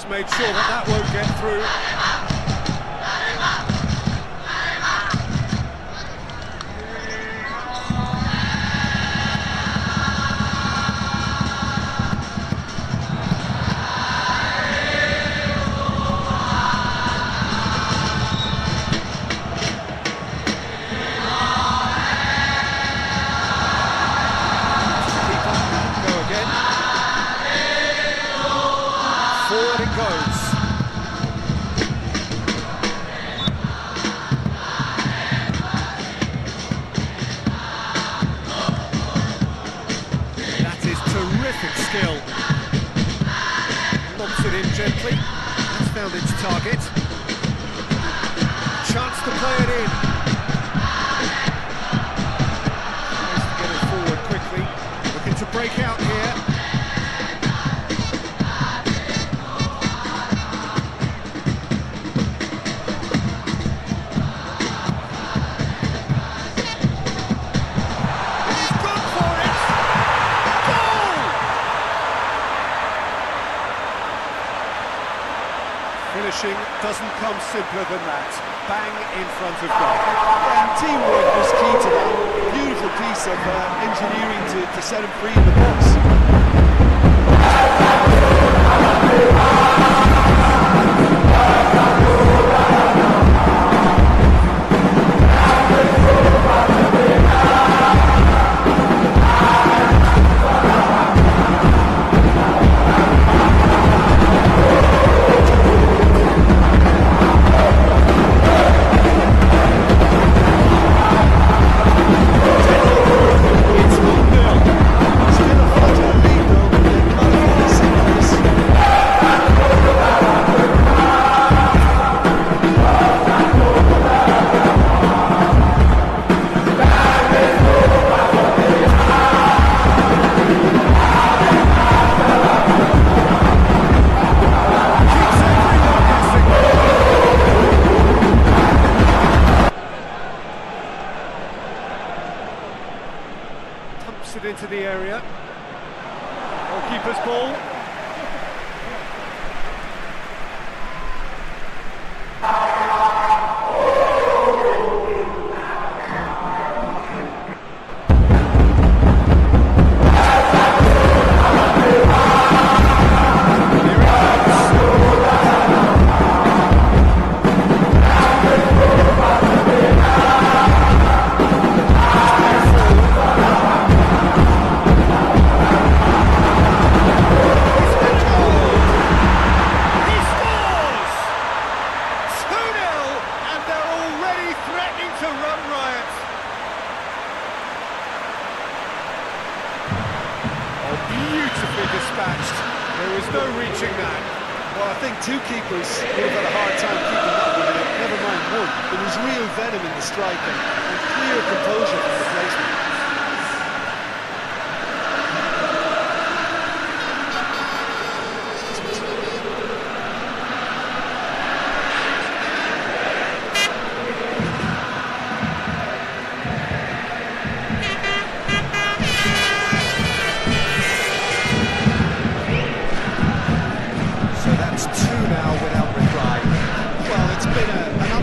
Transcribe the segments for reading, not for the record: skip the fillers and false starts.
He's made sure that won't get through. Forward it goes. That is terrific skill. Lobs it in gently. That's found its target. Chance to play it in. Tries to get it forward quickly. Looking to break out here. Finishing doesn't come simpler than that. Bang in front of goal. And teamwork was key to that. Beautiful piece of engineering to set him free in the box. It into the area. Goalkeeper's ball. Beautifully dispatched. There was no reaching that. Well, I think two keepers would have had a hard time keeping that one out. Never mind one. There was real venom in the strike and clear composure from the placement.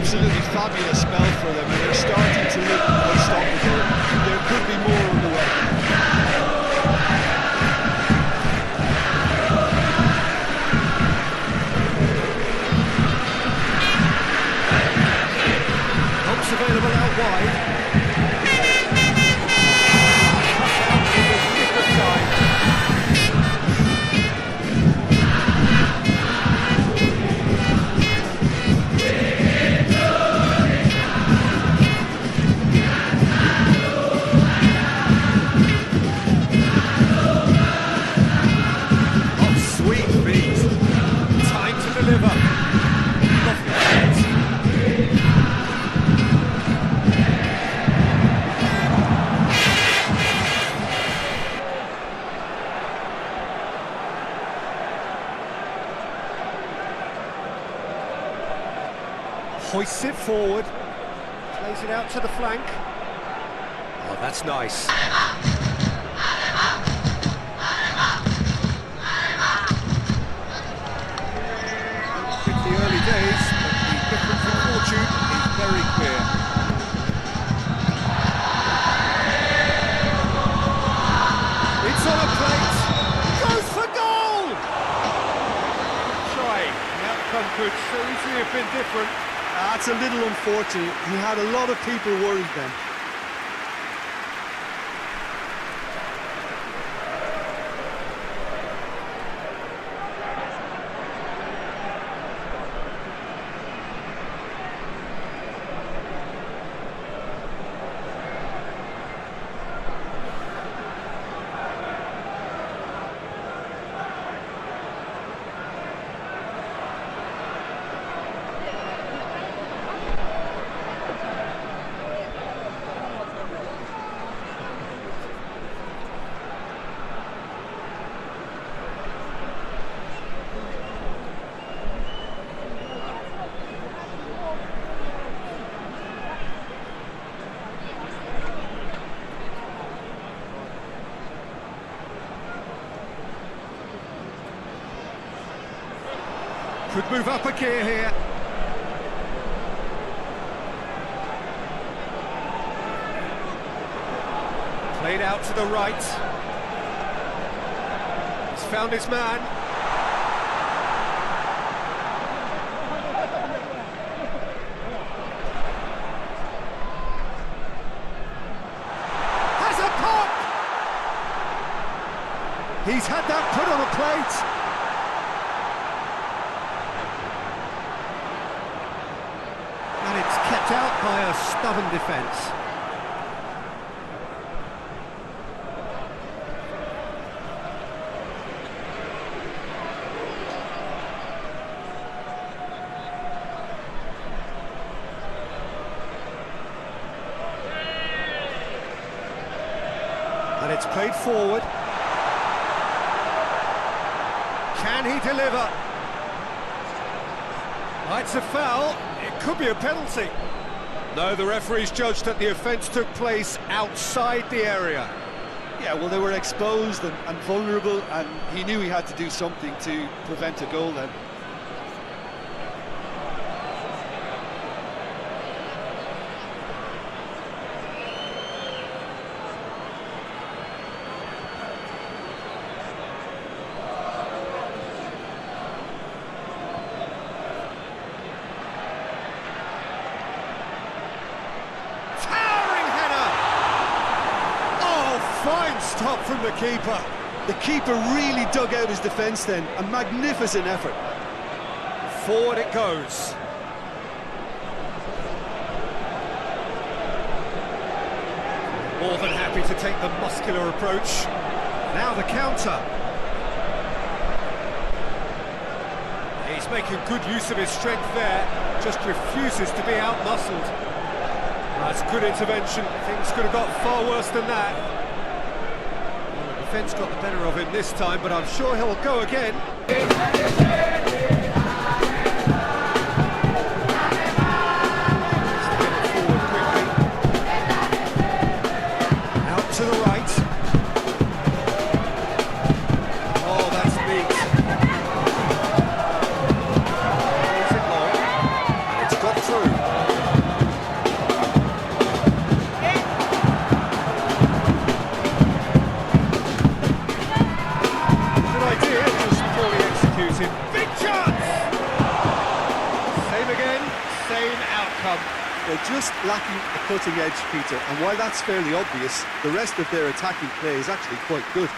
Absolutely fabulous spell for them, and they're starting to look unstoppable. There could be more on the way. Hopes available out wide. Hoists it forward, plays it out to the flank. Oh, that's nice. different. That's a little unfortunate. He had a lot of people worried then. Could move up a gear here. Played out to the right. He's found his man. Has a pop! He's had that put on a plate. And it's kept out by a stubborn defence. And it's played forward. Can he deliver? It's a foul. It could be a penalty. No, the referee's judged that the offence took place outside the area. Yeah, well, they were exposed and vulnerable, and he knew he had to do something to prevent a goal then. Fine stop from the keeper. The keeper really dug out his defence then. A magnificent effort. Forward it goes. More than happy to take the muscular approach. Now the counter. He's making good use of his strength there. Just refuses to be out-muscled. That's good intervention. Things could have got far worse than that. Defence got the better of him this time, but I'm sure he'll go again. Forward quickly. Out to the right. Oh, that's neat. Is it long? It's got through. Big chance! Same again, same outcome. They're just lacking a cutting edge, Peter, and while that's fairly obvious, the rest of their attacking play is actually quite good.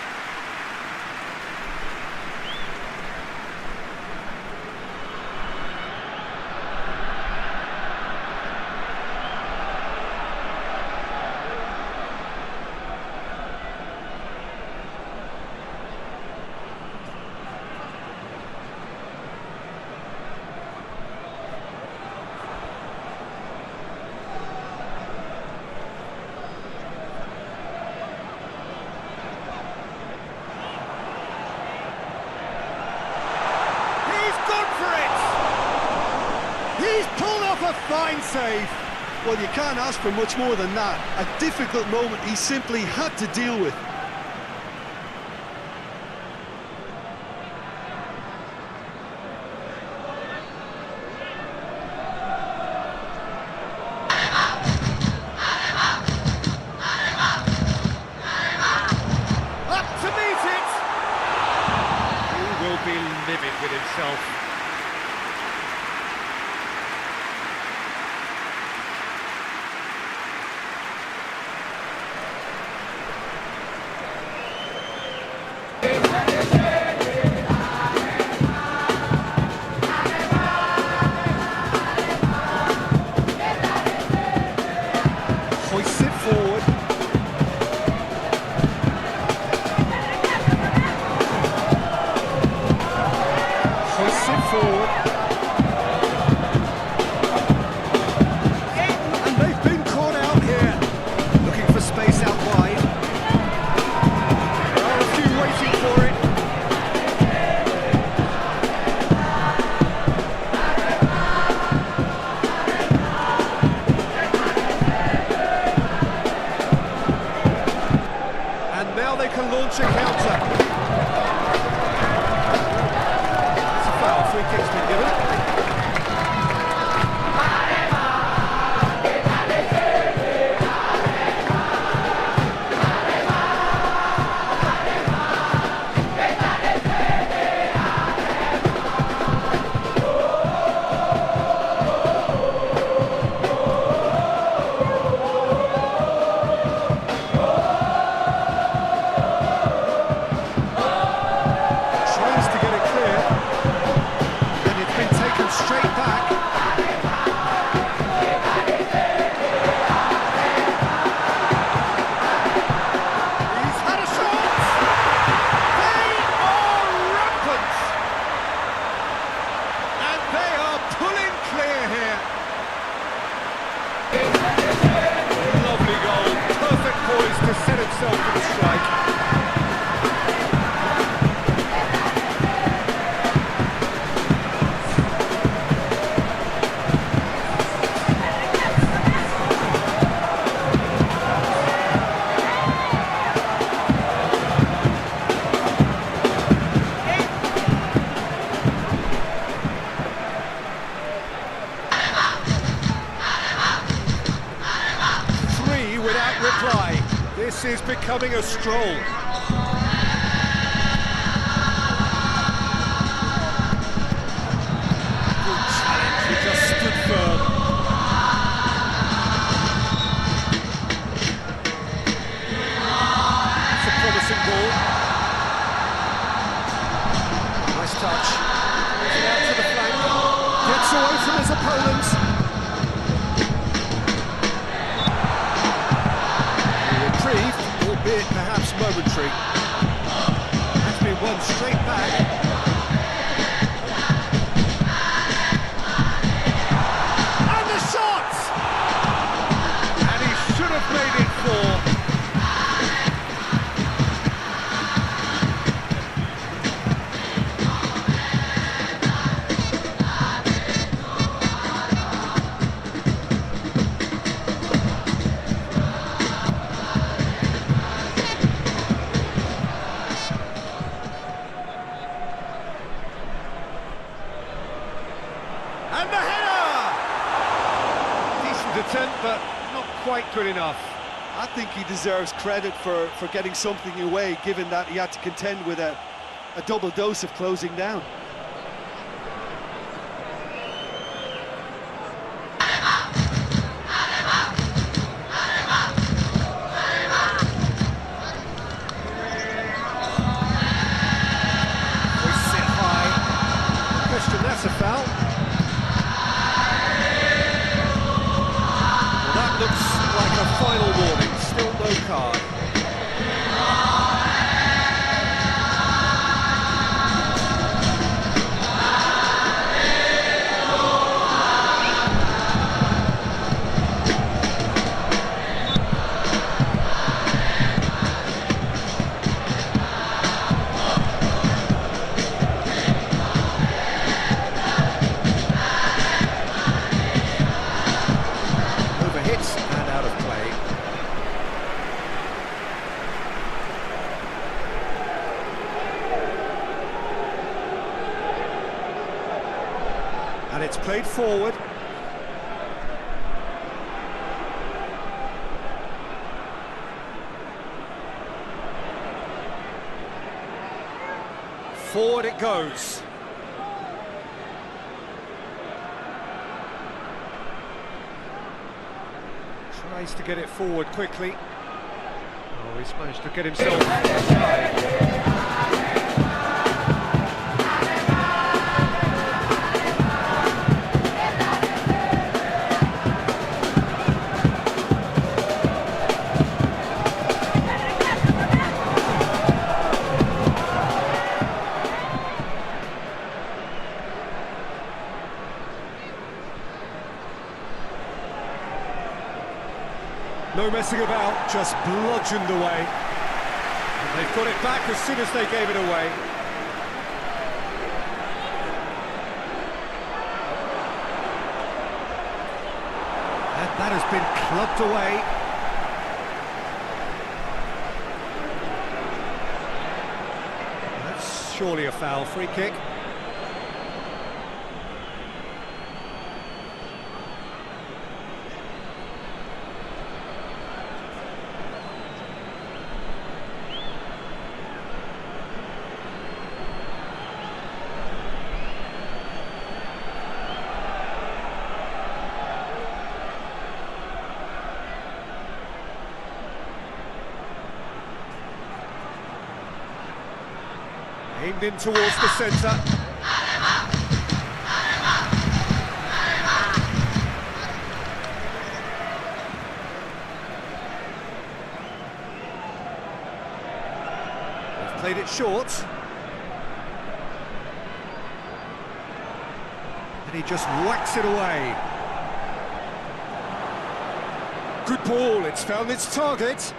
He's pulled off a fine save. Well, you can't ask for much more than that. A difficult moment he simply had to deal with. Up to meet it. He will be livid with himself. himself for the strike. This is becoming a stroll. Good challenge, he just stood firm. It's a promising ball. Nice touch. It out to the flank. Gets away from his opponent. Albeit perhaps momentary. That's been won straight back. And the shot! And he should have made it four. And the header! Decent attempt, but not quite good enough. I think he deserves credit for getting something away, given that he had to contend with a double dose of closing down. That's a foul. Well, that looks like a final warning, still no card. And it's played forward. Forward it goes. Tries to get it forward quickly. Oh, he's managed to get himself. No messing about, just bludgeoned away. And they've got it back as soon as they gave it away. And that has been clubbed away. That's surely a foul, free kick. Aimed in towards the centre. They've played it short. And he just whacks it away. Good ball, it's found its target.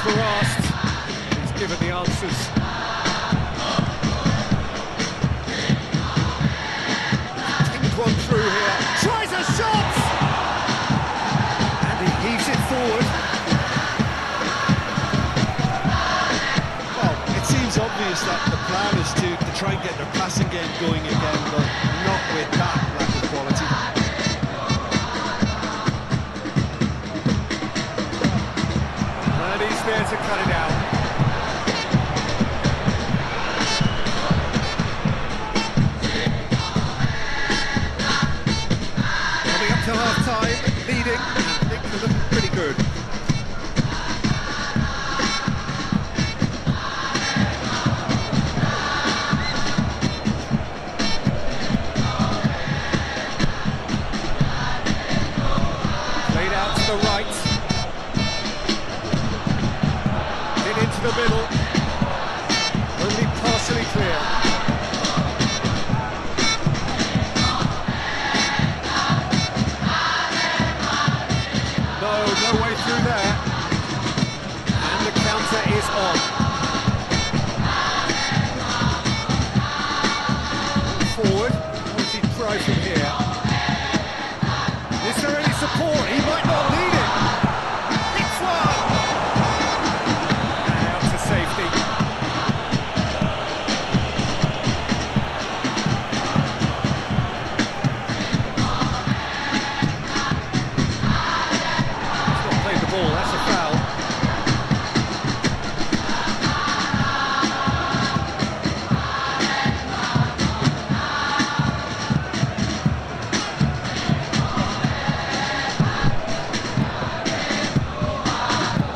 never asked. He's given the answers. Kicked one through here. Tries a shot! And he heaves it forward. Well, it seems obvious that the plan is to try and get their passing game going again, but not with that lack of quality. And he's there to cut it out. Coming up to half-time, leading, and things are looking pretty good. Played out to the right. Into the middle, only partially clear. No way through there. And the counter is on. Forward, what does he try from here? Is there any support? He might not need it. It's one! Safety. He's not played the ball, that's a foul.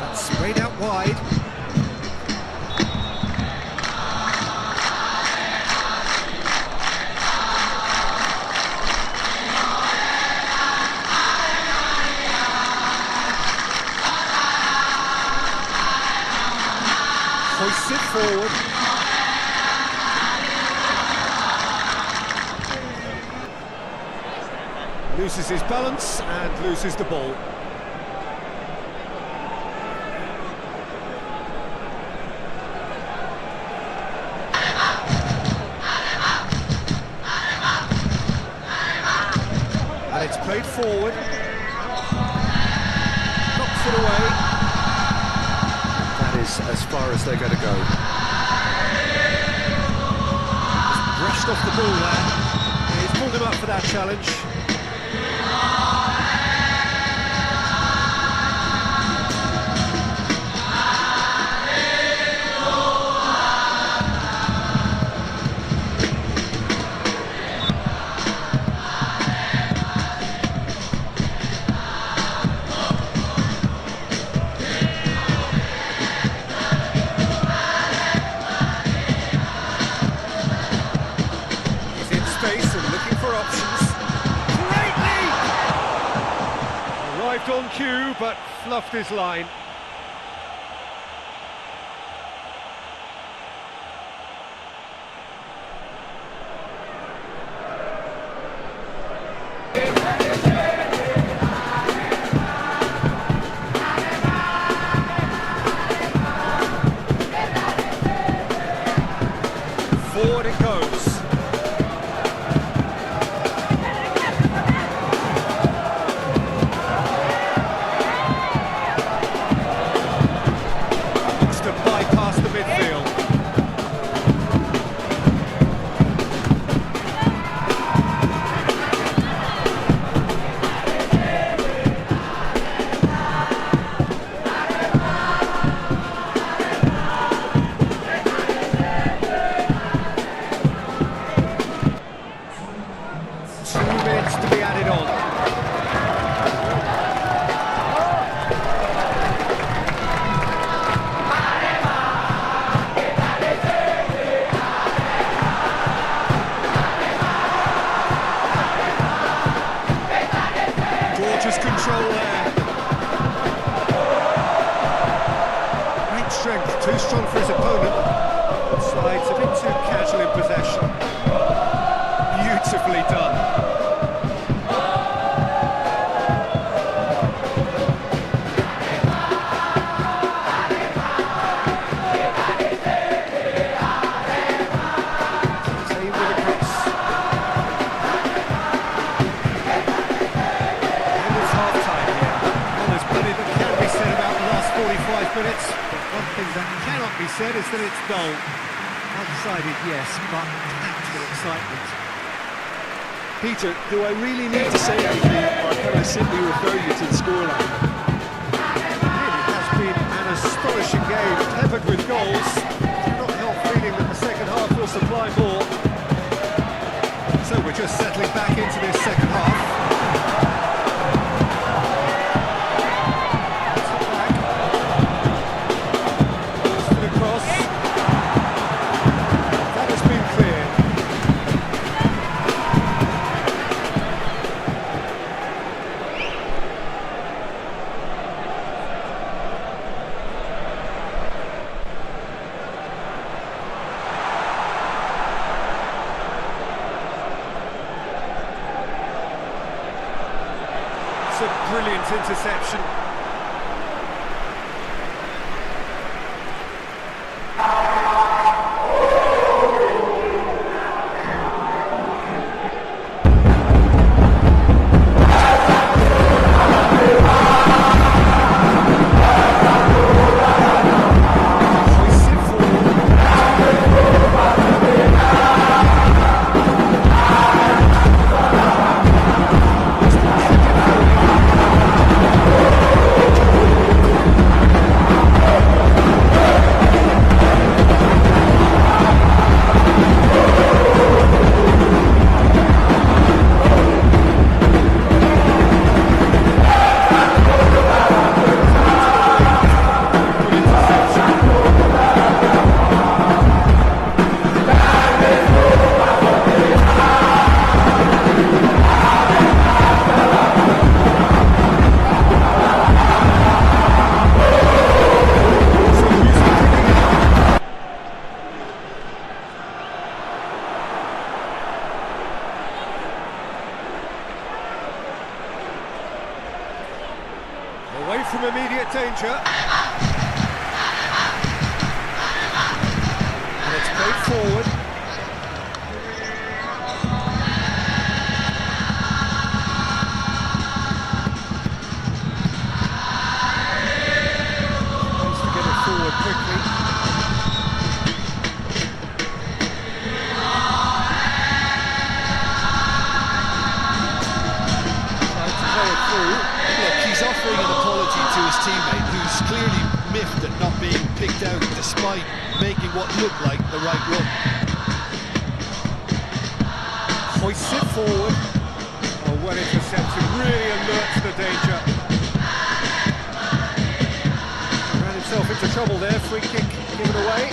That's sprayed out wide. Hoists it forward. Loses his balance and loses the ball. And it's played forward. Knocks it away. As far as they're going to go. Just brushed off the ball there. He's pulled him up for that challenge. On cue, but fluffed his line. Forward it goes. control there. Great strength, too strong for his opponent. Slides a bit too casual in possession. Beautifully done. minutes. But one thing that cannot be said is that it's dull. One-sided, yes, but packed with excitement. Peter, do I really need to say anything, or can I simply refer you to the scoreline? It really has been an astonishing game, peppered with goals. Cannot help feeling that the second half will supply more. So we're just settling back into this second half. A brilliant interception. Away from immediate danger. And it's played forward. Needs to get it forward quickly. Trying to play it through. Look, he's offering an apology to his teammate, who's clearly miffed at not being picked out despite making what looked like the right run. Hoists it forward. Oh, well intercepted, really alert to the danger. Ran himself into trouble there, free kick given away.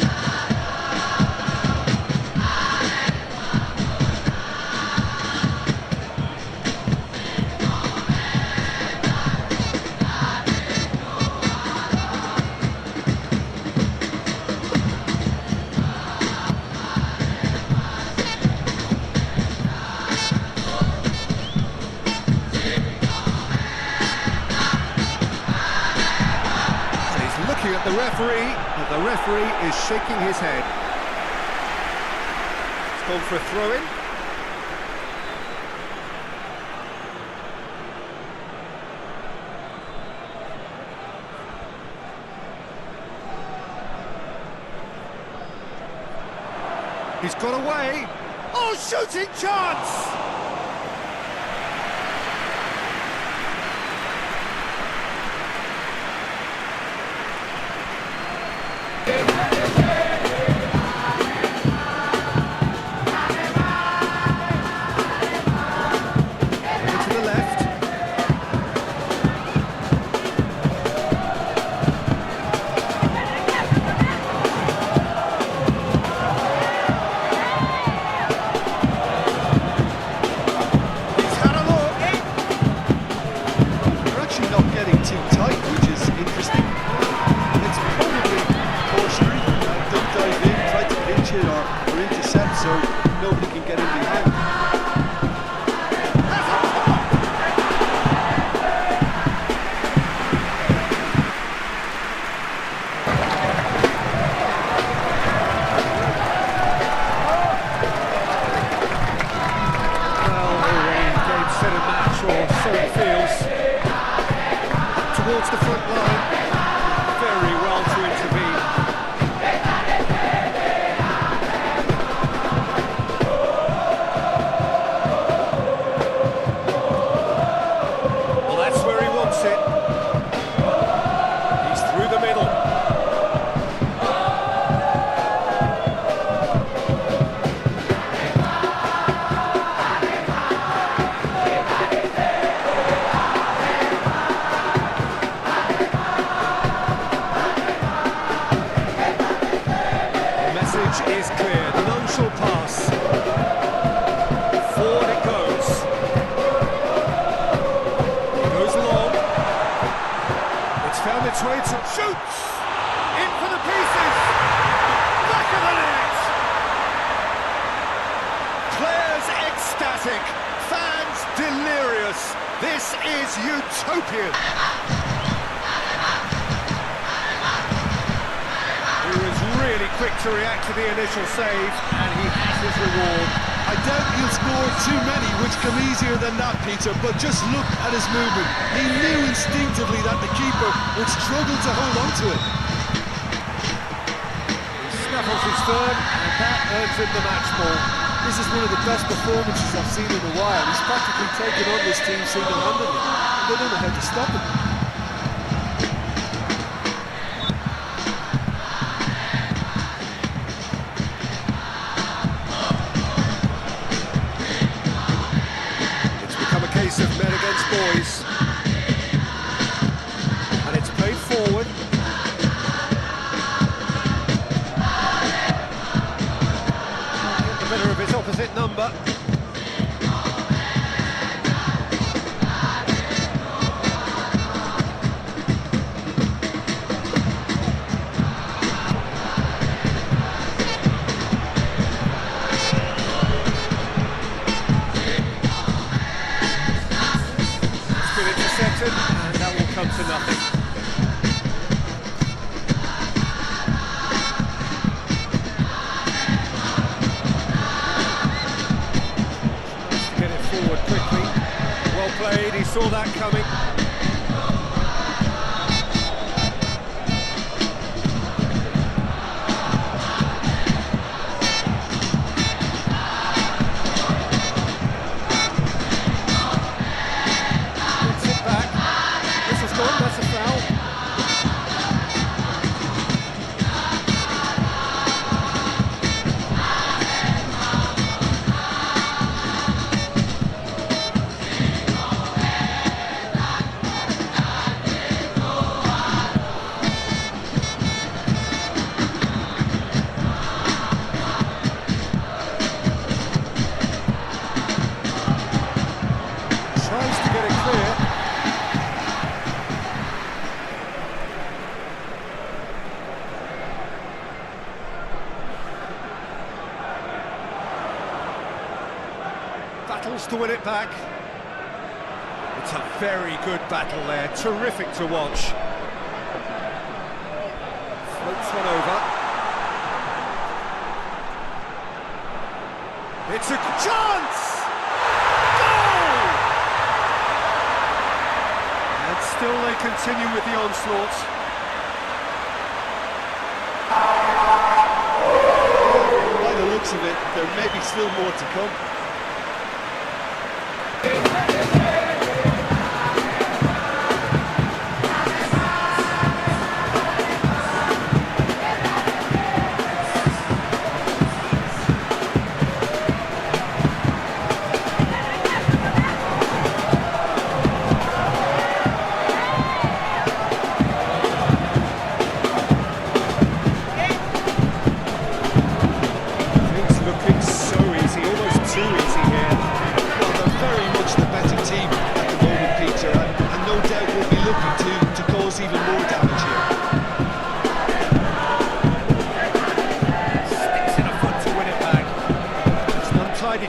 At the referee, but the referee is shaking his head. It's gone for a throw-in. He's got away. Oh, shooting chance! Towards the front line, very well is clear. The none shall pass. Forward it goes. It goes long. It's found its way to shoots. In for the pieces. Back of the net. Players ecstatic. Fans delirious. This is utopian. He was really quick to react to the initial save, and he has his reward. I doubt he'll score too many, which come easier than that, Peter, but just look at his movement. He knew instinctively that the keeper would struggle to hold on to it. He snaffles his third, and that earns him the match ball. This is one of the best performances I've seen in a while. He's practically taken on this team single-handedly, and they don't know how to stop him. It's become a case of men against boys. And it's played forward. Better of his opposite number. It's been intercepted, and that will come to nothing. He saw that coming. Gets it back. This is gone, that's a foul. Battles to win it back. It's a very good battle there, terrific to watch. Floats one over. It's a chance! Goal! And still they continue with the onslaught. By the looks of it, there may be still more to come.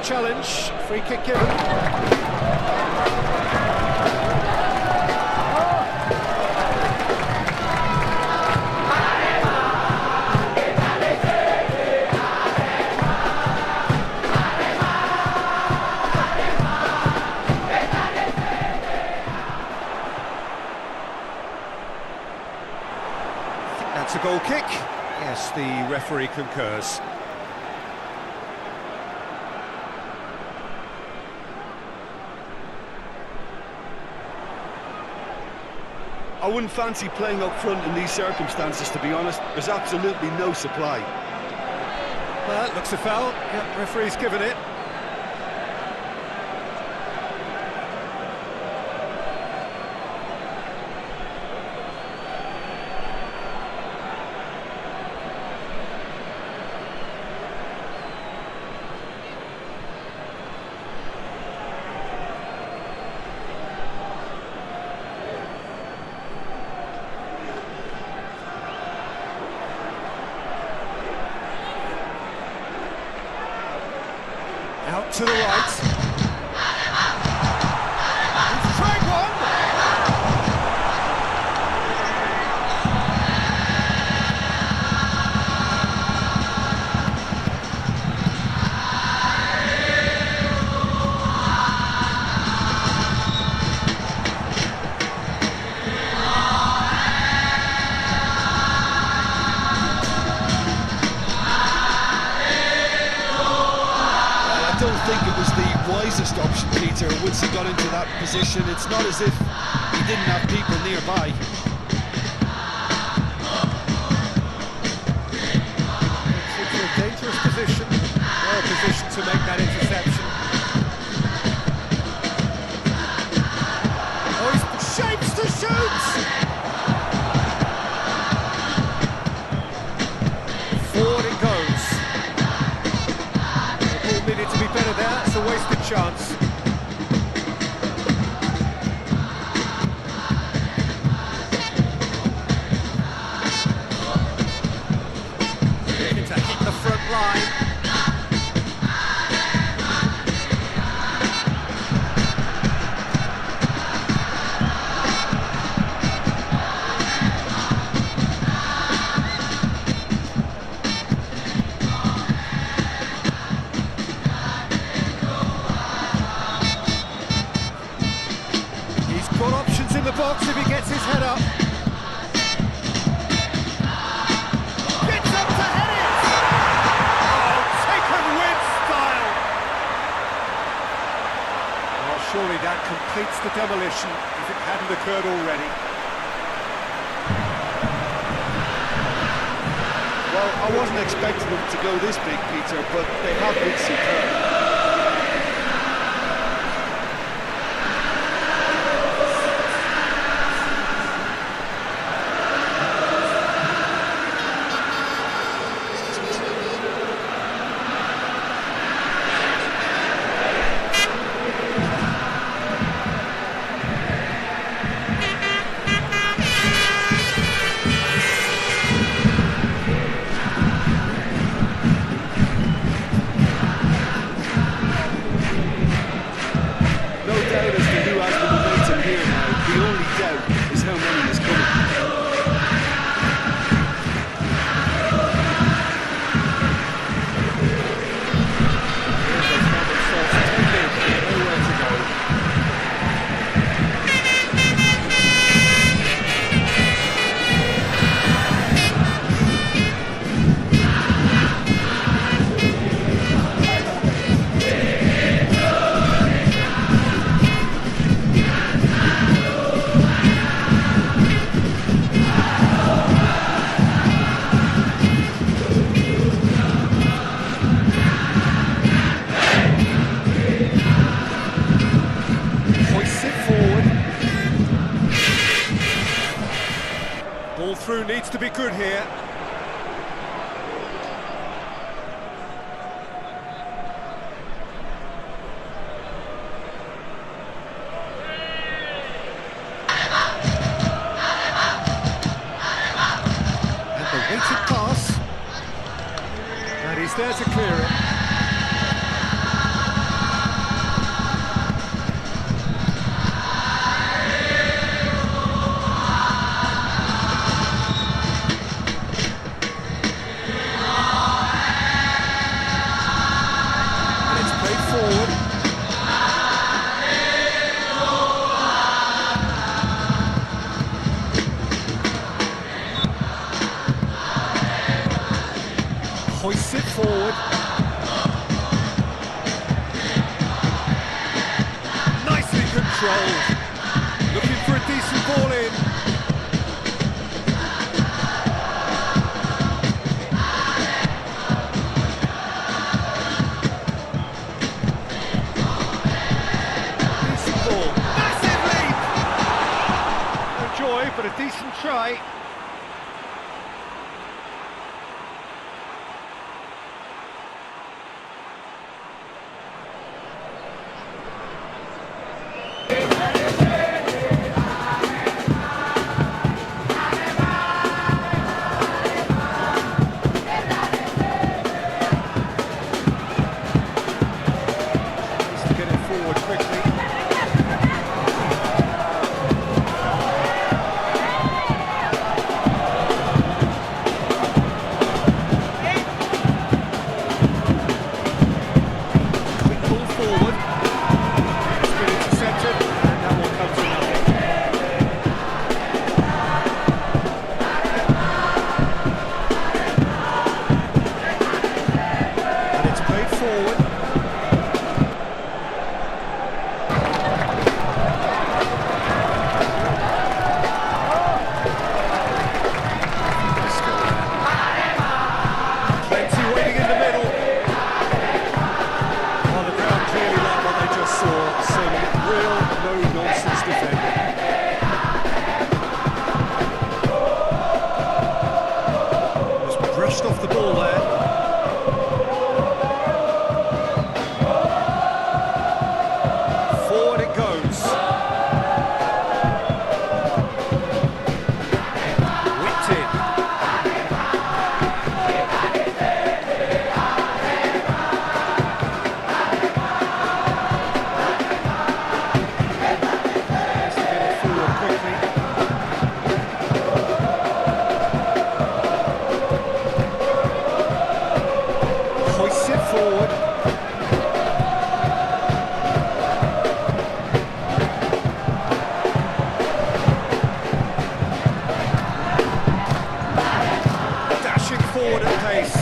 Challenge, free kick given. I think that's a goal kick. Yes, the referee concurs. I wouldn't fancy playing up front in these circumstances, to be honest. There's absolutely no supply. Well, that looks a foul. Yep, referee's given it. to the right. He's tried one! I don't think it was the wisest option, Peter, once he got into that position. It's not as if he didn't have people nearby. It's into a dangerous position. Well positioned to make that interception. Oh, he shapes to shoot! Forward it goes. The ball needed to be better there, it's a wasted chance. Looking to hit the front line. He's got options in the box if he gets his head up. Gets up to head it! Oh, taken with style! Well, surely that completes the demolition if it hadn't occurred already. Well, I wasn't expecting them to go this big, Peter, but they have been superb. No doubt as to who has the momentum here now. The only doubt is how many is coming. Nowhere to go. Hoists it forward. Ball through needs to be good here. And the weighted pass. And he's there to clear it. And it's played forward. Hoists it forward. Nicely controlled. Looking for a decent ball in. Decent ball. Massive leap! No joy, but a decent try. brushed off the ball there. Forward it goes. Whipped in. Has to get it forward quickly. Hoists it forward. Dashing forward at pace.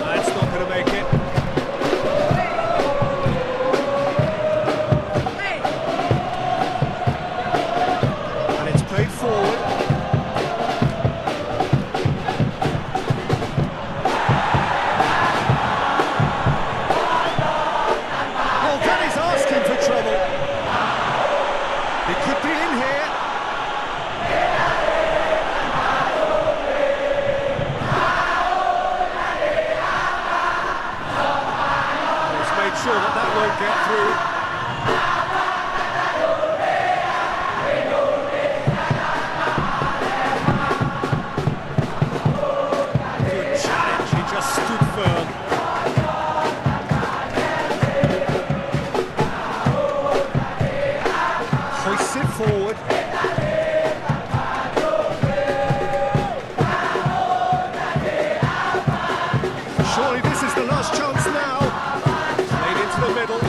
That's not going to make it. And it's played forward. Well, that is asking for trouble. It could be in here. He's made sure that that won't get through. Good challenge, he just stood firm. Hoists it forward. Surely this is the last chance now. Played into the middle.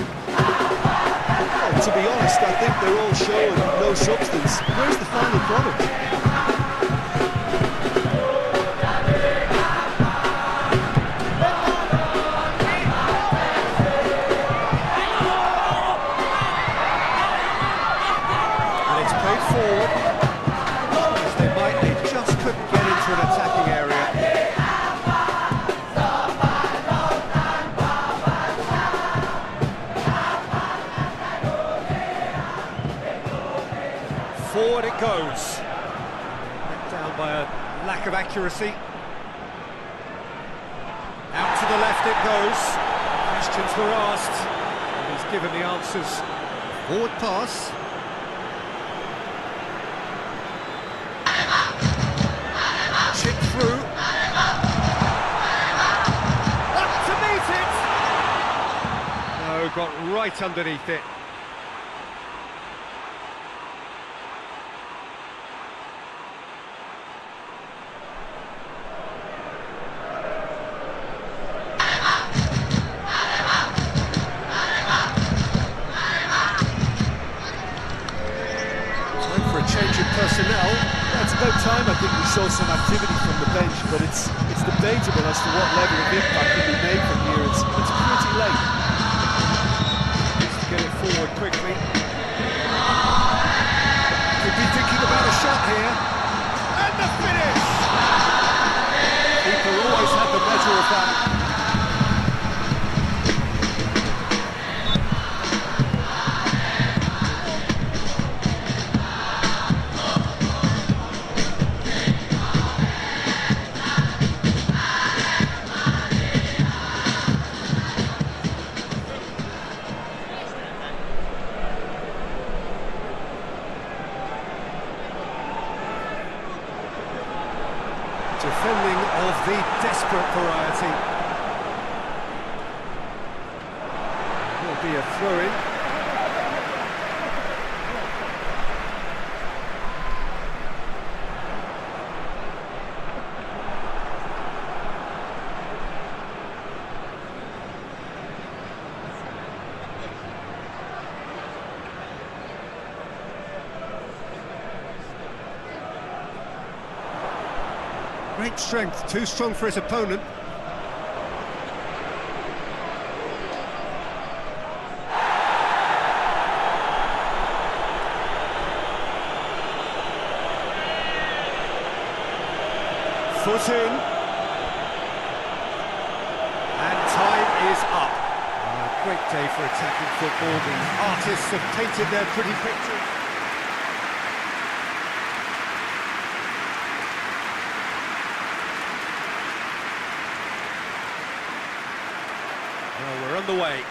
Well, to be honest, I think they're all showing no substance. Where's the final product? And it's played forward. As they might, they just couldn't get into an attacking area. Forward it goes. Let down by a lack of accuracy. Out to the left it goes. Questions were asked, and he's given the answers. Forward pass. Chip through. Up to meet it. No, got right underneath it. Time for a change in personnel. It's about time I think we saw some activity from the bench, but it's debatable as to what level of impact can be made from here. It's pretty late. Needs to get it forward quickly. Could be thinking about a shot here. And the finish! Keeper always had the measure of that. Defending of the desperate variety. Will be a throw-in. Great strength, too strong for his opponent. Foot in. And time is up. Great day for attacking football. The artists have painted their pretty pictures. Well, we're underway.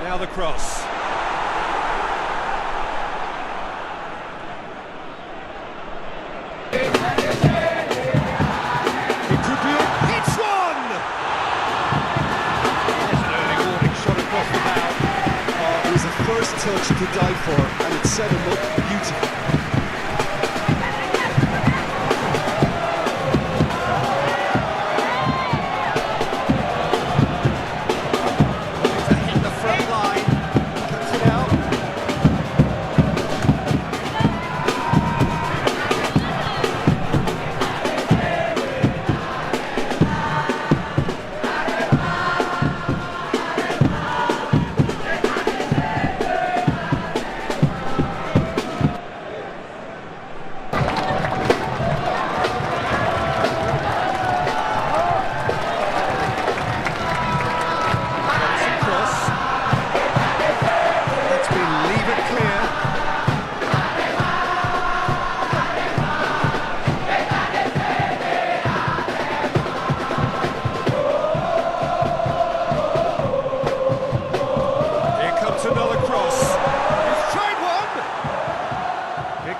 Now the cross. It could be it. It's one! There's an early warning shot across the bow. It was a first touch to die for, and it set him up beautifully.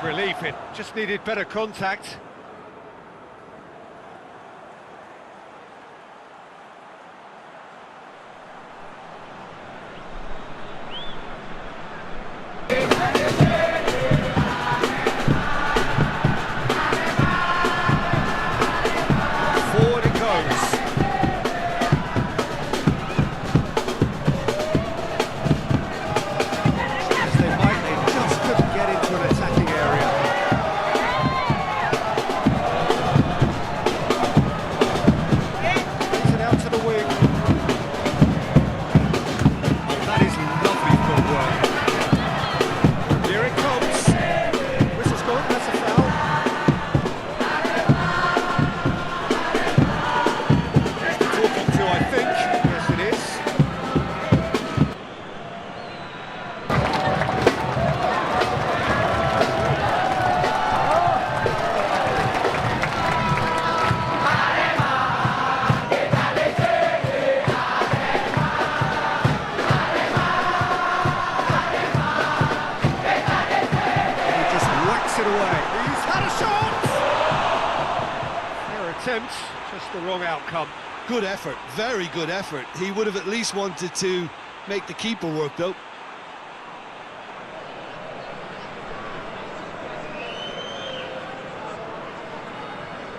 Relief, it just needed better contact. Forward it goes. As they might, they just couldn't get into an attacking area. Attempt, just the wrong outcome. Good effort, very good effort. He would have at least wanted to make the keeper work, though.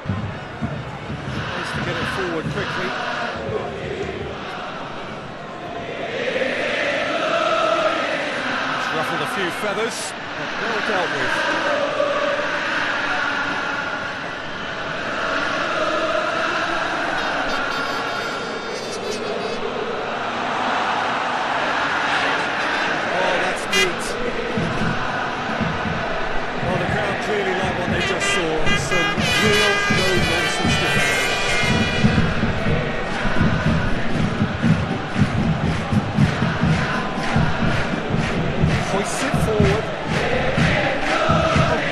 Nice to get it forward quickly. It's ruffled a few feathers, but well dealt with. Well, the crowd clearly like what they just saw. Some real no-nonsense defence. Hoists it forward. Oh,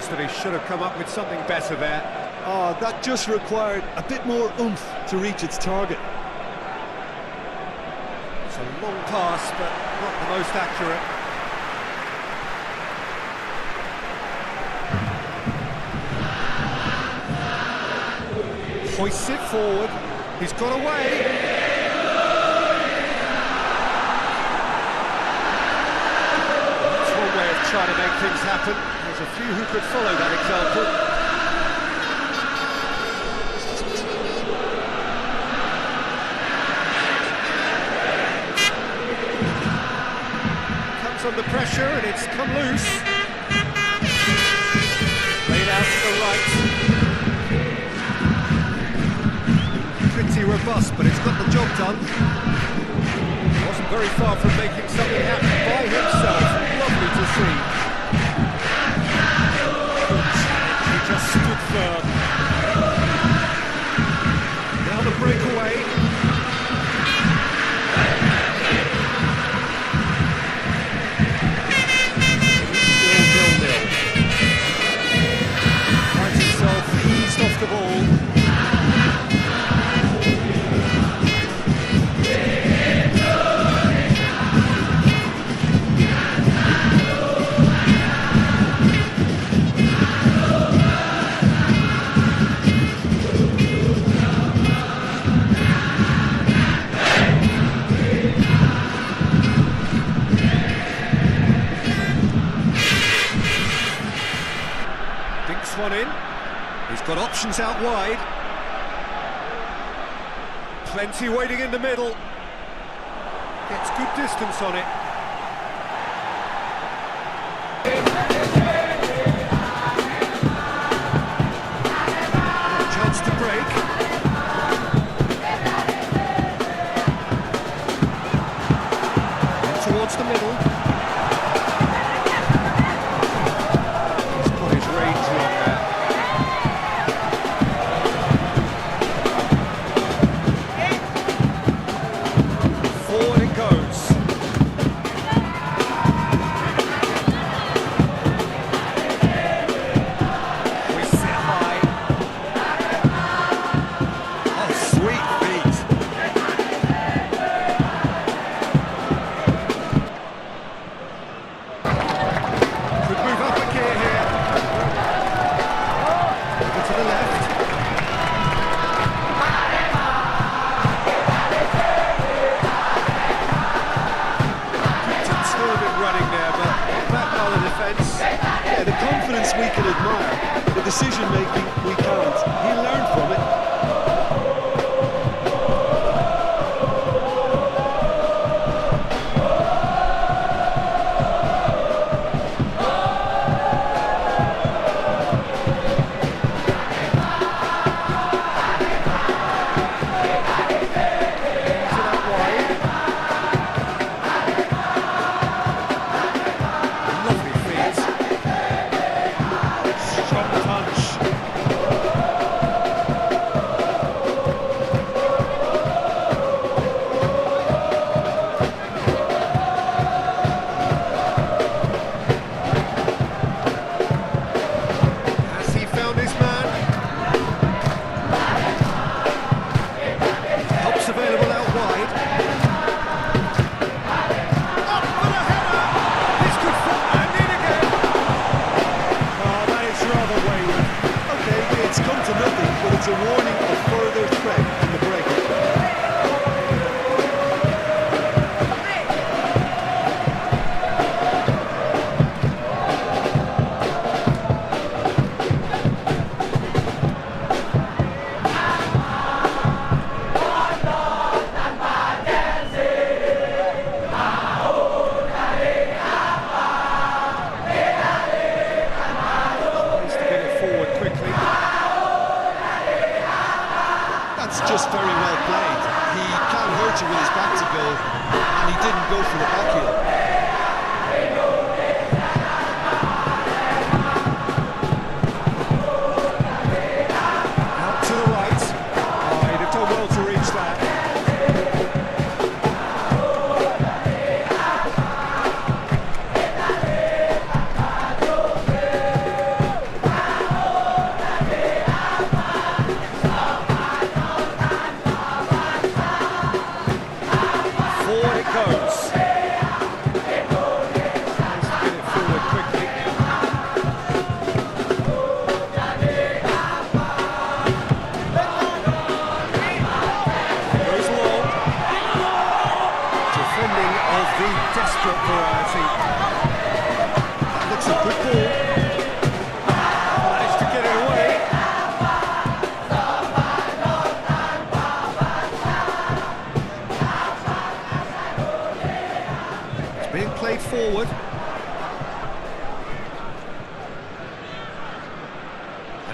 knows that he should have come up with something better there. Oh, that just required a bit more oomph to reach its target. It's a long pass, but not the most accurate. Hoists it forward. He's got away. That's one way of trying to make things happen. There's a few who could follow that example. Comes under pressure and it's come loose. Laid out to the right. Pretty robust, but it's got the job done. Wasn't very far from making something happen by himself. Lovely to see. He just stood firm. Now the breakaway. Still 0-0. Finds himself eased off the ball. One in. He's got options out wide. Plenty waiting in the middle. Gets good distance on it. Chance to break. In towards the middle. He's got his range on there. Forward it goes. We sit high. Oh, sweet feet. Could move up a gear here. Over to the left. Turbid running there, but not back by the defence. Yeah, the confidence we can admire, the decision making we can't. He learned from it. To that wide. Lovely feet. Strong punch. Has he found his man? Help's available out wide. Up for the header! This could fall and in again. Oh, that is rather wayward. Okay, it's come to nothing, but it's a warning of further threat in the break. Needs to get it forward quickly. That's just very well played. He can't hurt you with his back to goal, and he didn't go for the back heel. Out to the right. Oh, he'd have done well to reach that.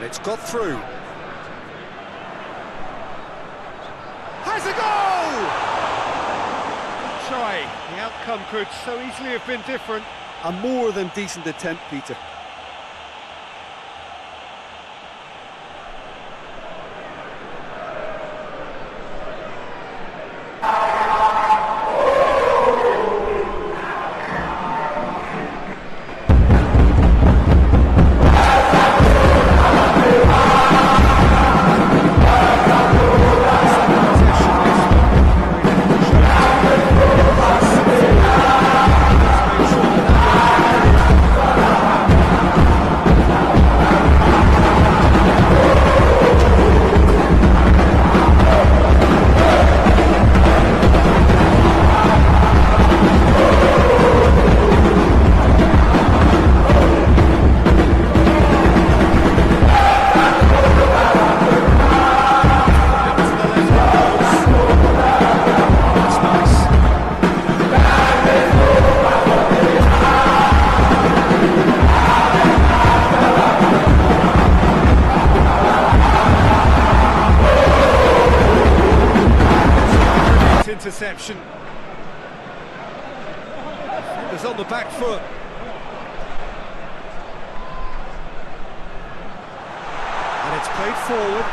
And it's got through. Has a goal! Try. The outcome could so easily have been different. A more than decent attempt, Peter. Interception. Defenders on the back foot. And it's played forward.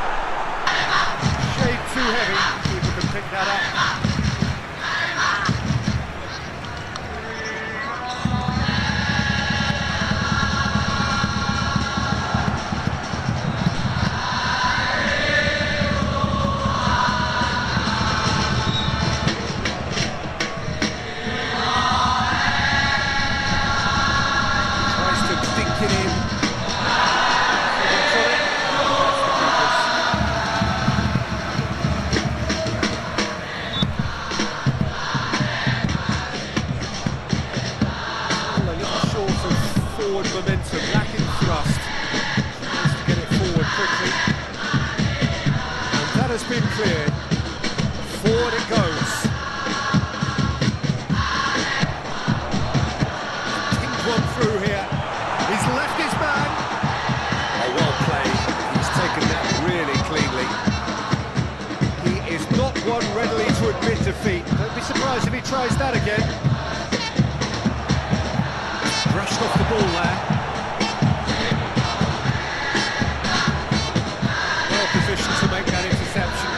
Shade too heavy. Keeper can pick that up. Momentum, lacking thrust. Needs to get it forward quickly. And that has been cleared. Forward it goes. Kinged one through here. He's left his man. Oh, well played. He's taken that really cleanly. He is not one readily to admit defeat. Don't be surprised if he tries that again. Brushed off the ball there. Well positioned to make that interception.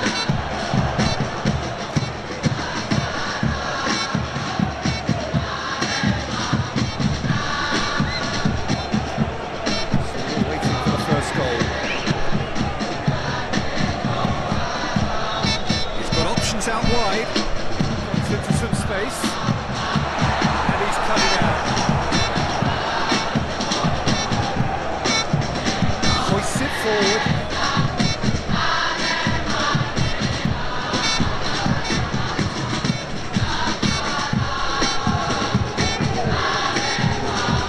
Still waiting for the first goal. He's got options out wide. Comes into some space. And he's cutting out. Sit forward.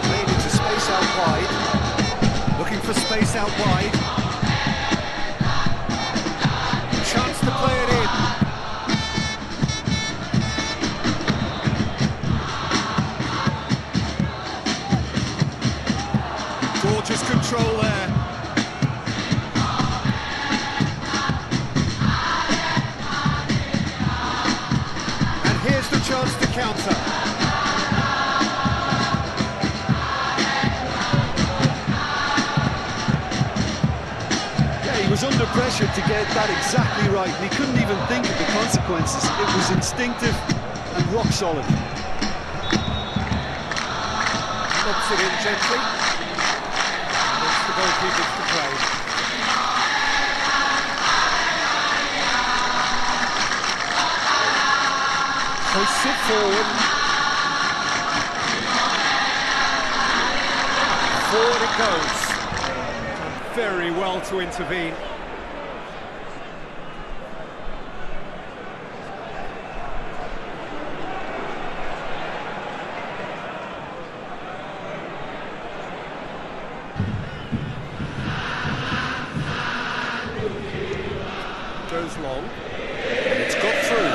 Playing into space out wide. Looking for space out wide. Chance to play it in. Gorgeous control there. Chance to counter. Yeah, he was under pressure to get that exactly right, and he couldn't even think of the consequences. It was instinctive and rock solid. Lobs it in gently. It's the goalkeepers to play. Hoists it forward. Forward it goes. Done very well to intervene. Goes long. And it's got through.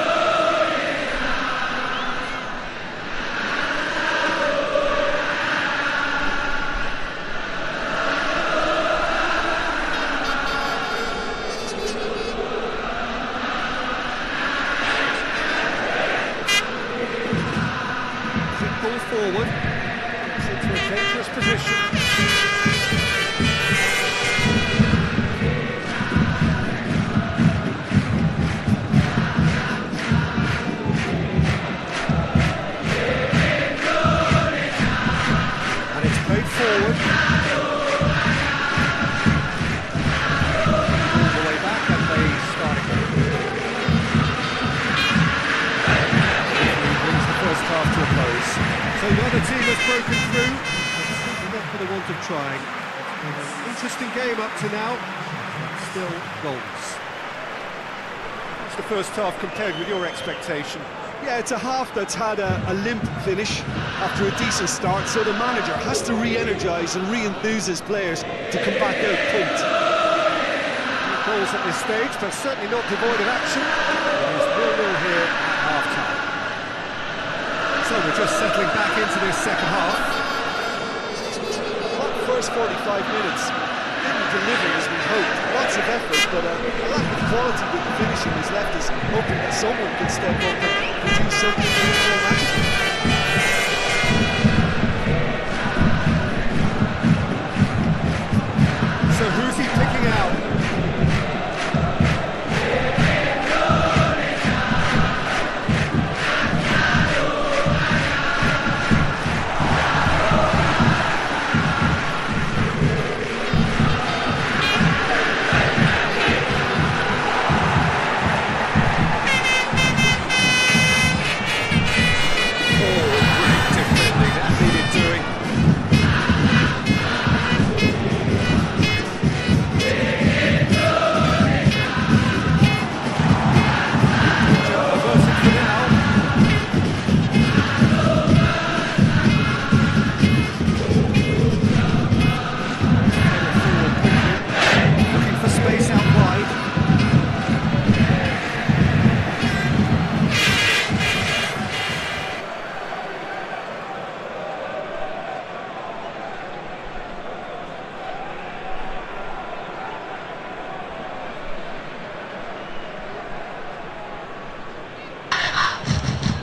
through, but not for the want of trying. An interesting game up to now, but still goals. What's the first half compared with your expectation? Yeah, it's a half that's had a limp finish after a decent start, so the manager has to re-energise and re-enthuse his players to come back out pumped. Goals at this stage, but certainly not devoid of action. It is 0-0 here at half-time. So we're just settling back into this second half. That first 45 minutes didn't deliver as we hoped. Lots of effort, but a lack of quality with the finishing has left us hoping that someone could step up and produce something a little more magical. So who's he picking out?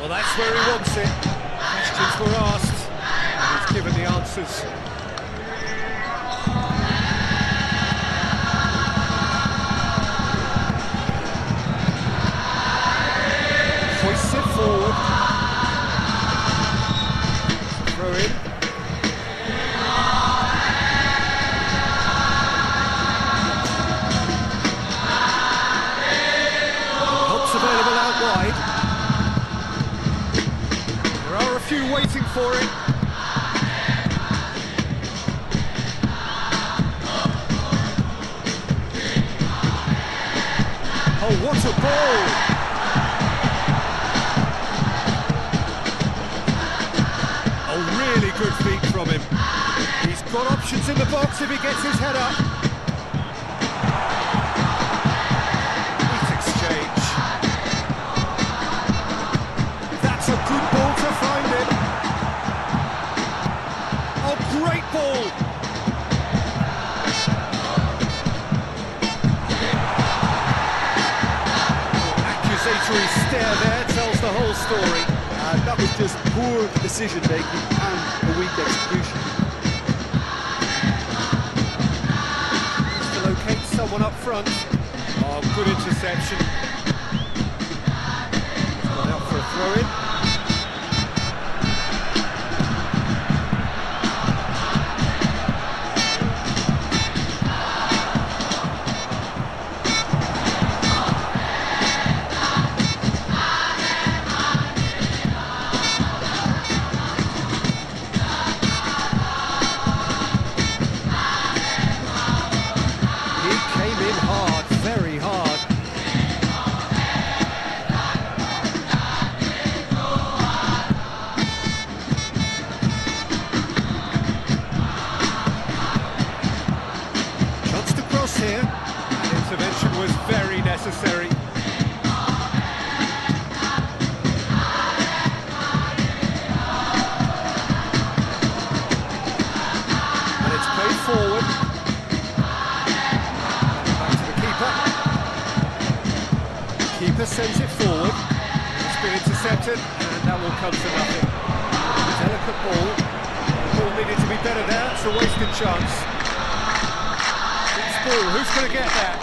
Well, that's where he wants it. Questions were asked, and he's given the answers. Hoists it forward. Throw in. Help's available out wide. Waiting for it. Oh, what a ball! A really good feat from him. He's got options in the box if he gets his head up. Neat exchange. That's a good ball to find it. Great ball! Accusatory stare there tells the whole story. That was just poor decision-making and a weak execution. To locate someone up front. Oh, good interception. Gone out for a throw-in. Here, and intervention was very necessary. And it's played forward. Back to the keeper. The keeper sends it forward. It's been intercepted, and that will come to nothing. Delicate ball. The ball needed to be better there. It's a wasted chance. Ball. Who's going to get that?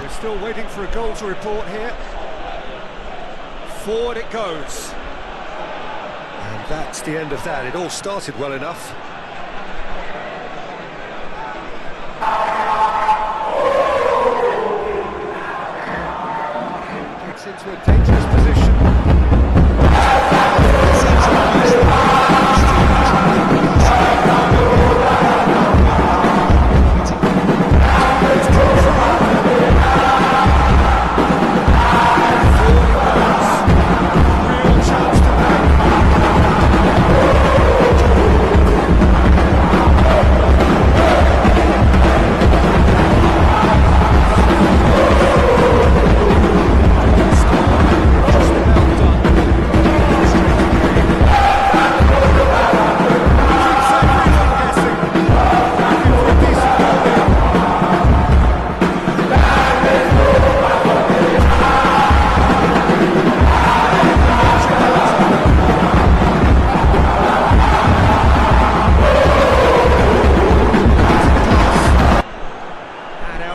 We're still waiting for a goal to report here. Forward it goes. And That's the end of that. It all started well enough. Gets into a dangerous position.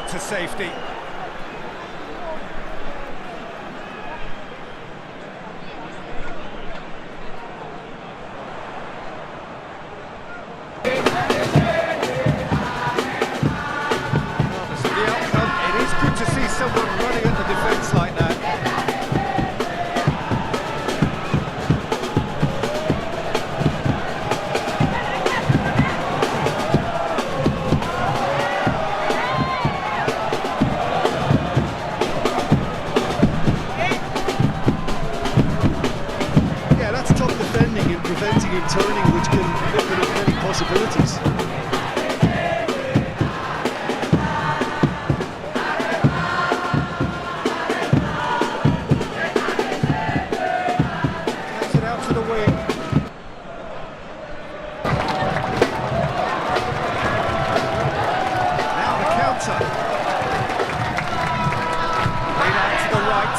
To safety. Regardless of the outcome, it is good to see someone running at the defence like that. Preventing him turning, which can open up many possibilities. Takes it out to the wing. Now the counter. Laid out to the right.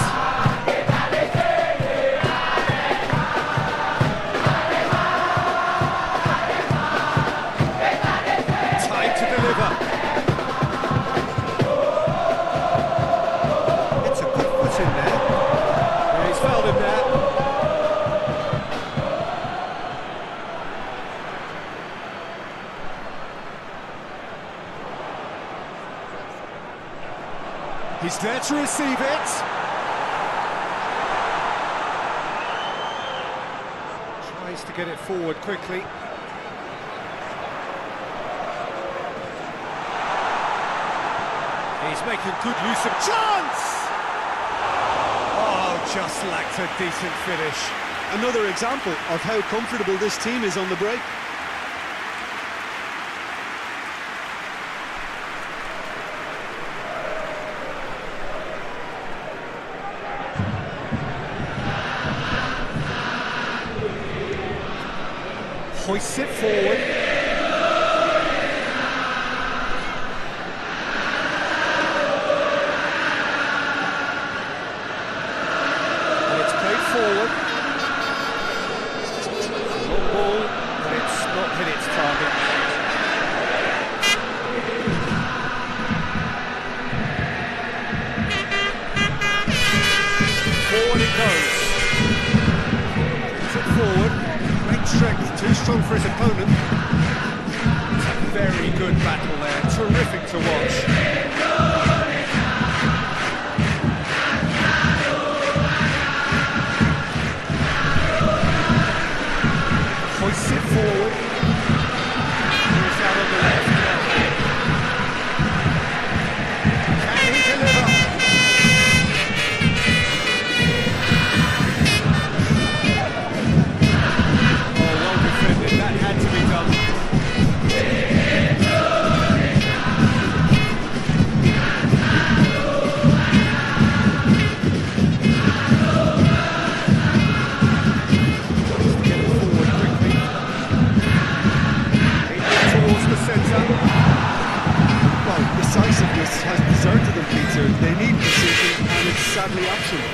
It's a good foot in there. Yeah, he's fouled him there. He's there to receive it. Tries to get it forward quickly. He's making good use of chance! Oh, just lacked a decent finish. Another example of how comfortable this team is on the break. Hoists it forward. Forward. Long ball, but it's not hit its target. Forward it goes. Brings it forward. Great strength, too strong for his opponent. It's a very good battle there, terrific to watch. Hoists it forward. He's out on the left. Can he deliver? Oh, well defended. That had to be done. Decisiveness has deserted them, Peter. They need precision, and it's sadly absent.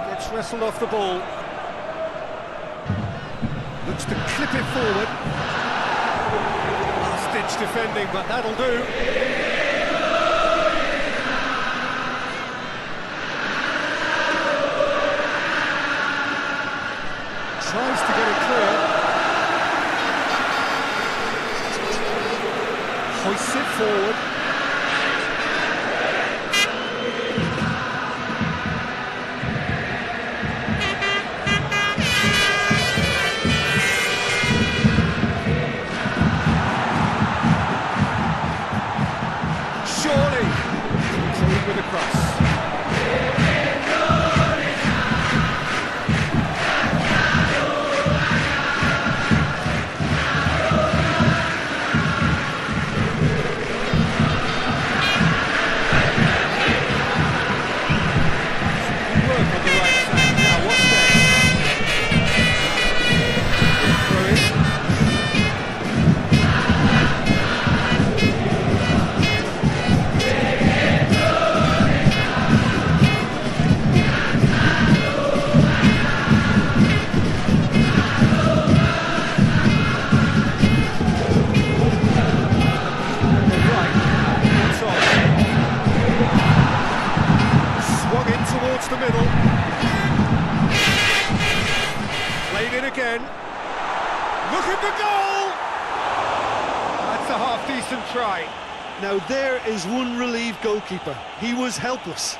Gets wrestled off the ball. Looks to clip it forward. Lost edge defending, but that'll do. Tries to get it clear. Hoists it forward. Surely, clean with a cross. The middle. Played in again. Look at the goal! That's a half-decent try. Now there is one relieved goalkeeper. He was helpless.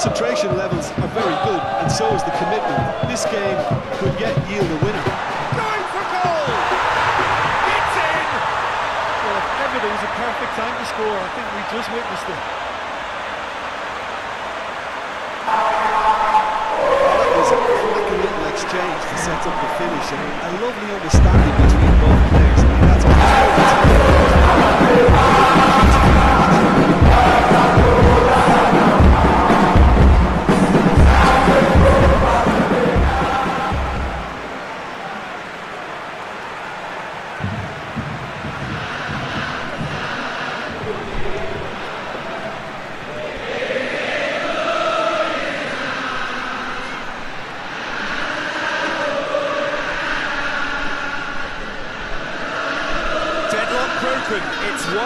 Concentration levels are very good, and so is the commitment. This game could yet yield a winner. Going for goal! It's in! Well, if ever there was a perfect time to score, I think we just witnessed it. That was a cracking little exchange to set up the finish, and a lovely understanding between both players. I mean, that's It's 1-0.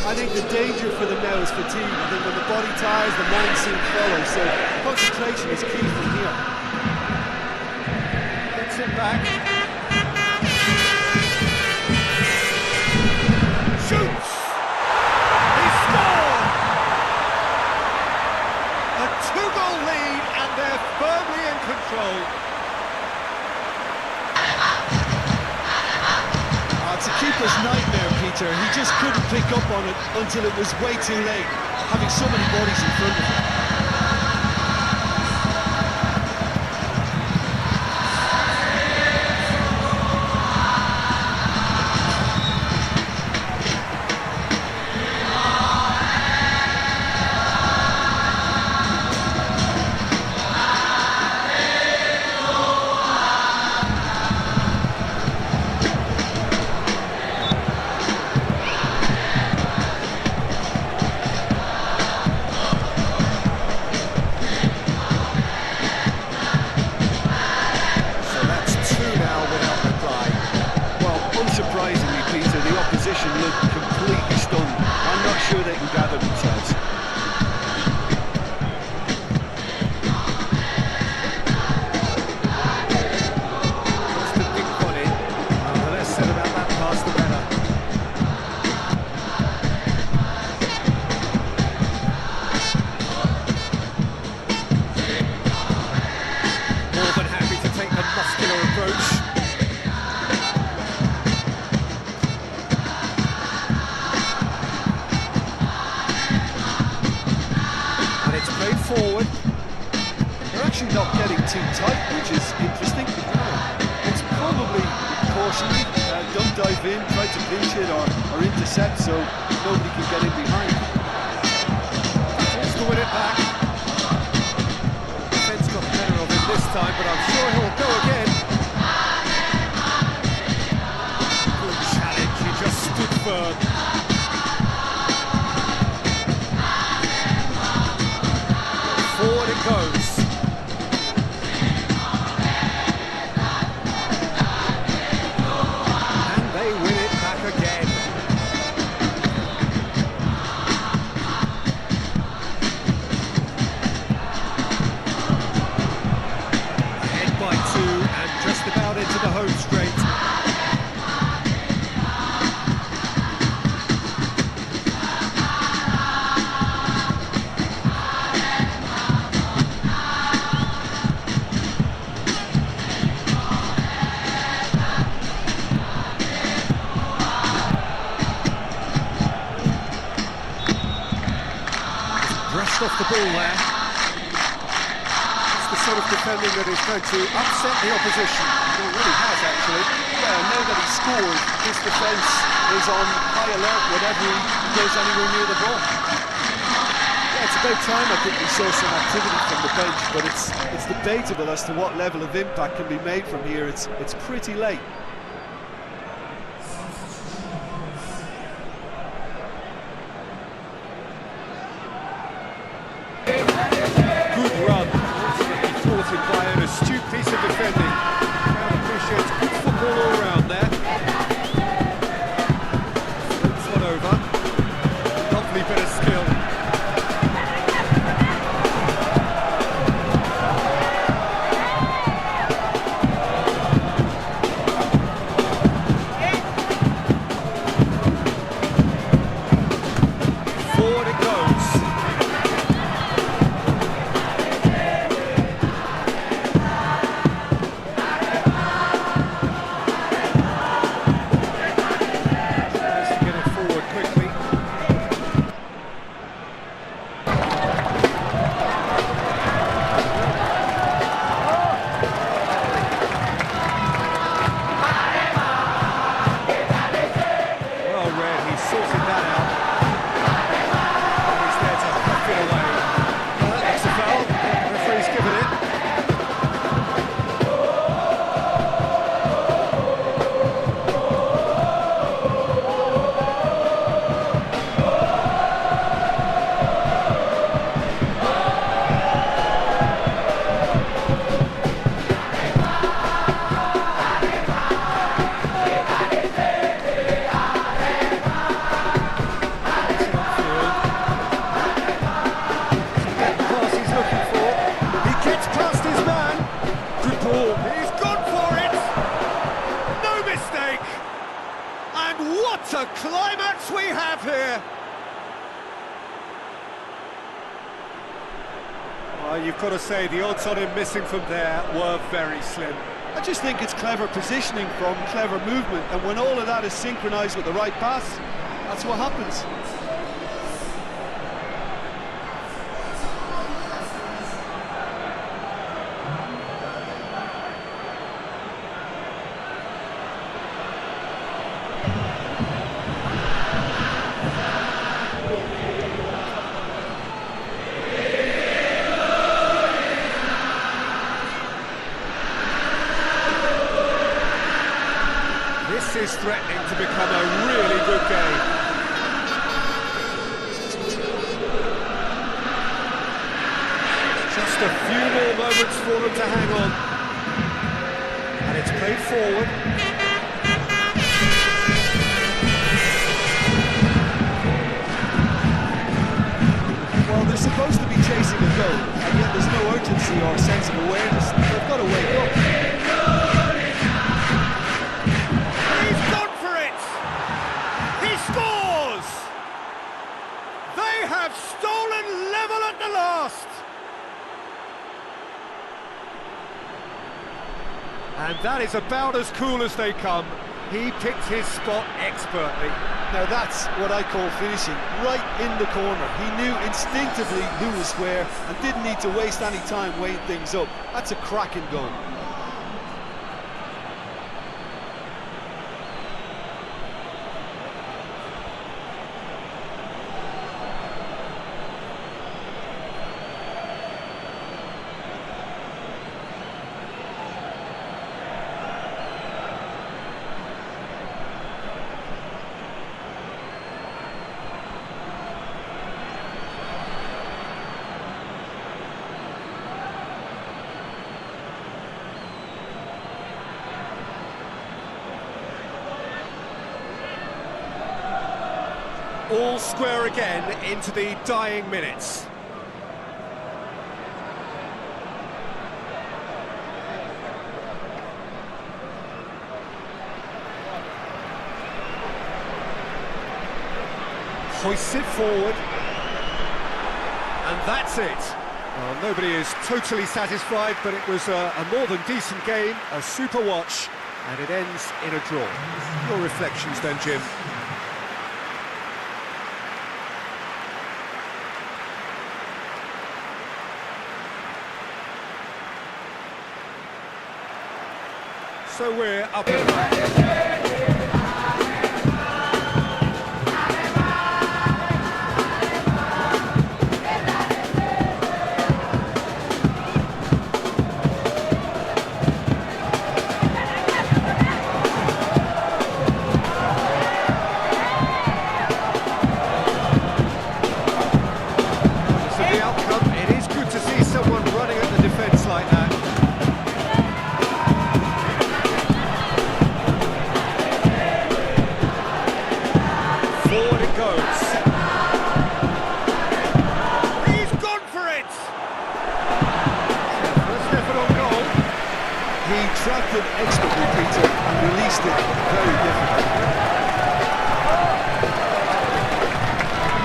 I think the danger for them now is fatigue. I think when the body tires, the mind soon follows. So concentration is key from here. Gets it back. Shoots! He scored! A 2-goal lead, and they're firmly in control. It's a keeper's nightmare, Peter. He just couldn't pick up on it until it was way too late, having so many bodies in front of him. opposition look completely stunned. I'm not sure they can gather themselves. The less said about that pass, the better. More than happy to take the muscular approach. And it's played forward. They're actually not getting too tight, which is interesting. It's probably cautionary. Don't dive in, try to pinch it or intercept so nobody can get in behind. Wants to win it back. Defence got the better of him this time, but I'm sure he'll go again. Good challenge, he just stood firm. Forward it goes. And they win it back again. Ahead by 2 and just about into the home straight. Brushed off the ball there. It's the sort of defending that is going to upset the opposition. It really has, actually. Yeah, now that he's scored, this defence is on high alert whenever he goes anywhere near the ball. Yeah, it's about time I think we saw some activity from the bench, but it's debatable as to what level of impact can be made from here. It's pretty late. Good run, ultimately thwarted by an astute piece of defending. Crowd appreciates good football all round there. Flips one over. Lovely bit of skill. Forward it goes. Get it forward quickly. Well read, he sorted that out. He's there to hook it away. That's a foul. Referee's given it. Pass he's looking for. He gets past his man. Good ball. He's gone for it. No mistake. And what a climax we have here. Well, you've got to say the odds on him missing from there were very slim. I just think it's clever positioning from clever movement, and when all of that is synchronised with the right pass, that's what happens. This is threatening to become a really good game. Just a few more moments for them to hang on. And it's played forward. competency or a sense of awareness. They've got to wake up. He's gone for it! He scores! They have stolen level at the last! And that is about as cool as they come. He picked his spot expertly. Now that's what I call finishing, right in the corner. He knew instinctively who was where and didn't need to waste any time weighing things up. That's a cracking goal. All square again into the dying minutes. Hoists it forward. And that's it. Well, nobody is totally satisfied, but it was a more than decent game, a super watch, and it ends in a draw. Your reflections then, Jim? So we're up and so the outcome, it is good to see someone running at the defence like that. Forward it goes. He's gone for it! First effort on goal. He tracked it expertly, Peter, and released it very difficult.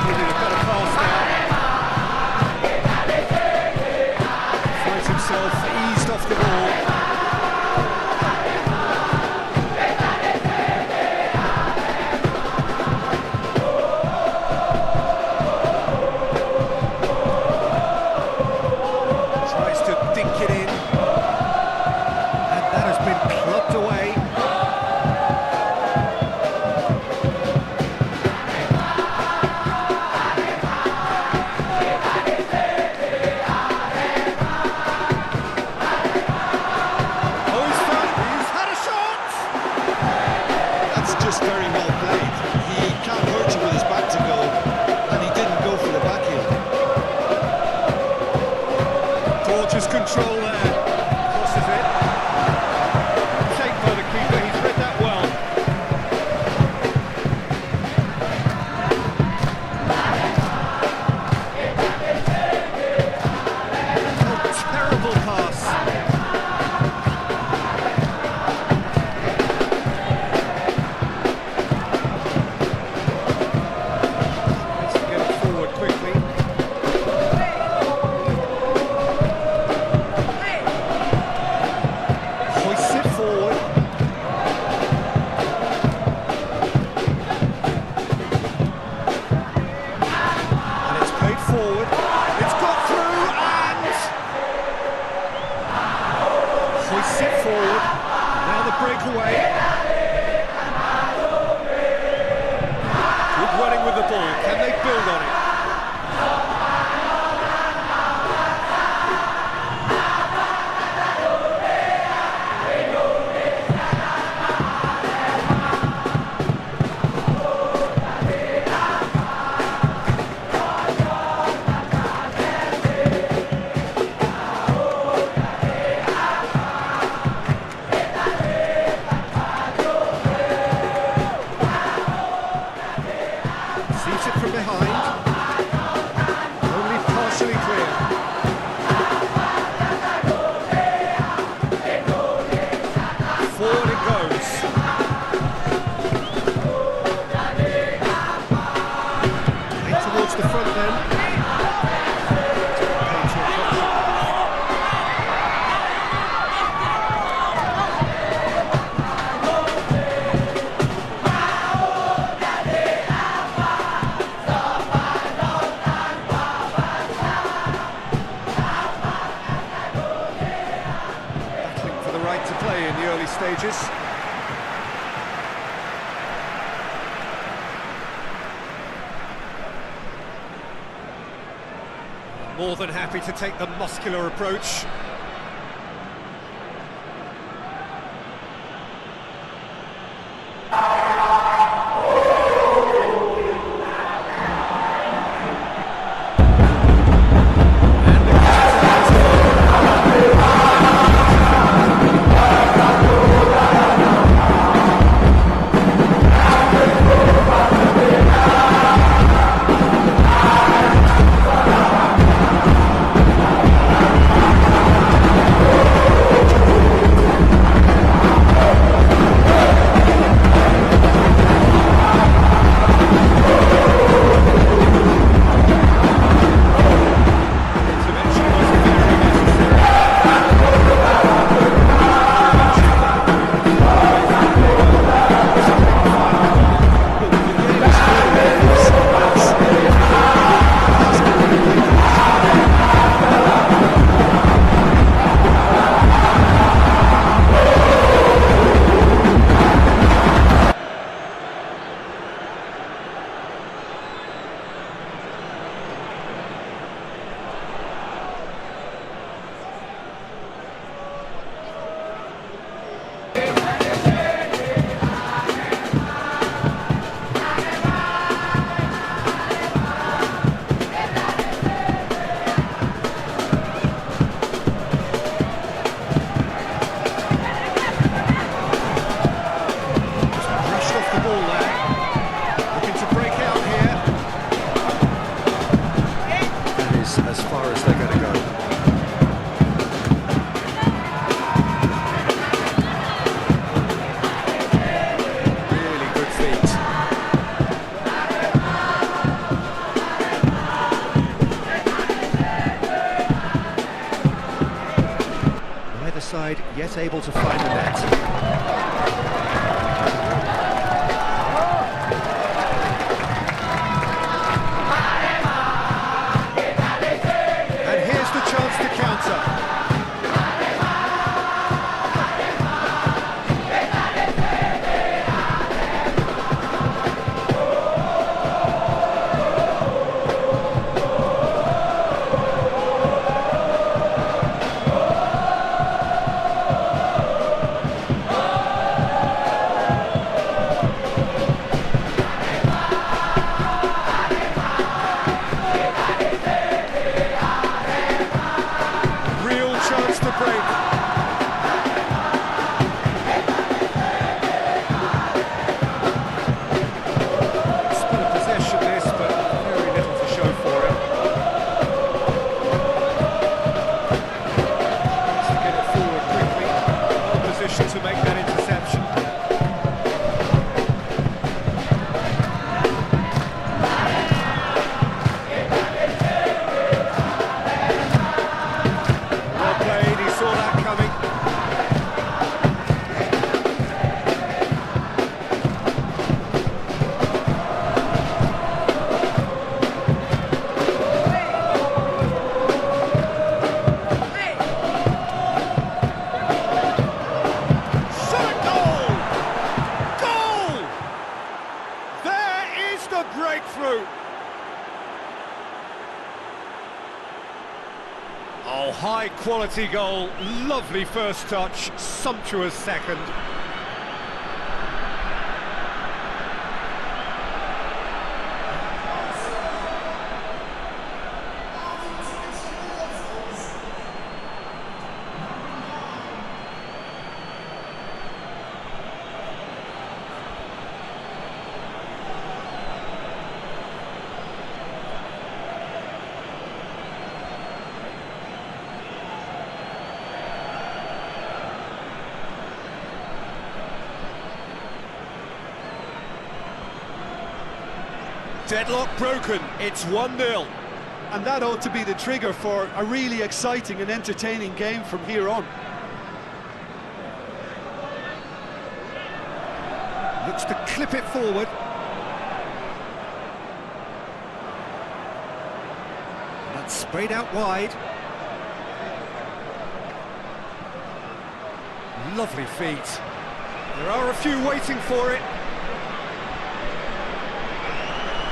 Needed a better pass now. Finds himself eased off the ball. Tries to dink it in, and that has been clubbed away. Oh, he's had a shot! That's just very well played. He can't hurt you with his back to goal, and he didn't go for the backheel. Gorgeous control there. Crosses it. Take by the keeper, he's read that well. Oh, terrible pass. Let's get it forward quickly. Hoists it forward. And it's played forward. It's got through and hoists it forward. Now the breakaway. Good running with the ball. Can they build on it? Sees it from behind. Only partially clear. stages. More than happy to take the muscular approach. As far as they're going to go. Really good feet. Neither side yet able to find the net. To make that interception. Well played, he saw that coming. Breakthrough. Oh, high quality goal, lovely first touch, sumptuous second. Deadlock broken, it's 1-0. And that ought to be the trigger for a really exciting and entertaining game from here on. Looks to clip it forward. That's sprayed out wide. Lovely feet. There are a few waiting for it.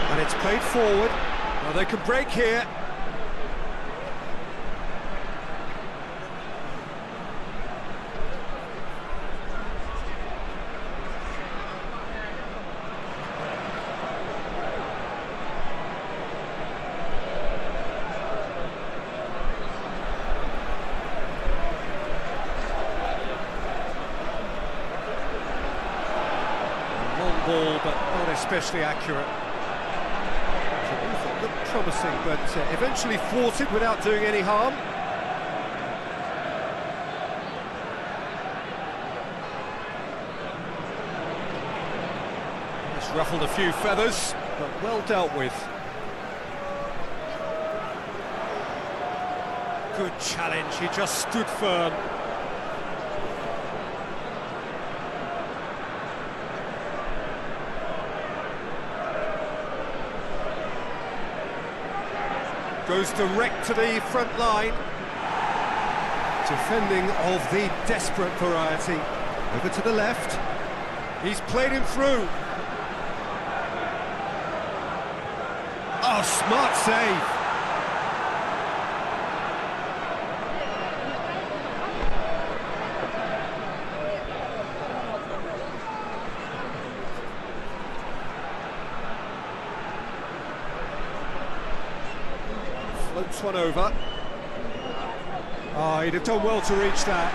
And it's played forward. Well, they can break here. Long ball, but not especially accurate. Looked promising, but eventually thwarted without doing any harm. It's ruffled a few feathers, but well dealt with. Good challenge, he just stood firm. Goes direct to the front line. Defending of the desperate variety. Over to the left. He's played him through. Oh, smart save. Floats one over. Oh, he'd have done well to reach that.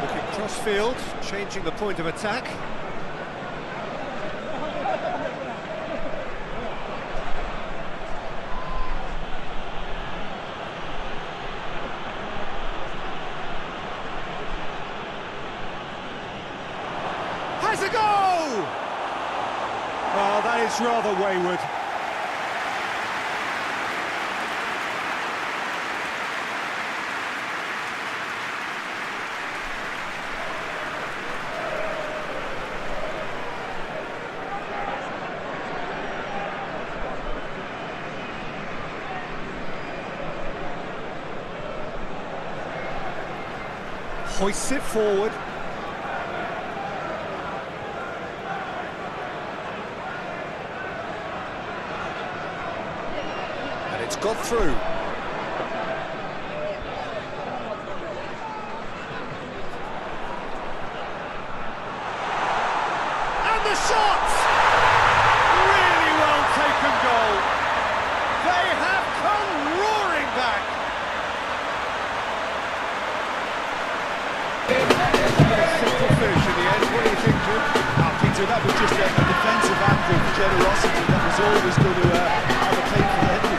Looking cross-field, changing the point of attack. Has a goal! Oh, that is rather wayward. Hoists it forward. And it's got through. And the shot! Really well taken goal. They have come roaring back. Simple finish in the end. What do you think, Jim? Peter, that was just a defensive act of generosity that was always going to have a claim for the heading.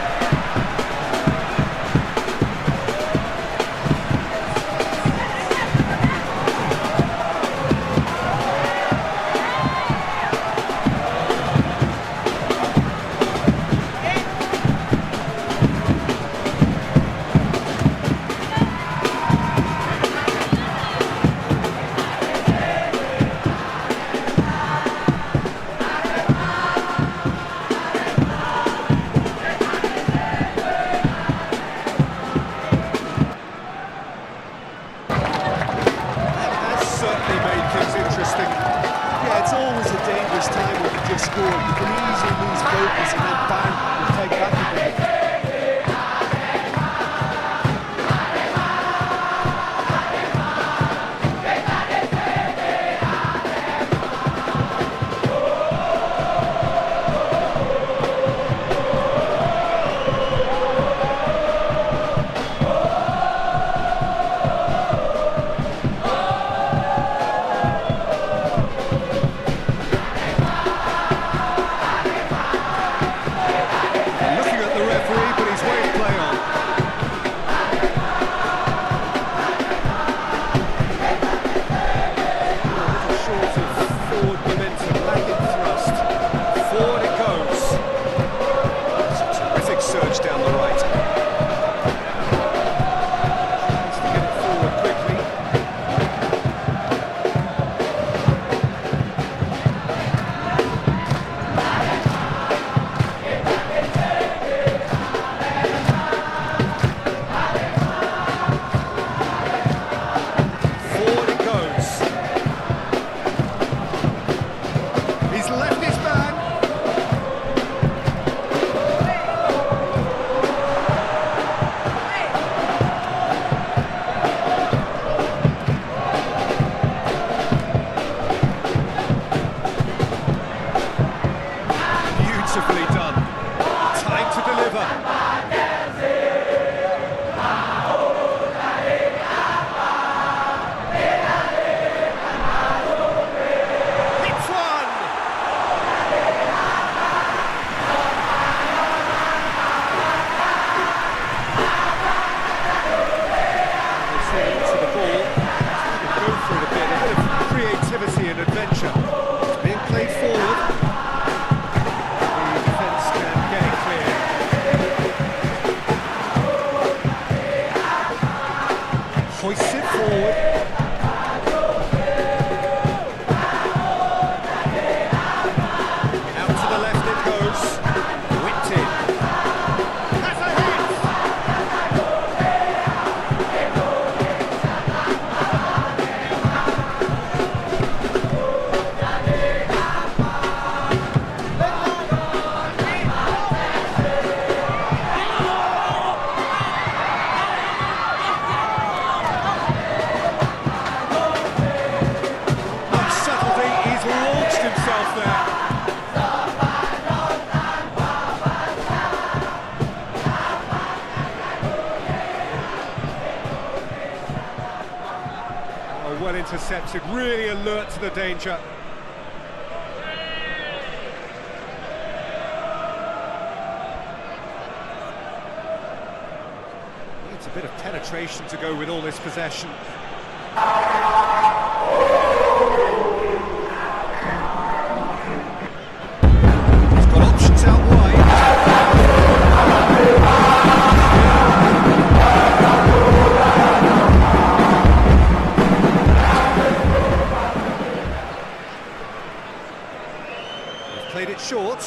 It's always a dangerous time when you just score. You can easily lose focus and then bang, you take back again. well intercepted, really alert to the danger. Needs a bit of penetration to go with all this possession. He's got options out wide. Played it short.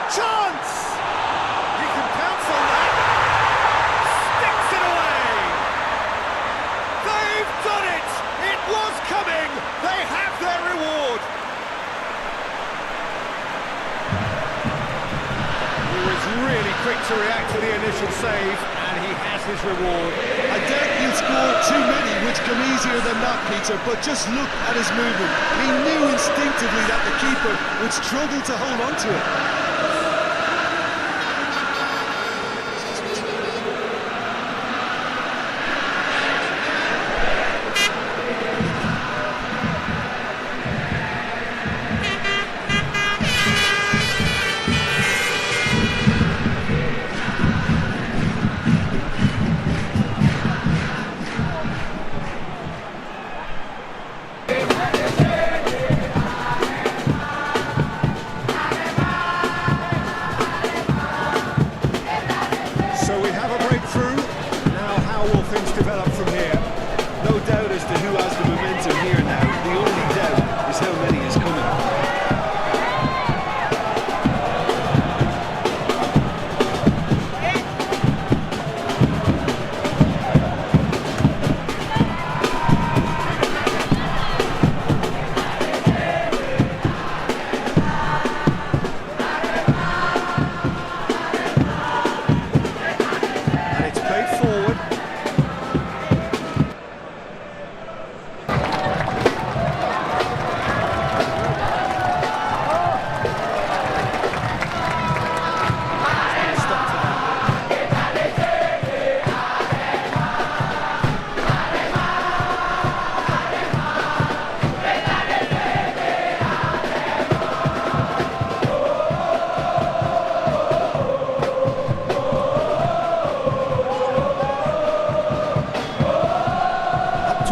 Chance! He can pounce on that. Sticks it away. They've done it. It was coming. They have their reward. He was really quick to react to the initial save, and he has his reward. I doubt he'll score too many, which come easier than that, Peter, but just look at his movement. He knew instinctively that the keeper would struggle to hold on to it.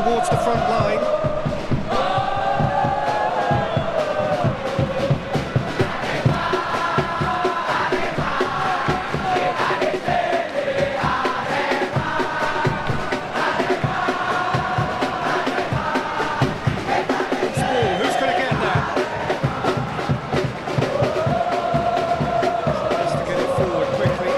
Towards the front line. Who's going to get that? Tries to get it forward quickly.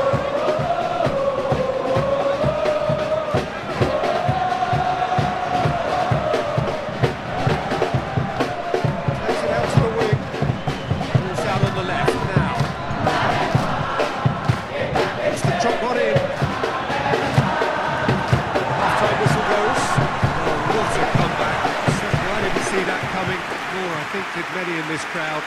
I think did many in this crowd.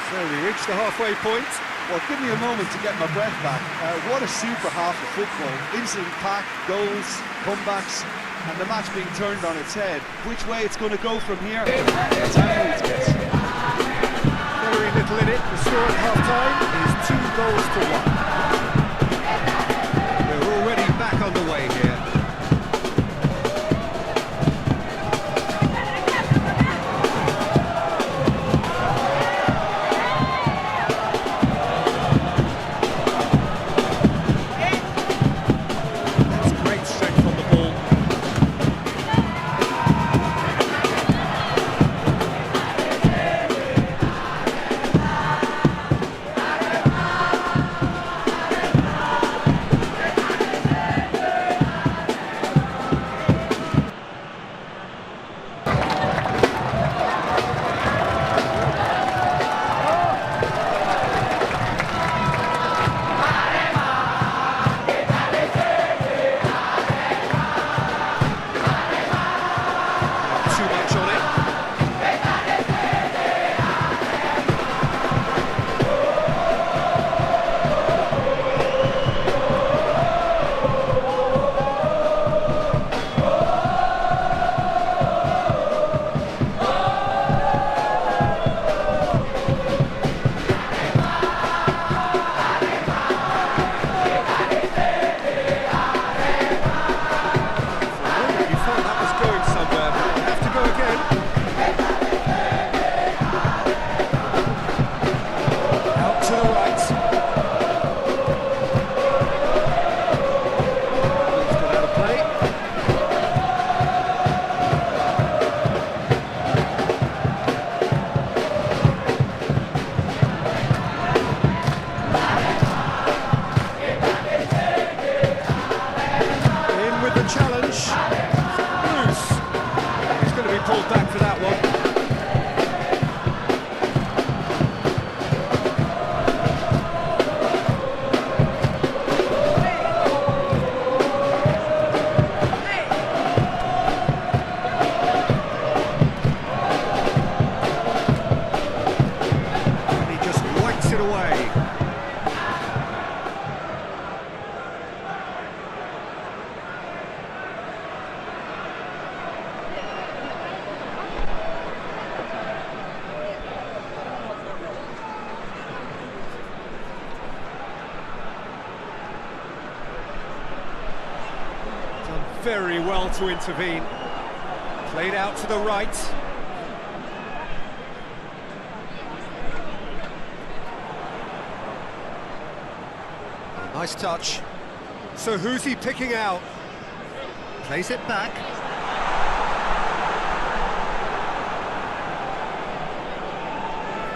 So we reached the halfway point. Well, give me a moment to get my breath back. What a super half of football. Instant pack, goals, comebacks, and the match being turned on its head. Which way it's going to go from here? It's anyone's guess. Very little in it. The score at half-time is 2 goals to 1. We're already back on the way here. very well to intervene. Played out to the right. Oh, nice touch. So who's he picking out? Plays it back.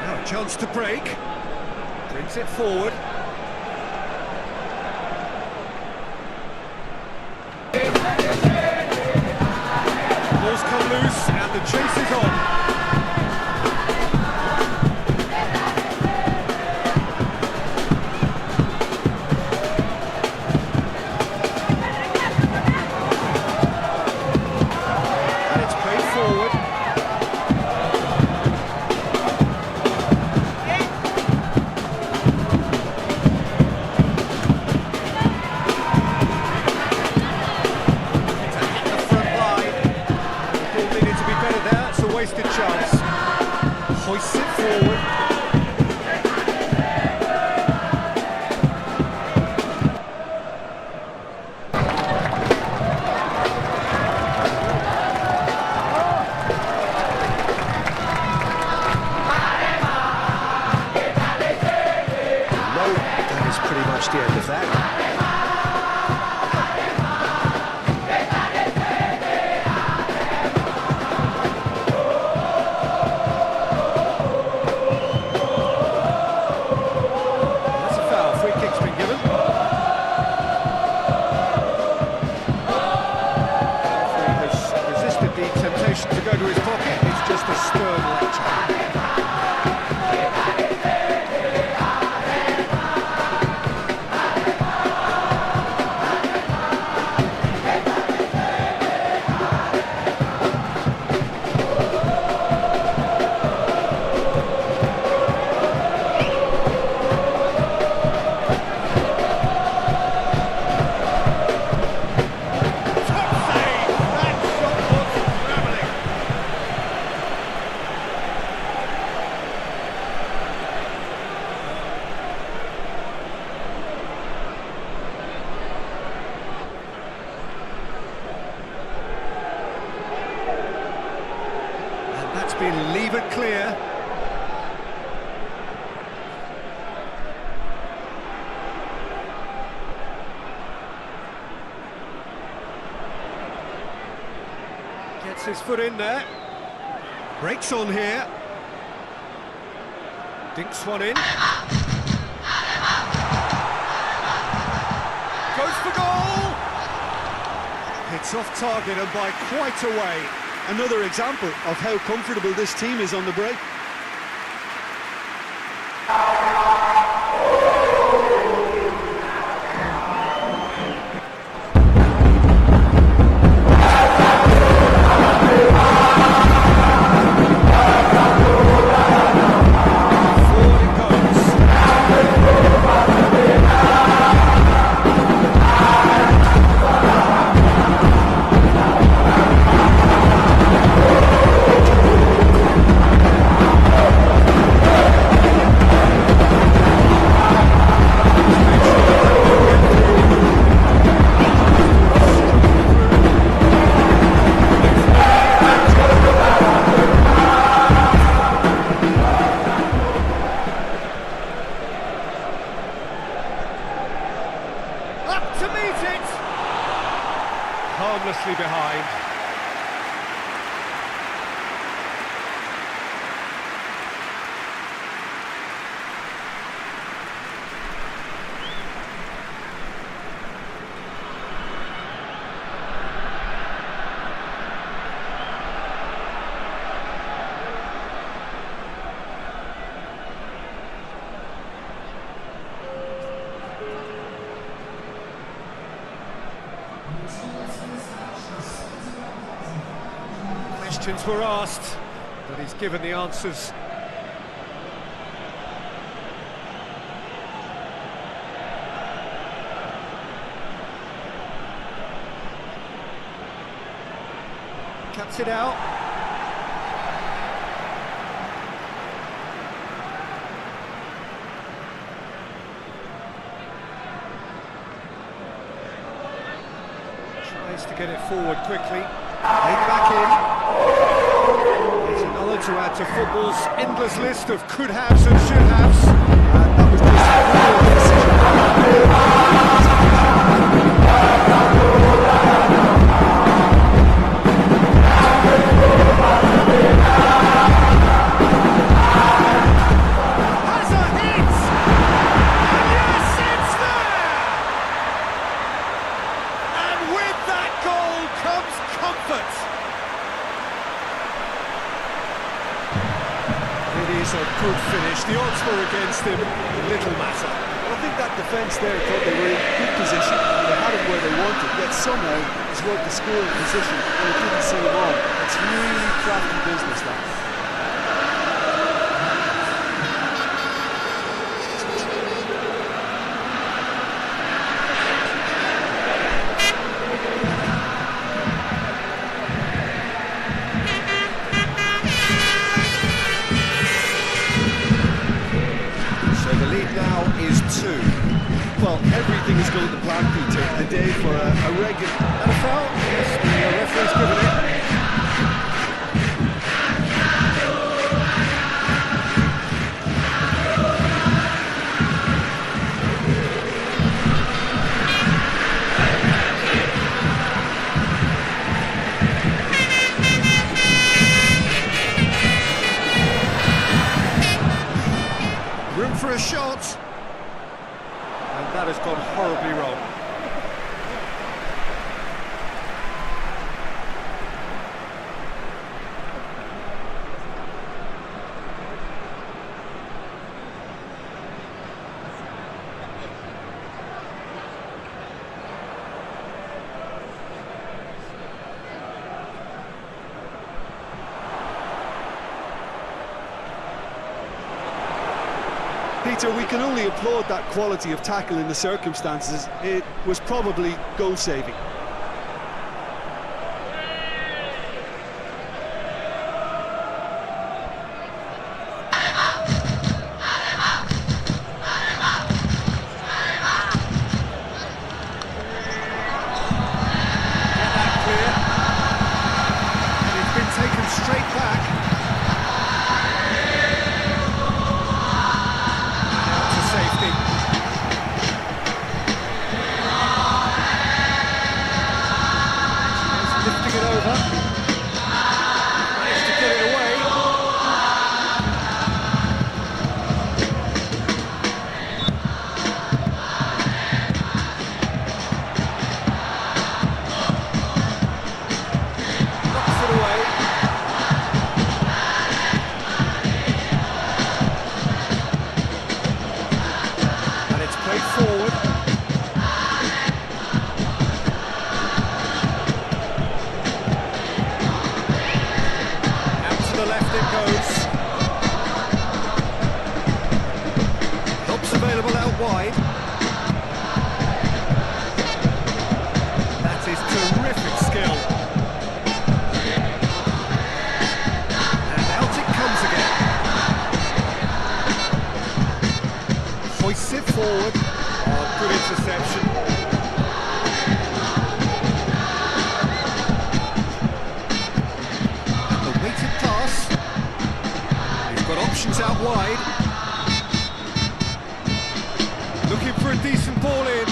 Now a chance to break. Brings it forward. Ball's come loose and the chase is on. And it's played forward. Wasted chance. Hoists it forward. No, that is pretty much the end of that. To go to his pocket, it's just a stern lecture. Been levered clear. Gets his foot in there. Breaks on here. Dinks one in. Goes for goal! Hits off target and by quite a way. Another example of how comfortable this team is on the break. To meet it! Harmlessly behind. Questions were asked, but he's given the answers. Cuts it out. Tries to get it forward quickly. Head back in. It's another to add to football's endless list of could-haves and should-haves. And that was just a poor decision. Has a hit! And yes, it's there! And with that goal comes comfort. It is a good finish. The odds were against him. Little matter. I think that defence there thought they were in good position. They had him where they wanted, yet somehow he's worked the scoring position and it didn't see him on. It's really crafty business, that. Now is 2. Well, everything is going to plan, Peter. A day for a regular... And a foul? Yes, the referee's given it. Room for a shot. And that has gone horribly wrong. Peter, we can only applaud that quality of tackle in the circumstances. It was probably goal-saving. Forward. Oh, good interception. And the weighted pass. He's got options out wide. Looking for a decent ball in.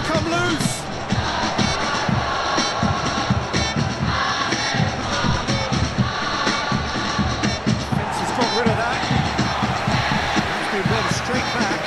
Come loose! Vince has got rid of that. He's been run straight back.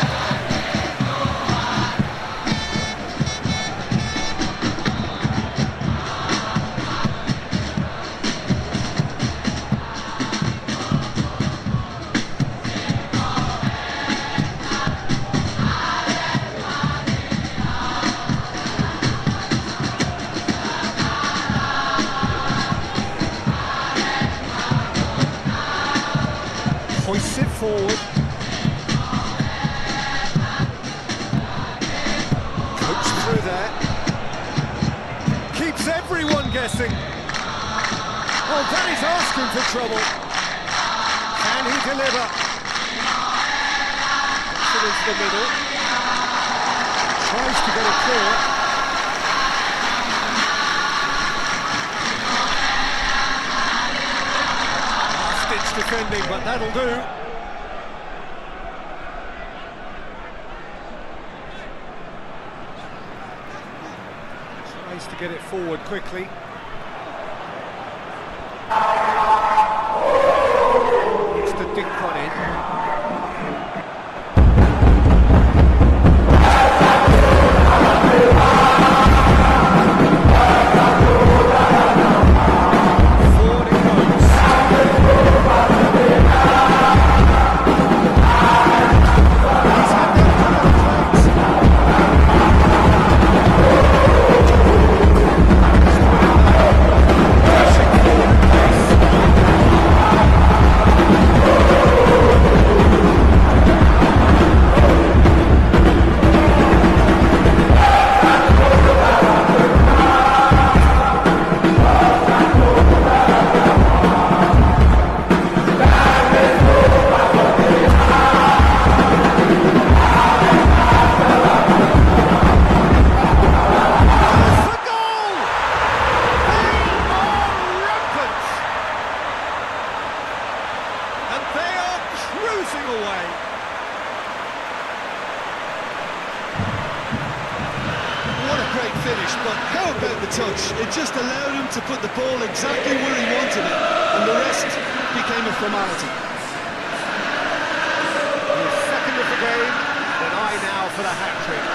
Hoists it forward. Coached through there. Keeps everyone guessing. Oh, that is asking for trouble. Can he deliver? Gets it into the middle. Tries to get it clear. Last-ditch defending, but that'll do. Tries to get it forward quickly. It's the dink one in. Forward it goes. He's had that it just allowed him to put the ball exactly where he wanted it, and the rest became a formality. The second of the game, an eye now for the hat-trick.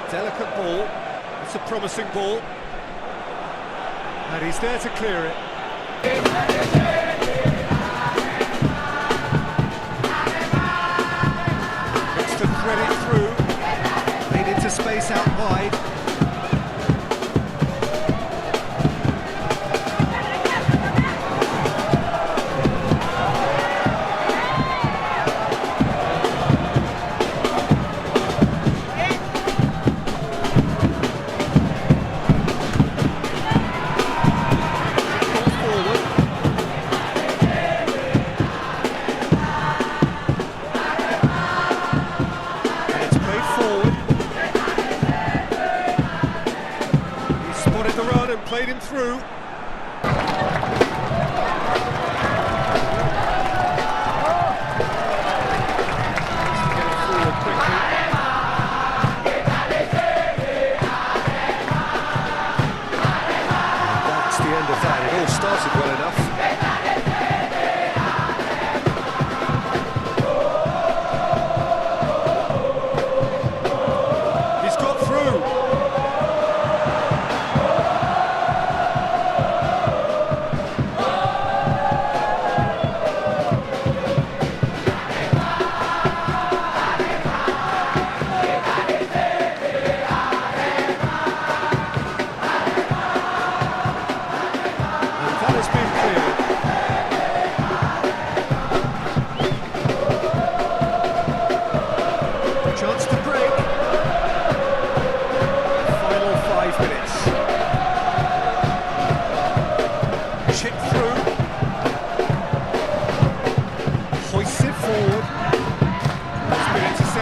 Delicate ball, it's a promising ball, and he's there to clear it. Looks to thread it through, made into space out wide. Played him through. That's the end of that. It all started well enough. He's got through.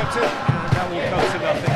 attempted, and that will come to nothing.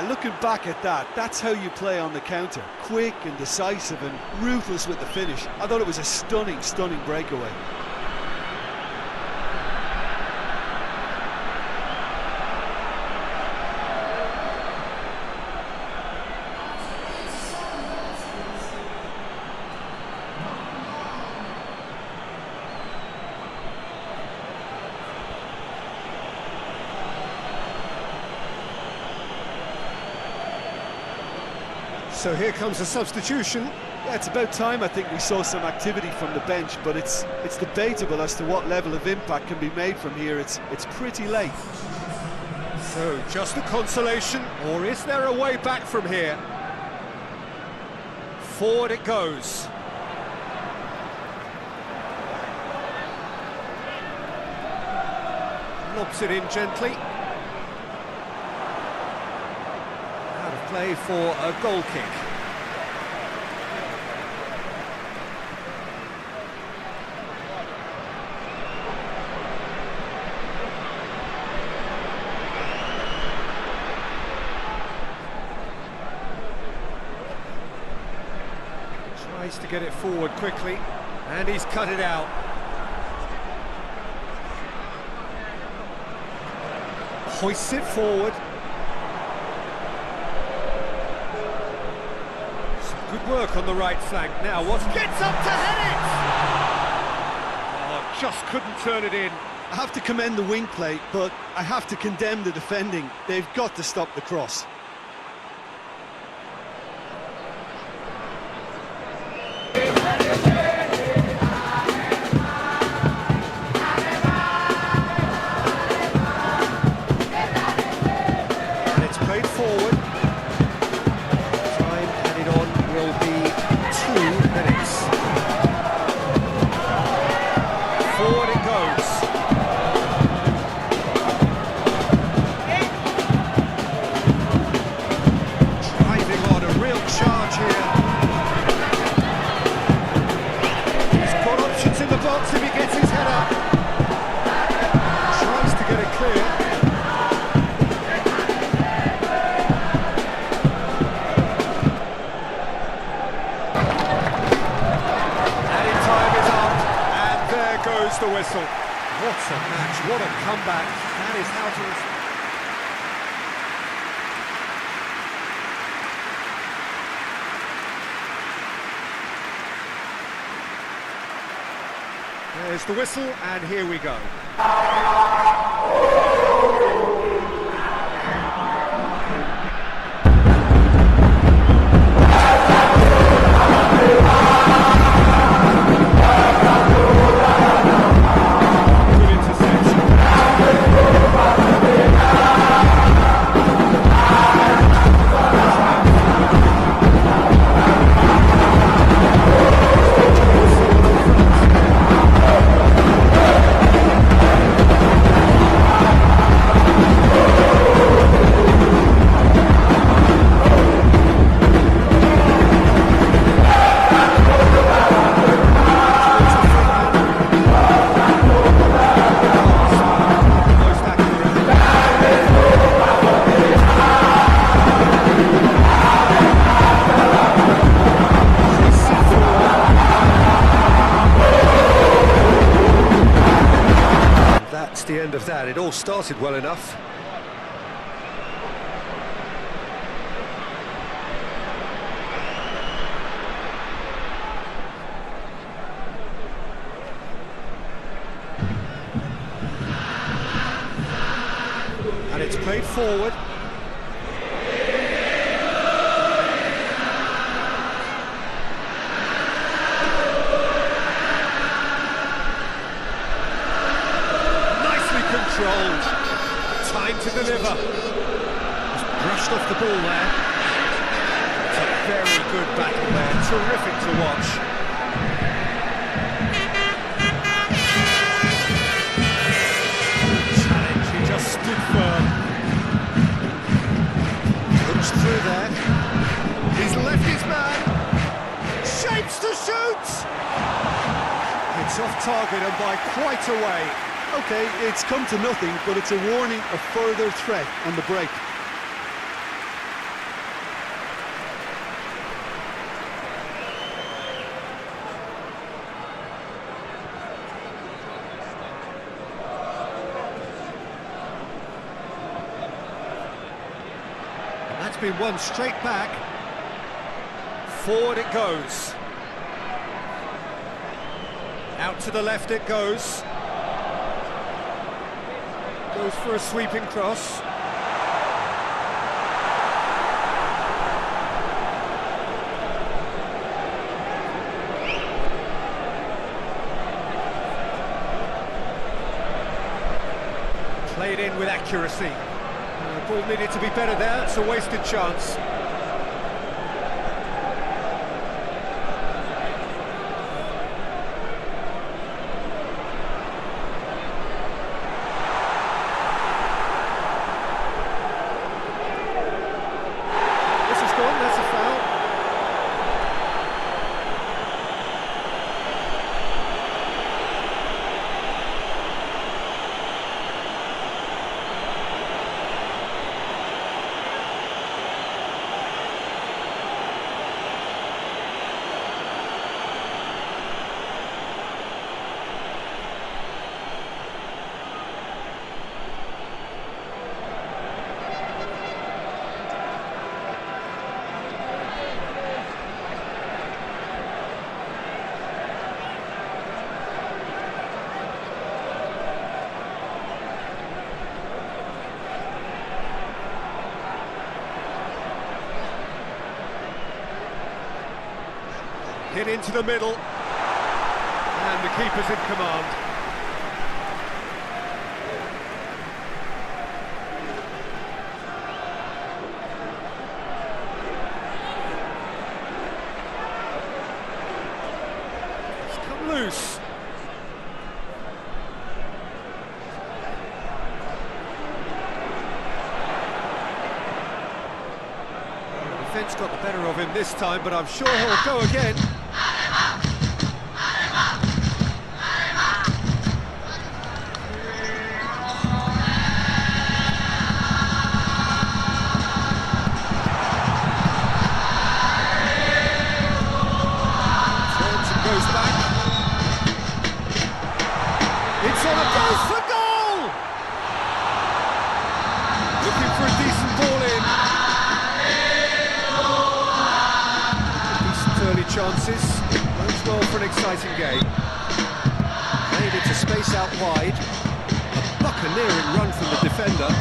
Looking back at that, that's how you play on the counter. Quick and decisive and ruthless with the finish. I thought it was a stunning, stunning breakaway. So here comes a substitution. Yeah, it's about time I think we saw some activity from the bench, but it's debatable as to what level of impact can be made from here. It's pretty late. So just a consolation, or is there a way back from here? Forward it goes. Lobs it in gently. Play for a goal kick. Tries to get it forward quickly, and he's cut it out. Hoists it forward. Good work on the right flank. Now what? Gets up to head it! Oh, just couldn't turn it in. I have to commend the wing play, but I have to condemn the defending. They've got to stop the cross. And it's played forward. Time added on will be 2 minutes. Forward it goes. Driving on, a real charge here. He's got options in the box if he gets his head up. Tries to get it clear. The whistle. What a match, what a comeback. That is how to... There's the whistle, and here we go. The end of that. It all started well enough. And it's played forward. Brushed off the ball there. It's a very good battle there, terrific to watch. Challenge, he just stood firm. Looks through there. He's left his man. Shapes to shoot! It's off target and by quite a way. Okay, it's come to nothing, but it's a warning of further threat on the break. And that's been won straight back. Forward it goes. Out to the left it goes. Goes for a sweeping cross. Played in with accuracy. The ball needed to be better there, it's a wasted chance. That's a foul. Hit into the middle, and the keeper's in command. It's come loose. The defence got the better of him this time, but I'm sure he'll go again. It's on a goes for goal! Looking for a decent ball in. Decent early chances. Bodes well for an exciting game. Played into space out wide. A buccaneering run from the defender.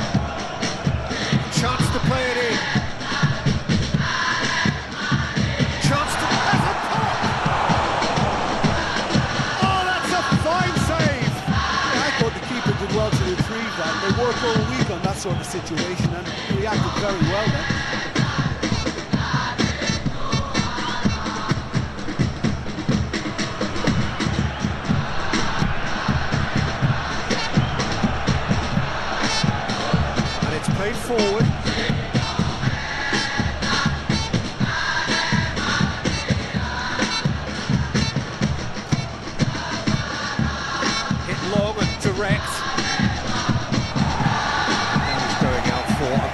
Chance to play it in. Chance to... well to retrieve that. They work all week on that sort of situation and reacted very well then. And it's played forward. Hit long and direct.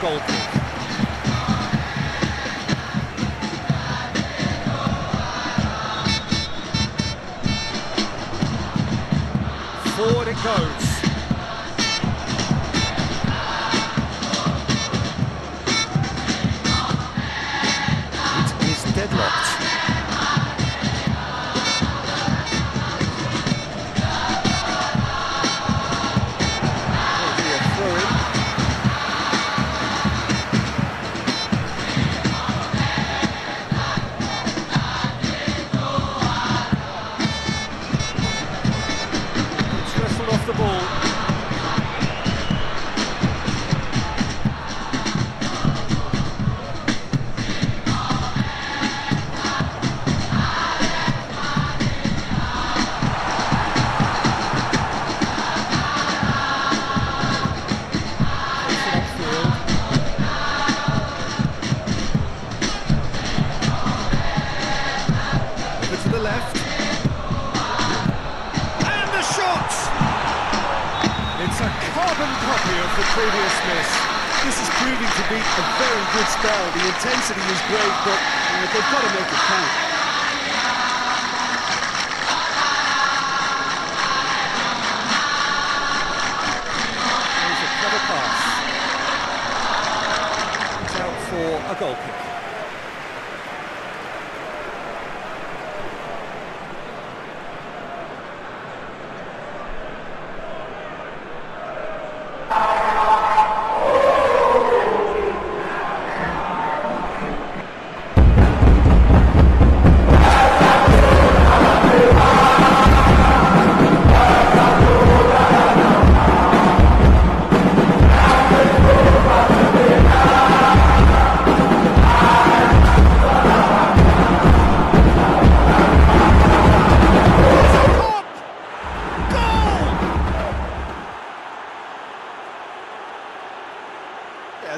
Goal kick. Forward it goes. It is deadlocked. The ball. been a very good spell. The intensity is great, but they've got to make it count. There's a clever pass. It's out for a goal kick.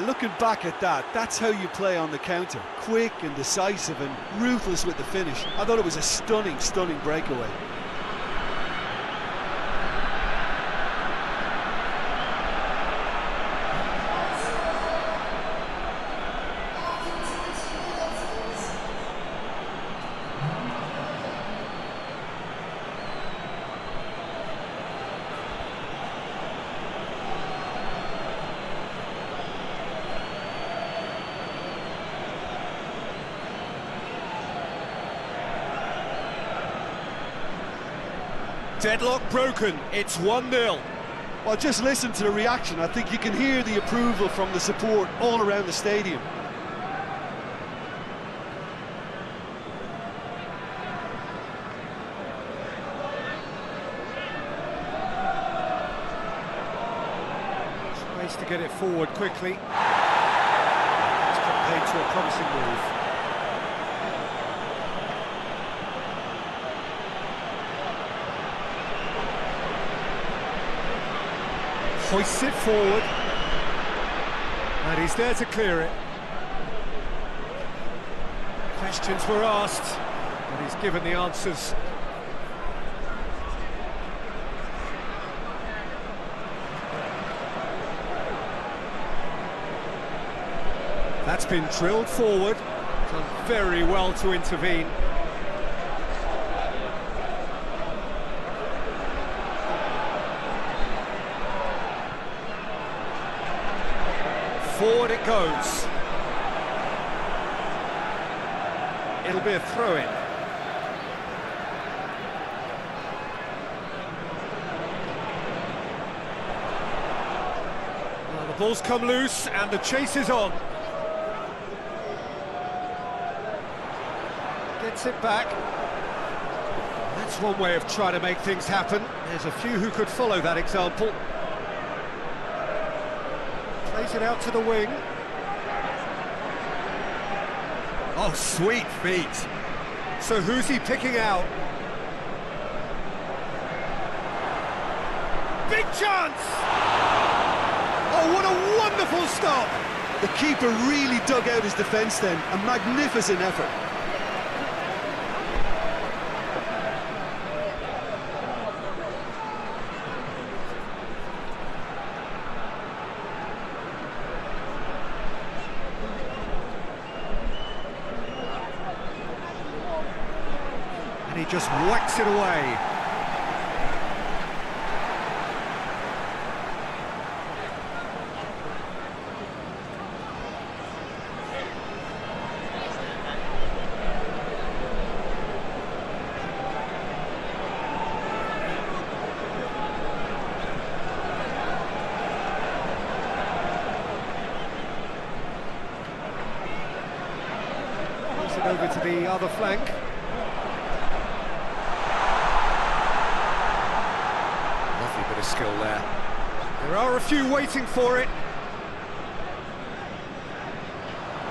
Looking back at that, that's how you play on the counter. Quick and decisive and ruthless with the finish. I thought it was a stunning, stunning breakaway. Deadlock broken, it's 1-0. Well, just listen to the reaction. I think you can hear the approval from the support all around the stadium. Tries to get it forward quickly. It's campaign to a promising move. Hoists it forward, and he's there to clear it. Questions were asked, but he's given the answers. That's been drilled forward, done very well to intervene. Forward it goes. It'll be a throw-in. Well, the ball's come loose and the chase is on. Gets it back. That's one way of trying to make things happen. There's a few who could follow that example. Plays it out to the wing. Oh, sweet feet. So who's he picking out? Big chance! Oh, what a wonderful stop! The keeper really dug out his defence then. A magnificent effort. And he just whacks it away. Pass it over to the other flank. Bit of skill there. There are a few waiting for it.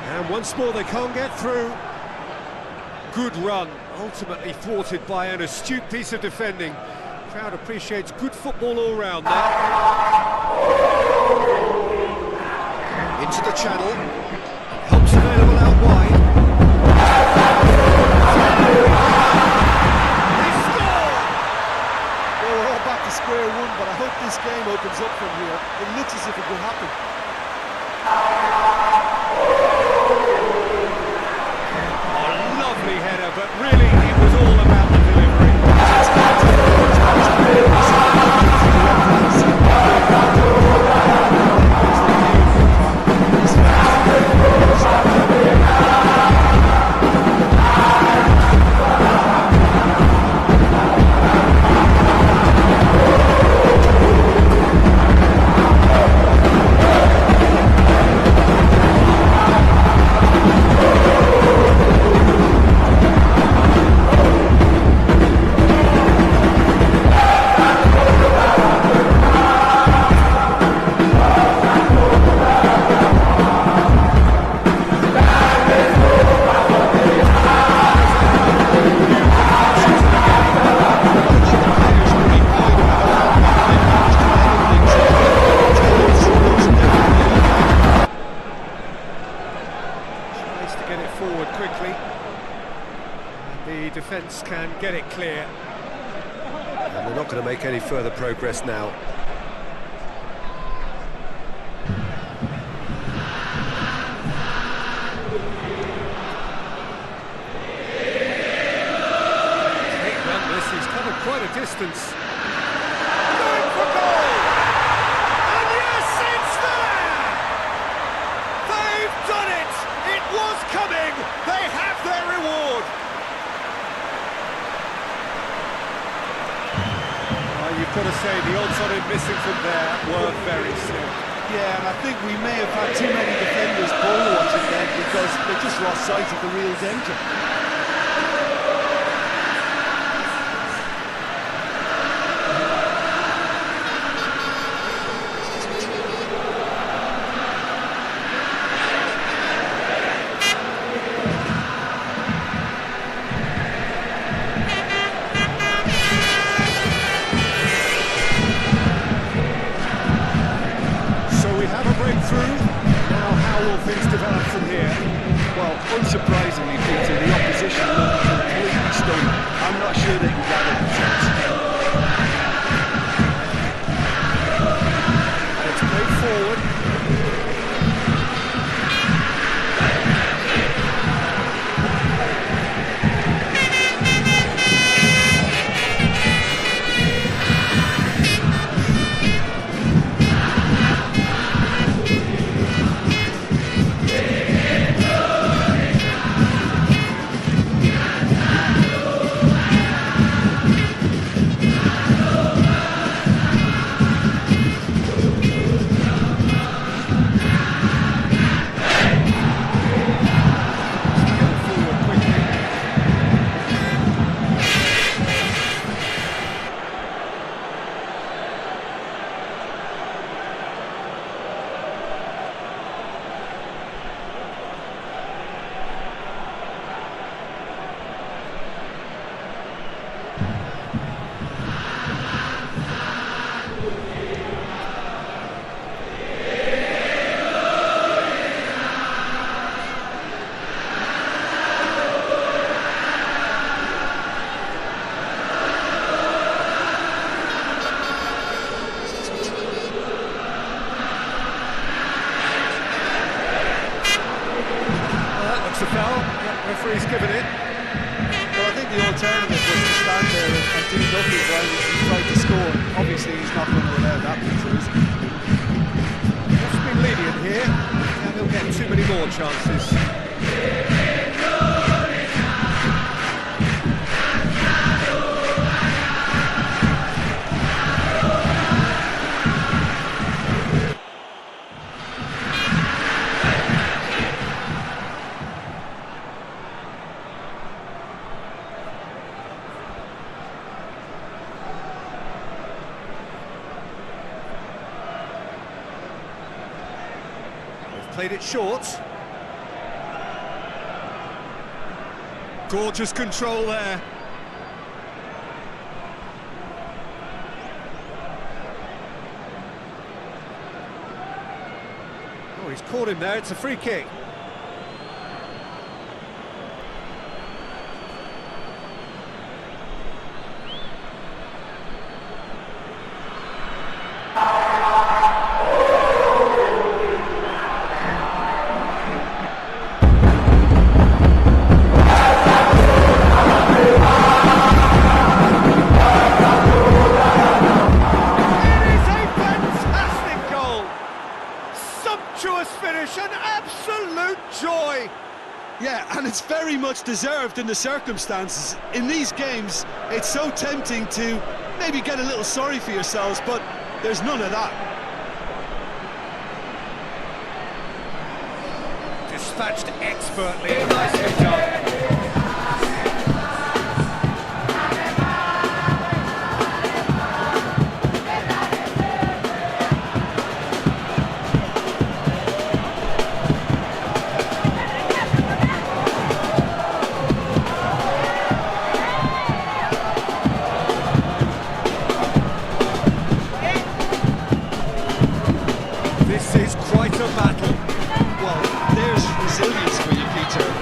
And once more they can't get through. Good run, ultimately thwarted by an astute piece of defending. Crowd appreciates good football all round there. Into the channel. Helps available out wide. Square one, but I hope this game opens up from here. It looks as if it will happen. to get it forward quickly. The defence can get it clear. And they're not going to make any further progress now. He's covered quite a distance. Going for goal! And yes, it's there! They've done it! It was coming! They have their reward! You've got to say the odds on him missing from there were very slim. Yeah, and I think we may have had too many defenders ball watching then because they just lost sight of the real danger. Unsurprisingly, Peter, the opposition look completely stunned. I'm not sure they can gather themselves. And it's played forward. Referee's given it. Well, I think the alternative was to stand there and do nothing while he tried to score. Obviously, he's not going to allow that, Peter, is he? He's been lenient here, and he'll get too many more chances. Played it short. Gorgeous control there. Oh, he's caught him there. It's a free kick. Yeah, and it's very much deserved in the circumstances. In these games, it's so tempting to maybe get a little sorry for yourselves, but there's none of that. Dispatched expertly, nicely done. This is quite a battle. Well, there's resilience for you, Peter.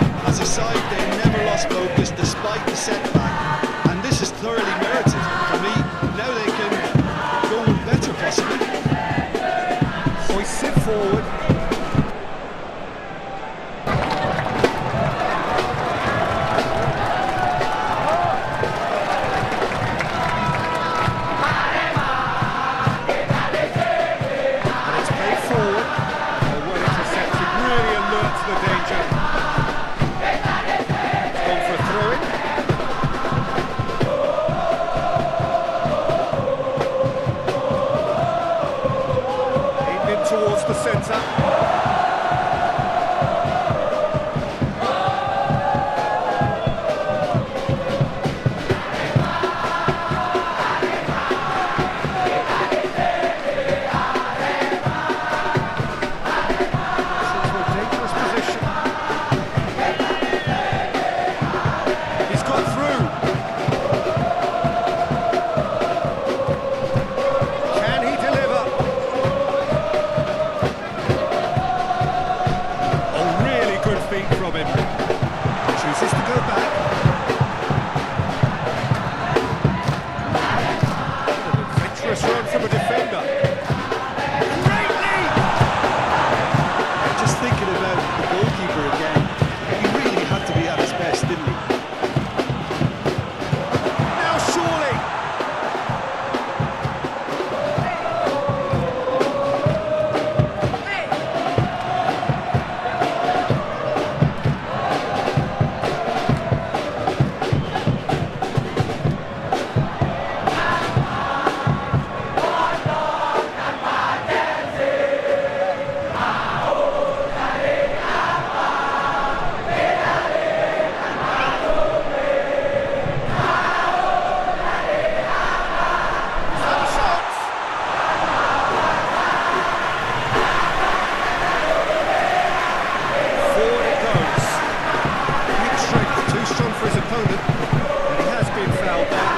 opponent, and he has been fouled there.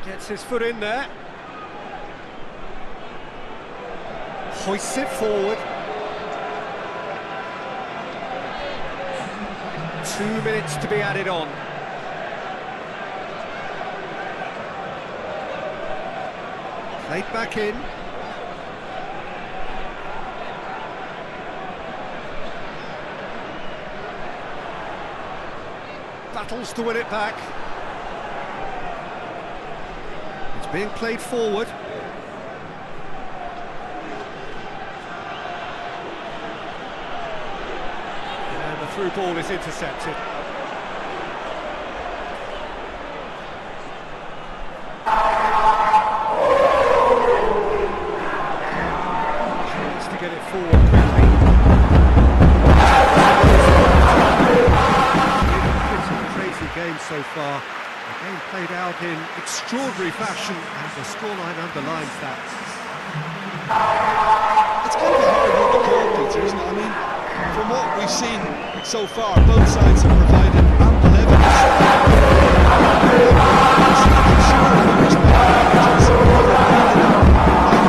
Gets his foot in there. Hoists it forward. 2 minutes to be added on. Played back in. Battles to win it back. It's being played forward. And the through ball is intercepted. Chance to get it forward quickly. Crazy game so far. The game played out in extraordinary fashion, and the scoreline underlines that. It's kind of a hard one to call, Peter, isn't it? I mean, from what we've seen so far, both sides have provided ample evidence.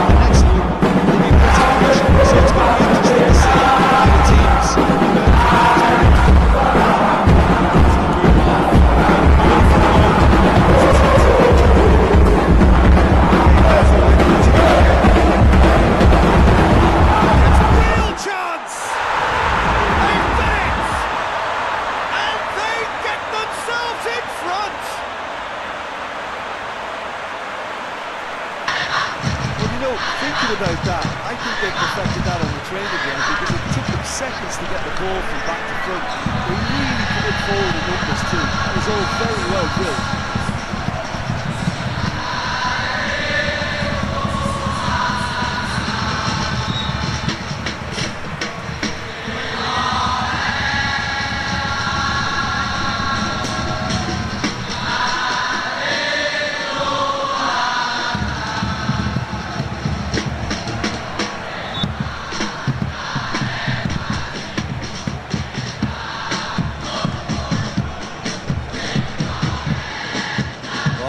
The next one will be pretty crucial, so it's going to be interesting to see how the teams thinking about that, I think they perfected that on the training ground because it took them seconds to get the ball from back to front. They really put it forward in numbers too. It was all very well drilled.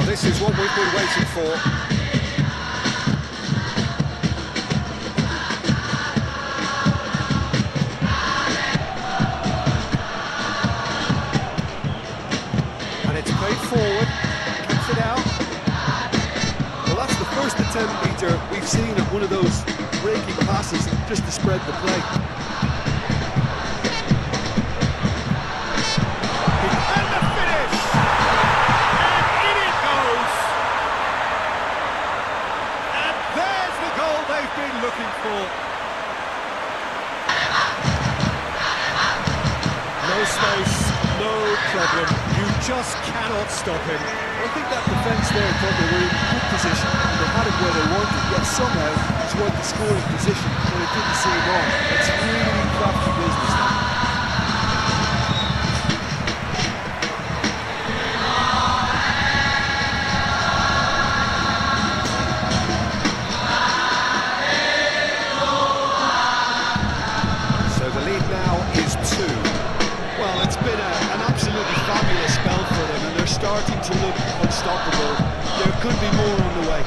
This is what we've been waiting for. And it's played forward, kicks it out. Well, that's the first attempt, Peter, we've seen at one of those breaking passes just to spread the play. Looking for no space, no problem. You just cannot stop him. I think that defence there thought they were in good position and they had it where they wanted, yet somehow it's worth the scoring position, but it didn't seem on. It's really crafty business now. Starting to look unstoppable. There could be more on the way.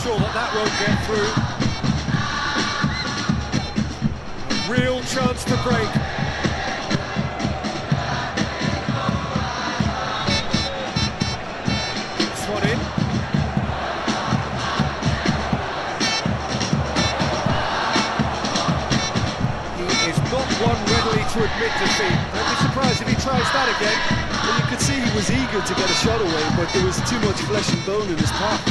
sure that that won't get through. Real chance to break. This one in. He is not one readily to admit defeat. Don't be surprised if he tries that again. Well, you could see he was eager to get a shot away, but there was too much flesh and bone in his path.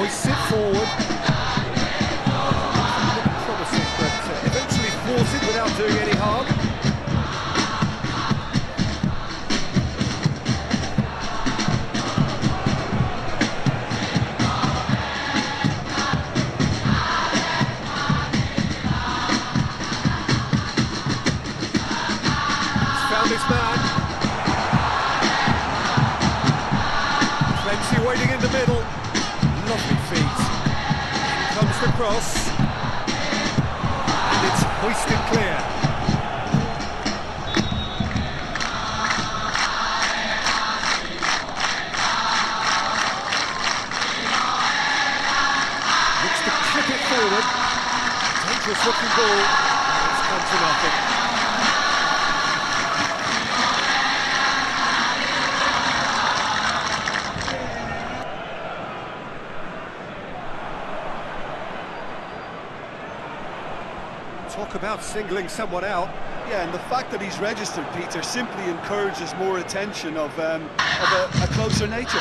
Hoists it forward. Promising, but eventually thwarted without doing any harm. He's found his man. Plenty waiting in the middle. Lovely feet. In comes the cross. And it's hoisted clear. Looks to clip it forward. Dangerous looking ball. It's come to nothing. Talk about singling someone out. Yeah, and the fact that he's registered, Peter, simply encourages more attention of a closer nature.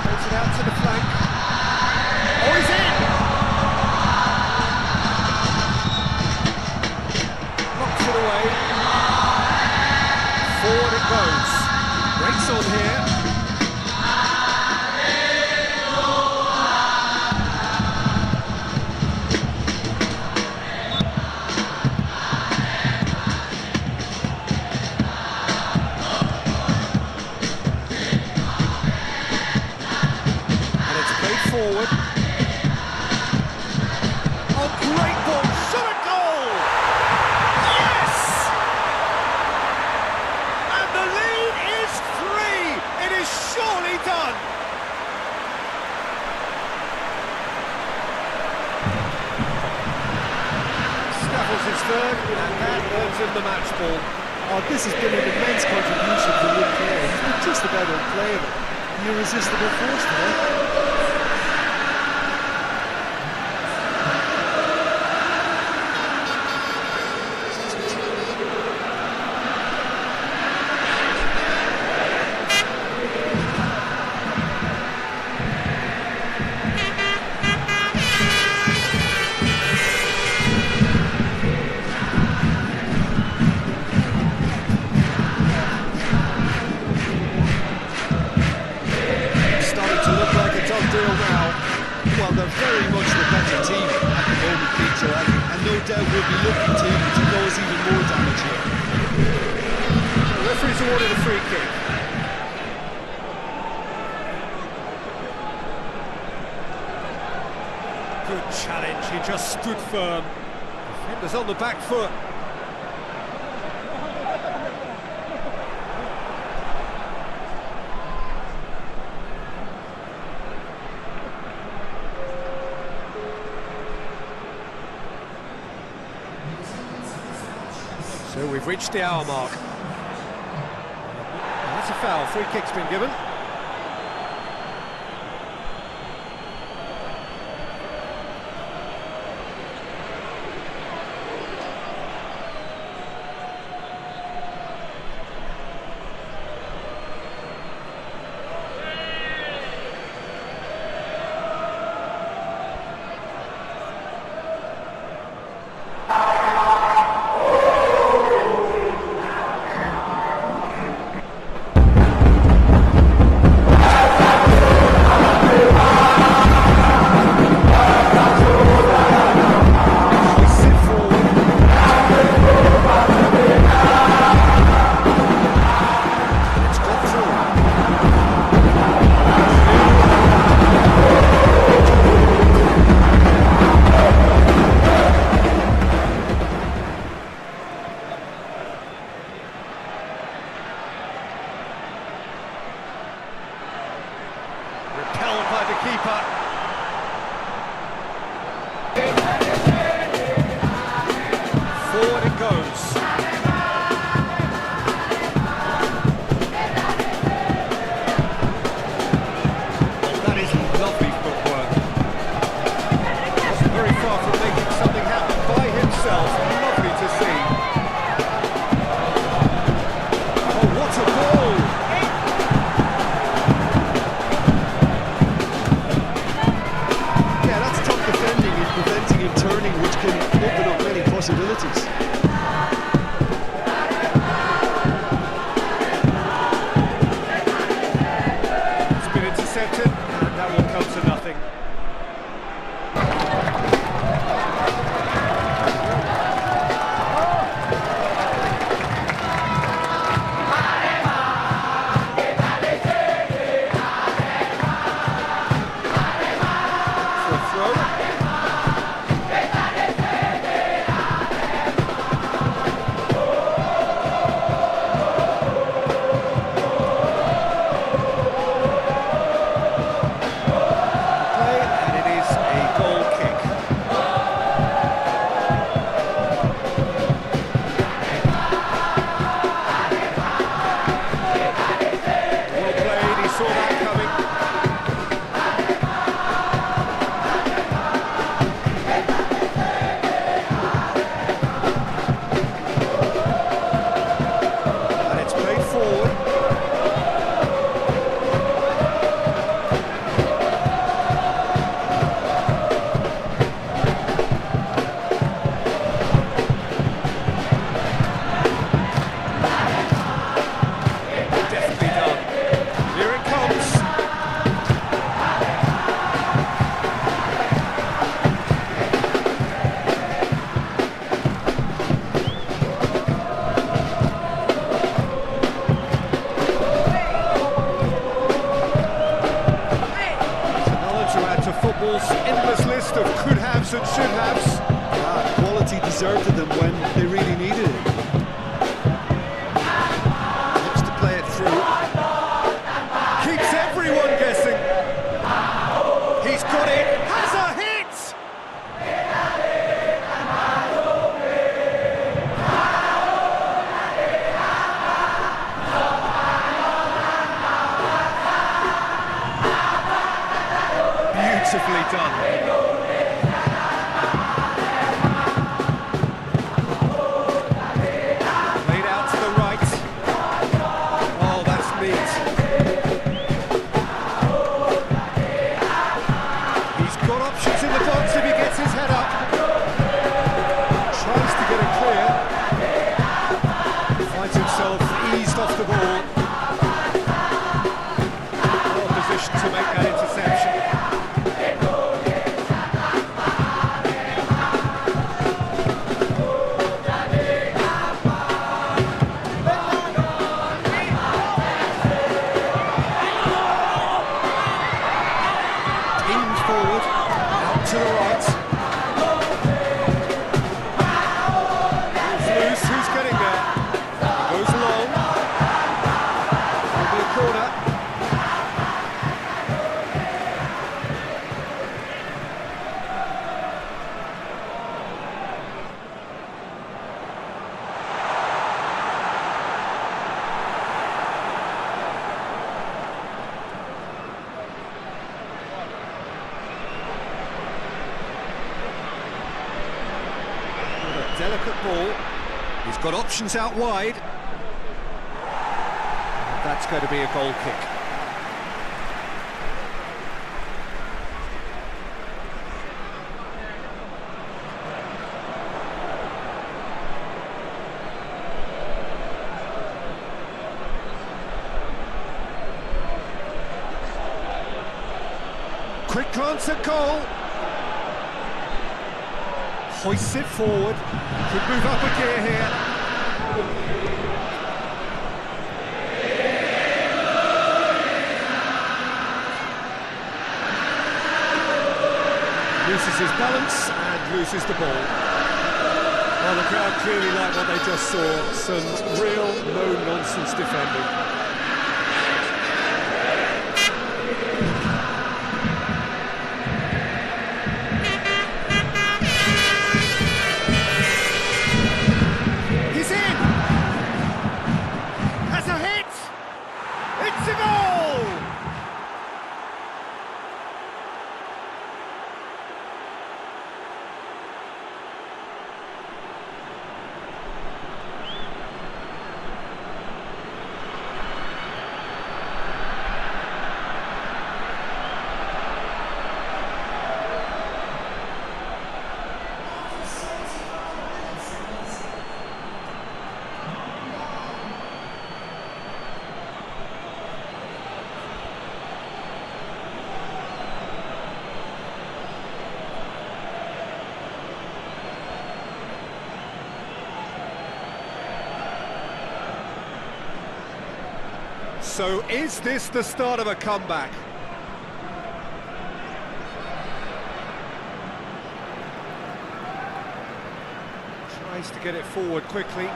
Throws it out to the flank. Oh, he's in! Knocks it away. Forward it goes. Breaks on here. And it's played forward. Oh, great ball! Shot a goal! Yes! And the lead is 3! It is surely done! Snaffles his third, and that earns him the match ball. Oh, this has been an immense contribution from the player. He's been just about unplayable. The irresistible force today. Starting to look like a done deal now. Well, they're very much the better team at the moment, Peter, and no doubt will be looking to cause even more damage here. The referee's awarded a free kick. Good challenge, he just stood firm. Defenders on the back foot. So we've reached the hour mark. That's a foul, free kick's been given. them when they really needed it. Looks to play it through. Keeps everyone guessing. He's got it. Has a hit! Beautifully done. Played out to the right. Oh, that's neat. He's got options in the box if he gets his head up. Tries to get it clear. Finds himself eased off the ball. Well positioned to make that interception. To the right. It's loose, who's getting there? Goes long. Will be a corner. Delicate ball. He's got options out wide. And that's going to be a goal kick. Quick glance at goal. Hoists it forward, could move up a gear here. Loses his balance and loses the ball. Well, the crowd clearly like what they just saw. Some real no-nonsense defending. It's a goal! So is this the start of a comeback? Tries to get it forward quickly.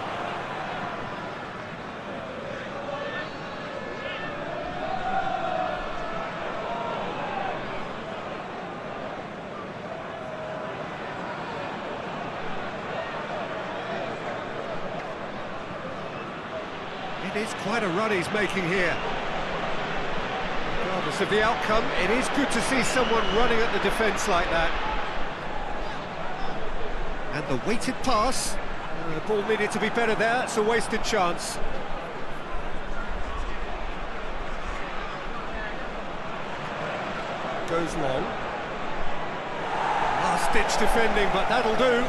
It is quite a run he's making here. Regardless of the outcome, it is good to see someone running at the defence like that. And the weighted pass. The ball needed to be better there. It's a wasted chance. Goes long. Last-ditch defending, but that'll do.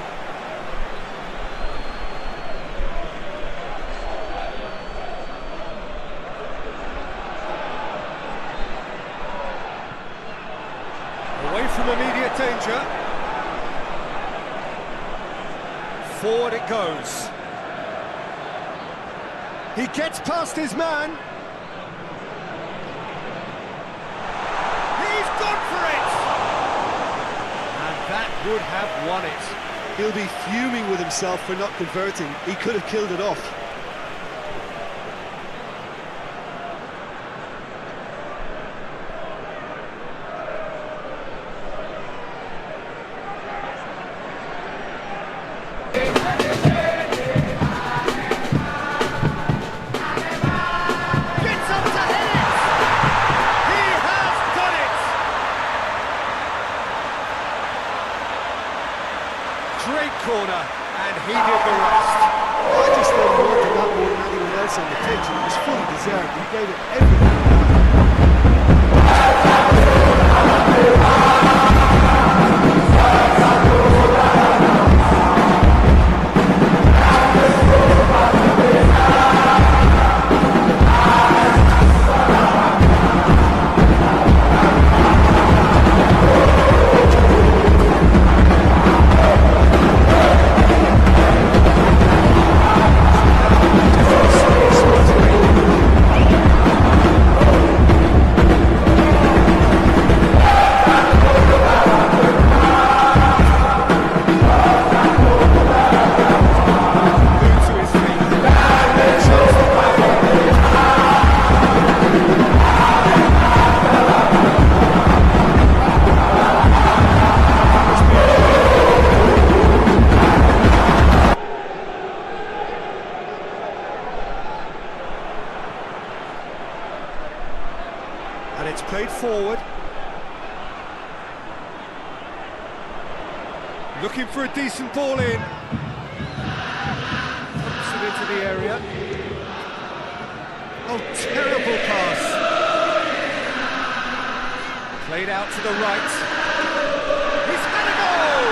Away from immediate danger. Forward it goes. He gets past his man. He's gone for it! And that would have won it. He'll be fuming with himself for not converting. He could have killed it off. Great corner, and he did the rest. I just thought he wanted that more than anyone else on the pitch, and it was fully deserved. He gave it everything. And it's played forward. Looking for a decent ball in. Pumps it into the area. Oh, terrible pass. Played out to the right. He's had a goal!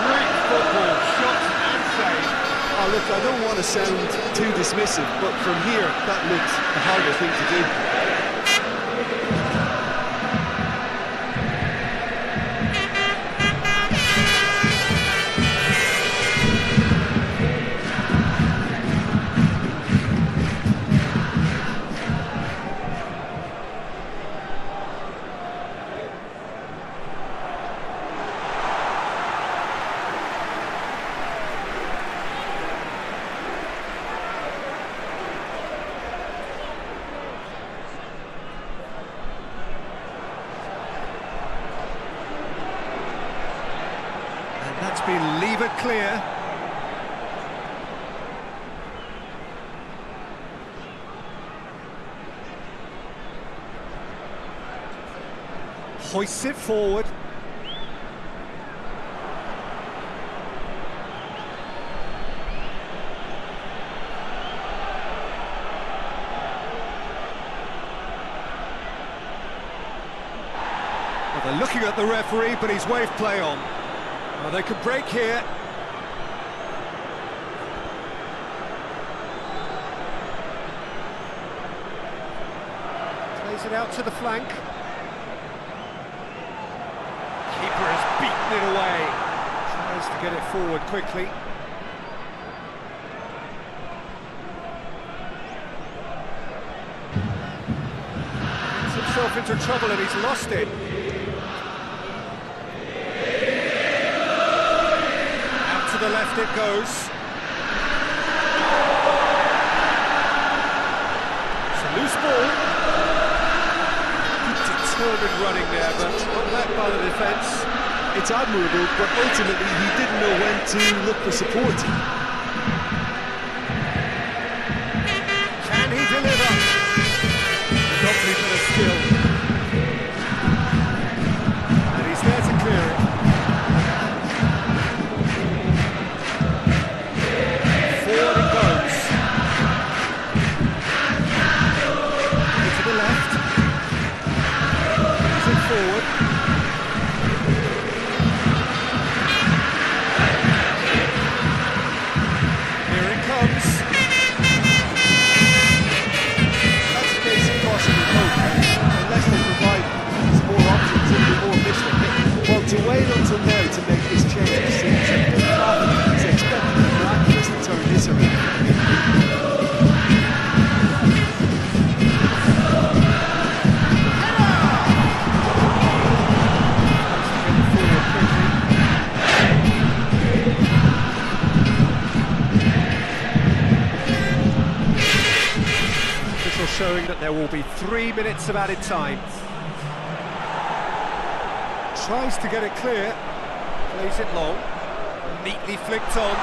Great football, shot and save. Oh, look, I don't want to sound too dismissive, but from here, that looked a harder thing to do. That's been levered clear. Hoists it forward. Well, they're looking at the referee, but he's waved play on. Well, they could break here. Plays it out to the flank. Keeper has beaten it away. Tries to get it forward quickly. Gets himself into trouble and he's lost it. To the left it goes. It's a loose ball. Good determined running there, but not back by the defence. It's admirable, but ultimately he didn't know when to look for support. Can he deliver? Lovely bit of skill. And he's there to clear it. showing that there will be 3 minutes of added time. Tries to get it clear, plays it long, neatly flicked on.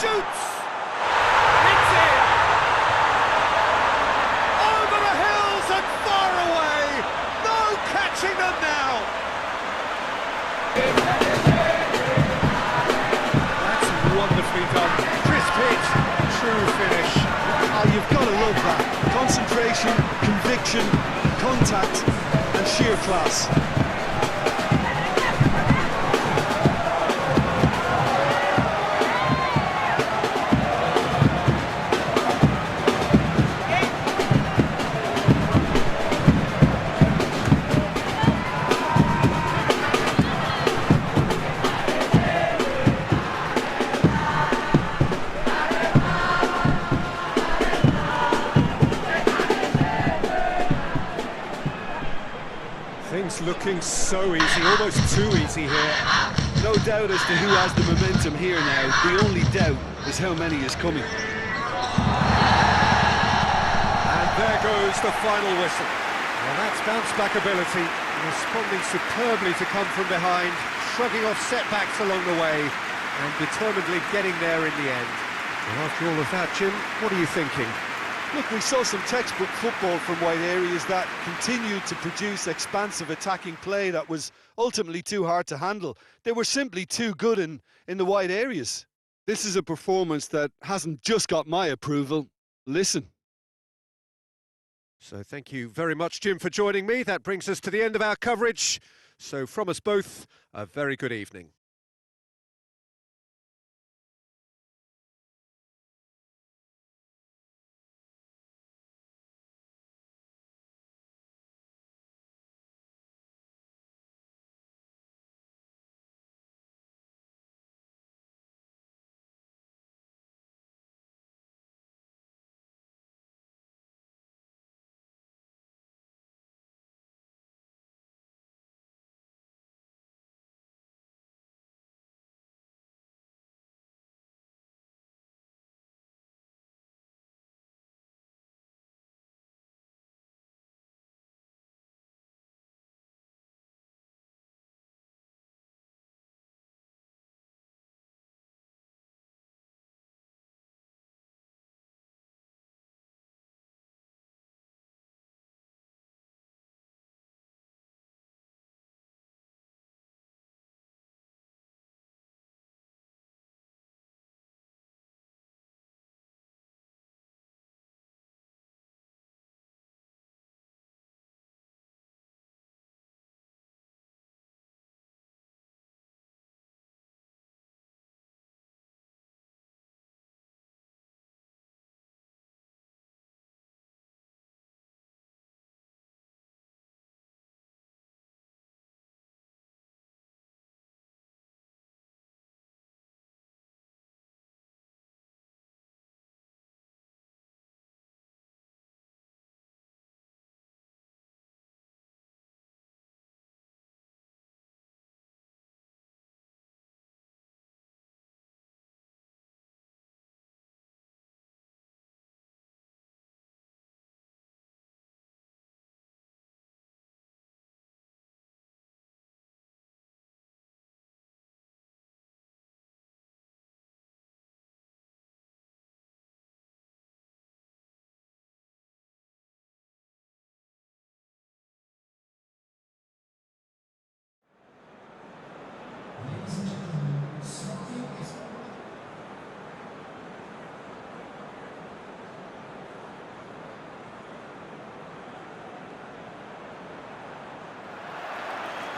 Shoots! It's in! Over the hills and far away! No catching them now! That's wonderfully done. Crisp hit, true finish. Oh, you've got to love that. Concentration, conviction, contact, and sheer class. Things looking so easy, almost too easy here. No doubt as to who has the momentum here now. The only doubt is how many is coming. And there goes the final whistle. Well, that's bounce-back ability, responding superbly to come from behind, shrugging off setbacks along the way, and determinedly getting there in the end. Well, after all of that, Jim, what are you thinking? Look, we saw some textbook football from wide areas that continued to produce expansive attacking play that was ultimately too hard to handle. They were simply too good in the wide areas. This is a performance that hasn't just got my approval. Listen. So thank you very much, Jim, for joining me. That brings us to the end of our coverage. So from us both, a very good evening.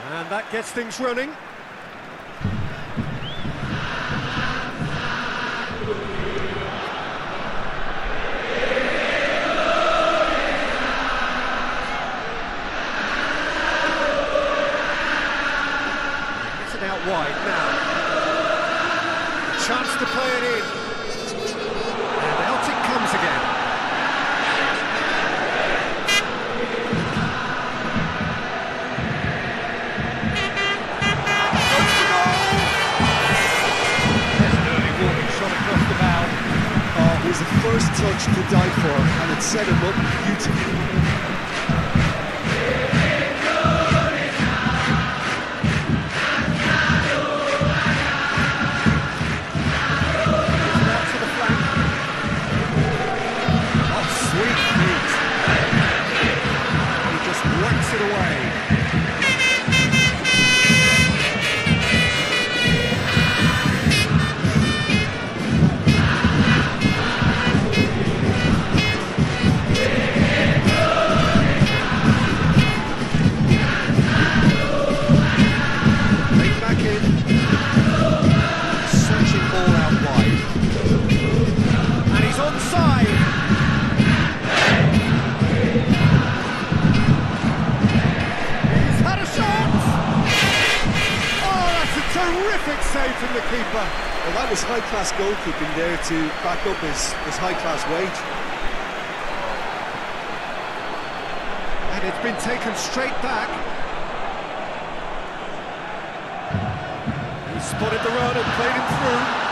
And that gets things running. Gets it out wide now. Chance to play it in. And out it comes again. The first touch to die for, and it set him up beautifully. Out to the flank. Oh, sweet feet. He just whacks it away. Terrific save from the keeper. Well, that was high-class goalkeeping there to back up his high-class wage. And it's been taken straight back. He spotted the run and played him through.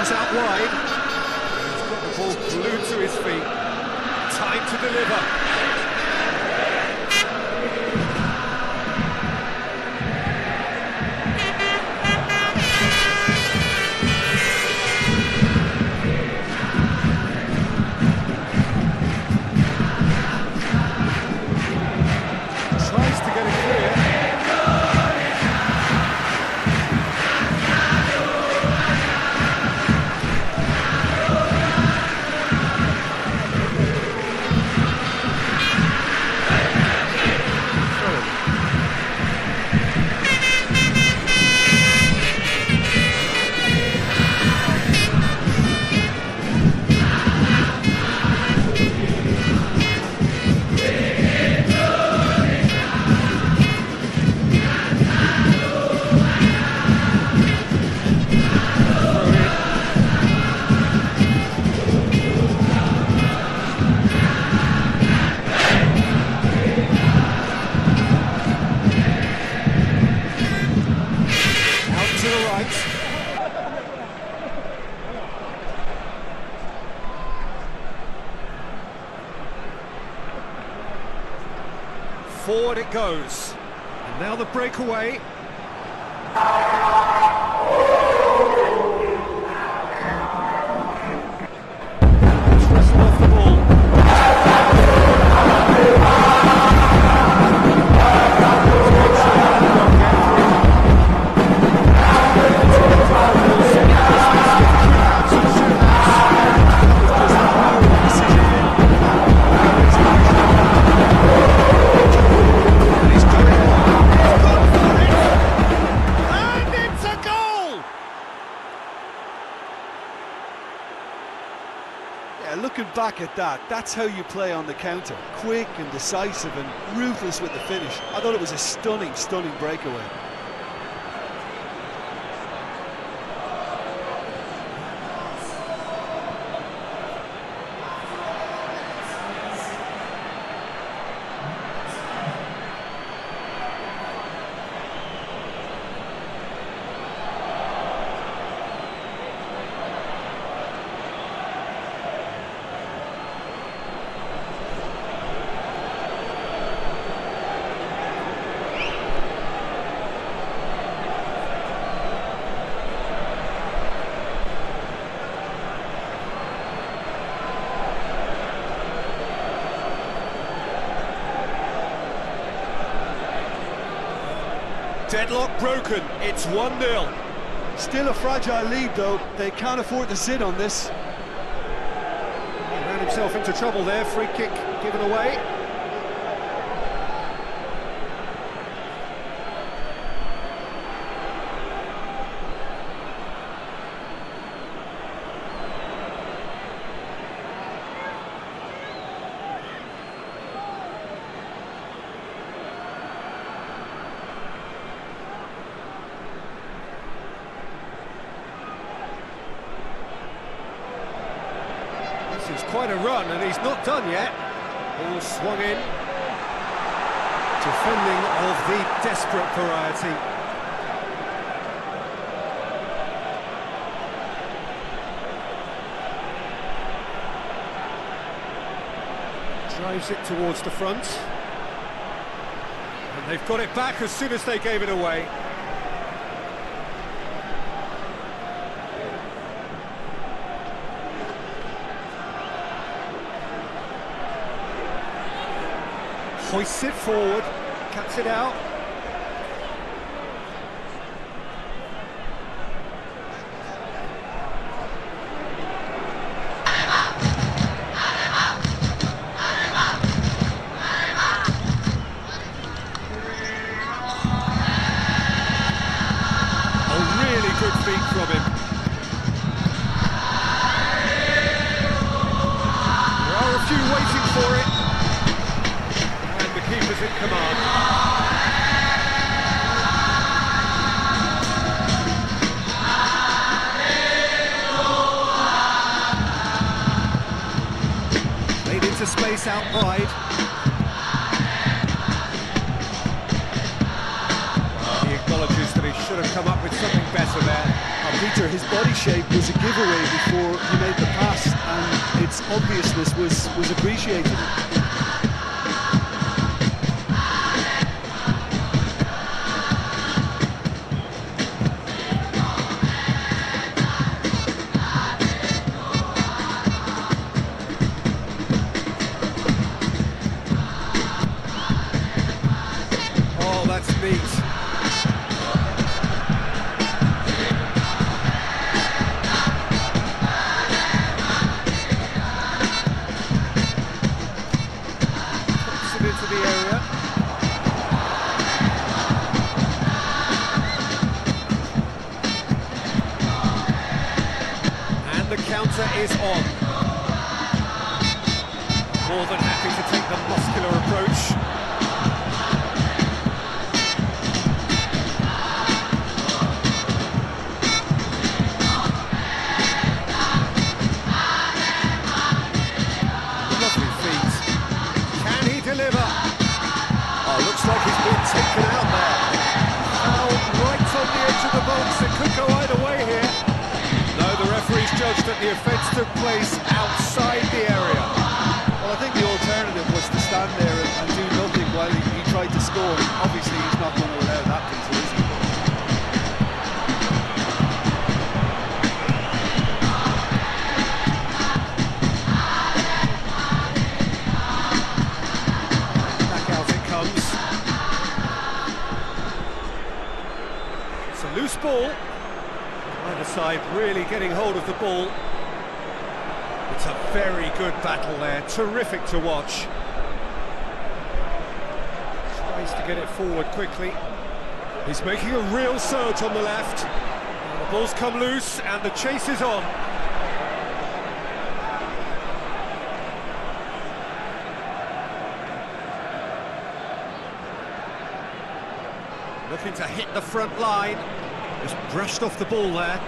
Out wide, he's got the ball glued to his feet. Time to deliver. Tries to get it clear. Forward it goes. And now the breakaway. Wrestled off the ball. Looking back at that, that's how you play on the counter. Quick and decisive and ruthless with the finish. I thought it was a stunning, stunning breakaway. Deadlock broken, it's 1-0. Still a fragile lead though, they can't afford to sit on this. He ran himself into trouble there, free kick given away. This is quite a run, and he's not done yet. Ball swung in. Defending of the desperate variety. Drives it towards the front. And they've got it back as soon as they gave it away. Hoists it forward, cuts it out. A really good feat from him. There are a few waiting for it. Keepers in command. Played into space out wide. He acknowledges that he should have come up with something better there. Peter, his body shape was a giveaway before he made the pass, and its obviousness was appreciated. Is on. More than happy to take the muscular approach. Lovely feet. Can he deliver? Oh, looks like he's been taken out there. Foul right on the edge of the box. It could go either way here. The referee's judged that the offence took place outside the area. Well, I think the alternative was to stand there and do nothing while he tried to score. Obviously, he's not going to allow that, Peter, is he? Back out it comes. It's a loose ball. Either side really getting hold of the ball. It's a very good battle there, terrific to watch. Tries to get it forward quickly. He's making a real surge on the left. The ball's come loose and the chase is on. Looking to hit the front line. Just brushed off the ball there.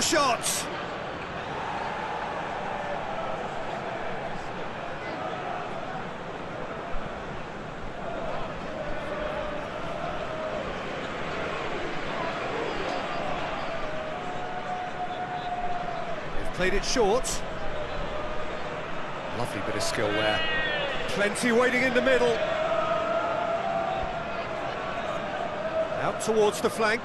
shots. They've played it short. Lovely bit of skill there. Plenty waiting in the middle. Out towards the flank.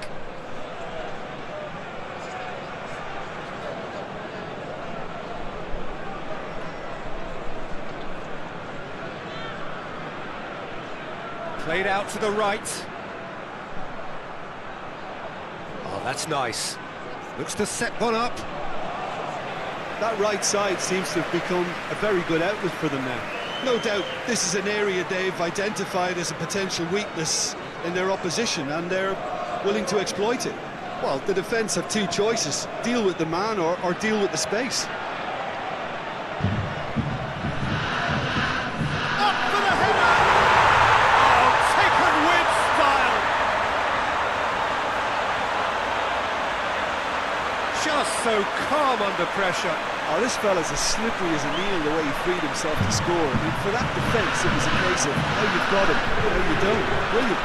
Played out to the right. Oh, that's nice. Looks to set one up. That right side seems to have become a very good outlet for them now. No doubt this is an area they've identified as a potential weakness in their opposition, and they're willing to exploit it. Well, the defence have two choices: deal with the man or deal with the space. Up for the header! Oh, taken with style! Just so calm under pressure. Oh, this fella's as slippery as a needle the way he freed himself to score. I mean, for that defence, it was a case of how you've got him, how you don't. Brilliant.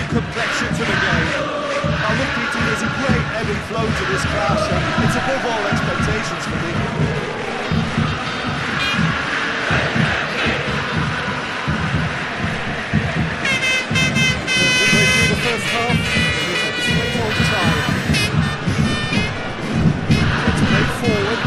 Complexion to the game. Oh, look, PT, there's a great ebb and flow to this clash, and it's above all expectations for me. Midway through the first half, it's straight on time. Let's play forward.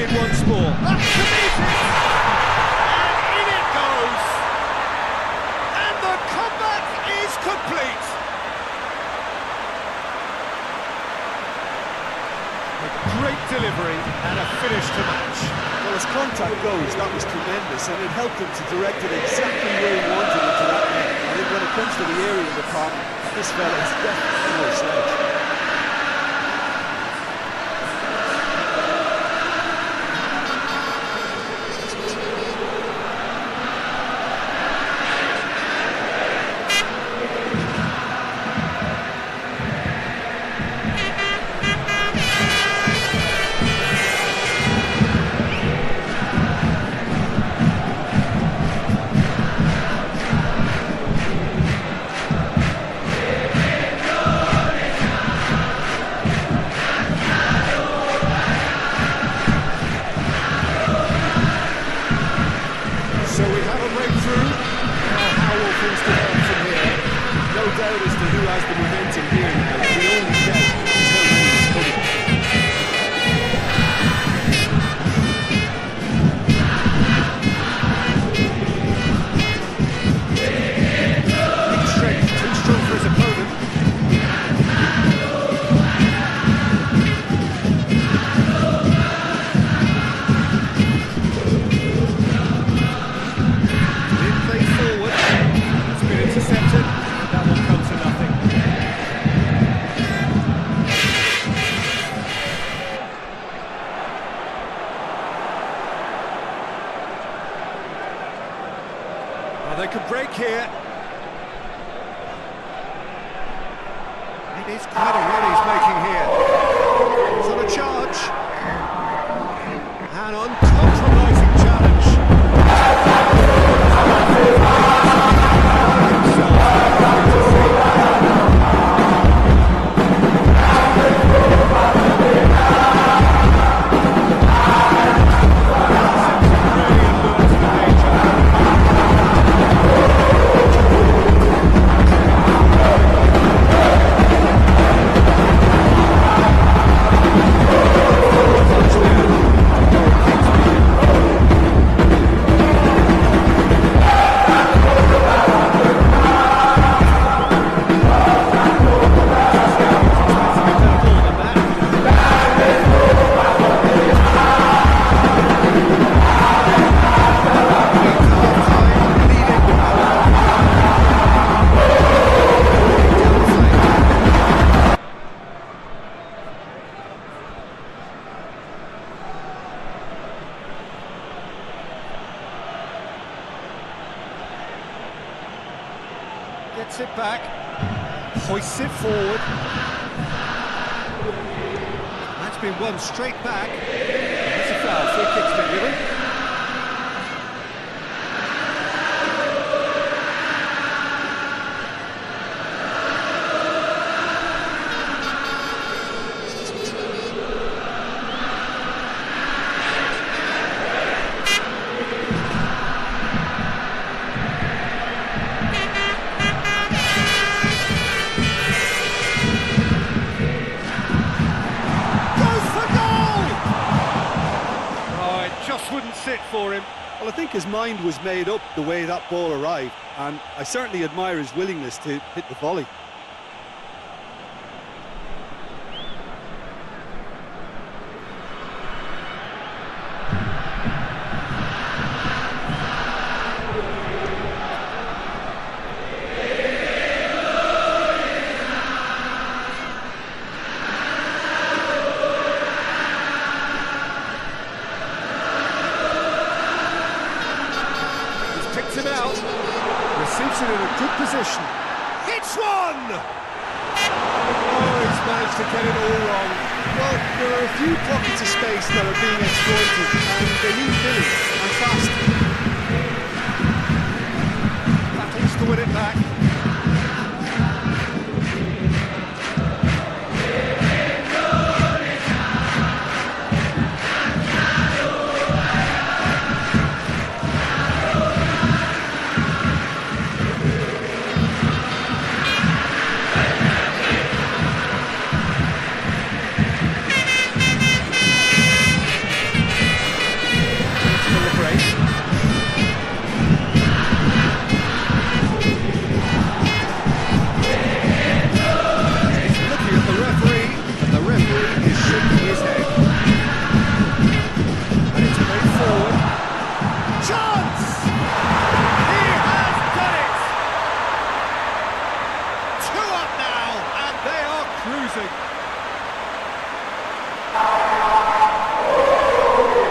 Once more. That's committed! And in it goes! And the comeback is complete! A great delivery and a finish to match. Well, as contact goes, that was tremendous, and it helped him to direct it exactly where he wanted it to that end. I think when it comes to the area of the park, this fella is definitely no slouch. Doubt as to who has the momentum here. The only doubt is how many is coming. Big strength, too strong for his opponent. Didn't play forward. It's been intercepted. That one comes to nothing. Well, they could break here. It is quite a run he's making here. He's on a charge. An uncompromising challenge. Gets it back, hoists it forward. That's been won straight back. That's a foul, free kick's been given. Wouldn't sit for him. Well, I think his mind was made up the way that ball arrived, and I certainly admire his willingness to hit the volley. Him out, receives it in a good position. Hits one! Oh, he's managed to get it all wrong. Well, there are a few pockets of space that are being exploited, and they need filling, and fast. Battles to win it back.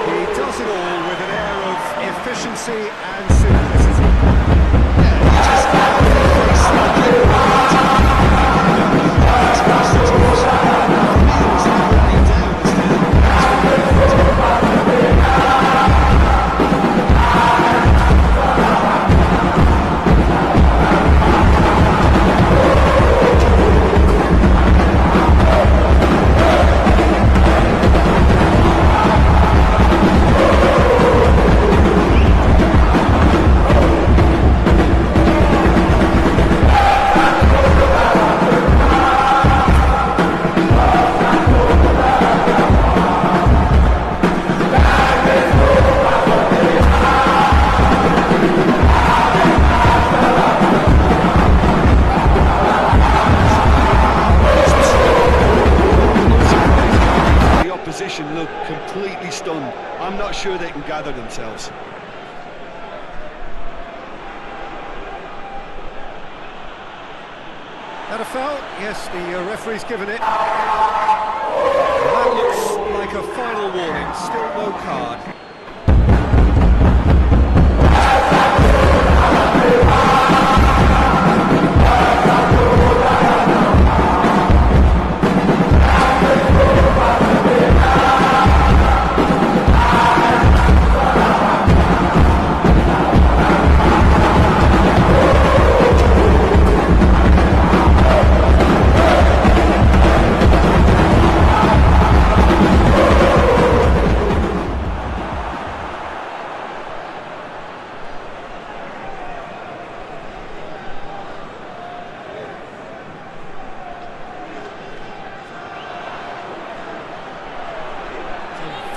He does it all with an air of efficiency and simplicity. Look completely stunned. I'm not sure they can gather themselves. That a foul? Yes, the referee's given it. That looks like a final warning, still no card.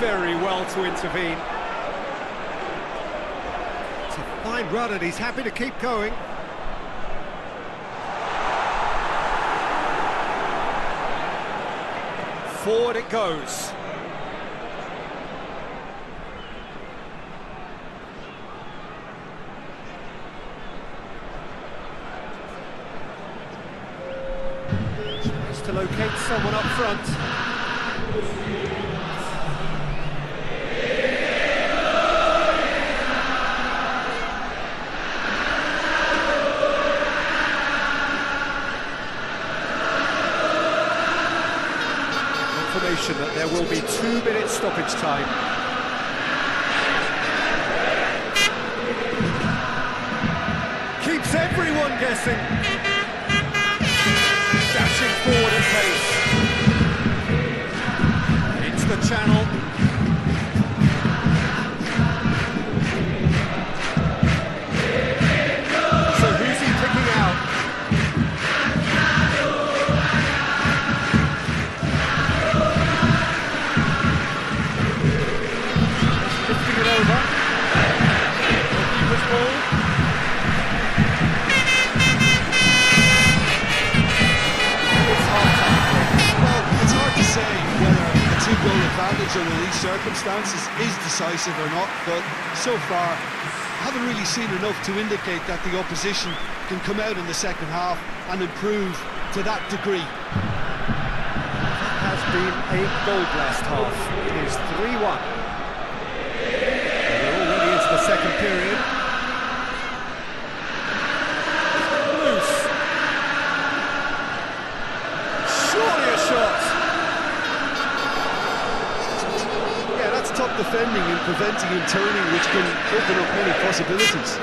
Very well to intervene. It's a fine run and he's happy to keep going. Forward it goes. Tries to locate someone up front. will be 2 minutes stoppage time. Keeps everyone guessing. Dashing forward at pace. Into the channel. So who's he picking out? Lifting it over. Goalkeeper's ball. Goal advantage under these circumstances is decisive or not, but so far I haven't really seen enough to indicate that the opposition can come out in the second half and improve to that degree. That has been a goal-blessed half. It is 3-1. We're already into the second period. Loose. Surely a shot. Top defending and preventing him turning, which can open up many possibilities.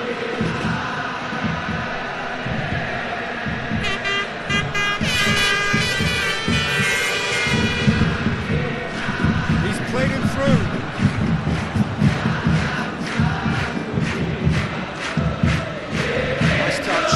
He's played him through. Nice touch.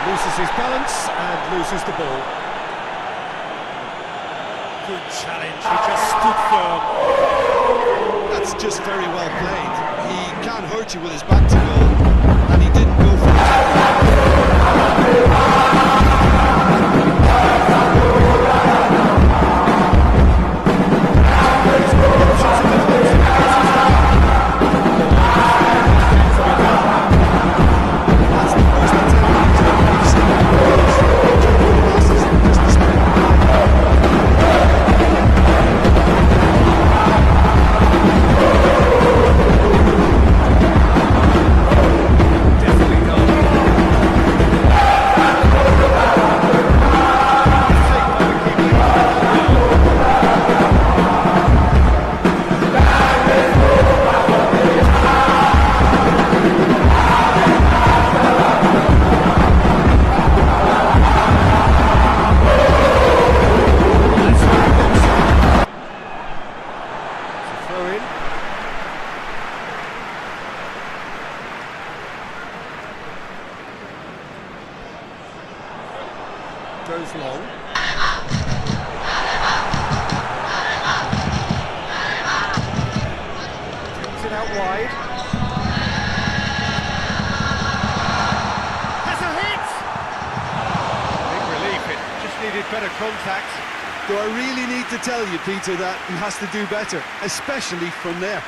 Loses his balance and loses the ball. Good challenge, he just stood firm. That's just very well played. He can't hurt you with his back to goal, and he didn't go for goes long. Takes it out wide. Has a hit! Big relief, it just needed better contact. Do I really need to tell you, Peter, that he has to do better, especially from there?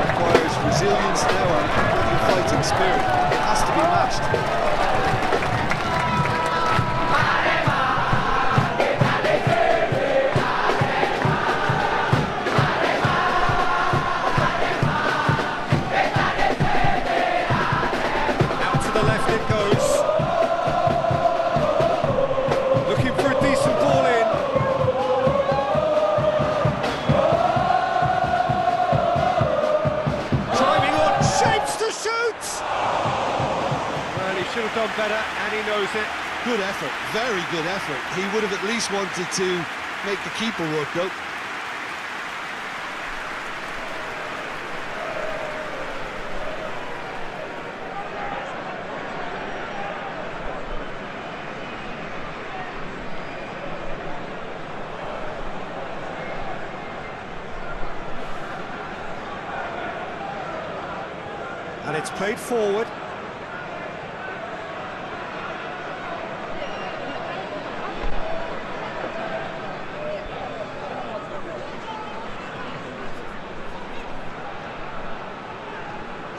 requires resilience now and plenty of fighting spirit. It has to be matched. Out to the left it goes. Looking for a decent ball in. Driving on, shapes to shoot! Well, he should have done better, and he knows it. Good effort, very good effort. He would have at least wanted to make the keeper work though. And it's played forward.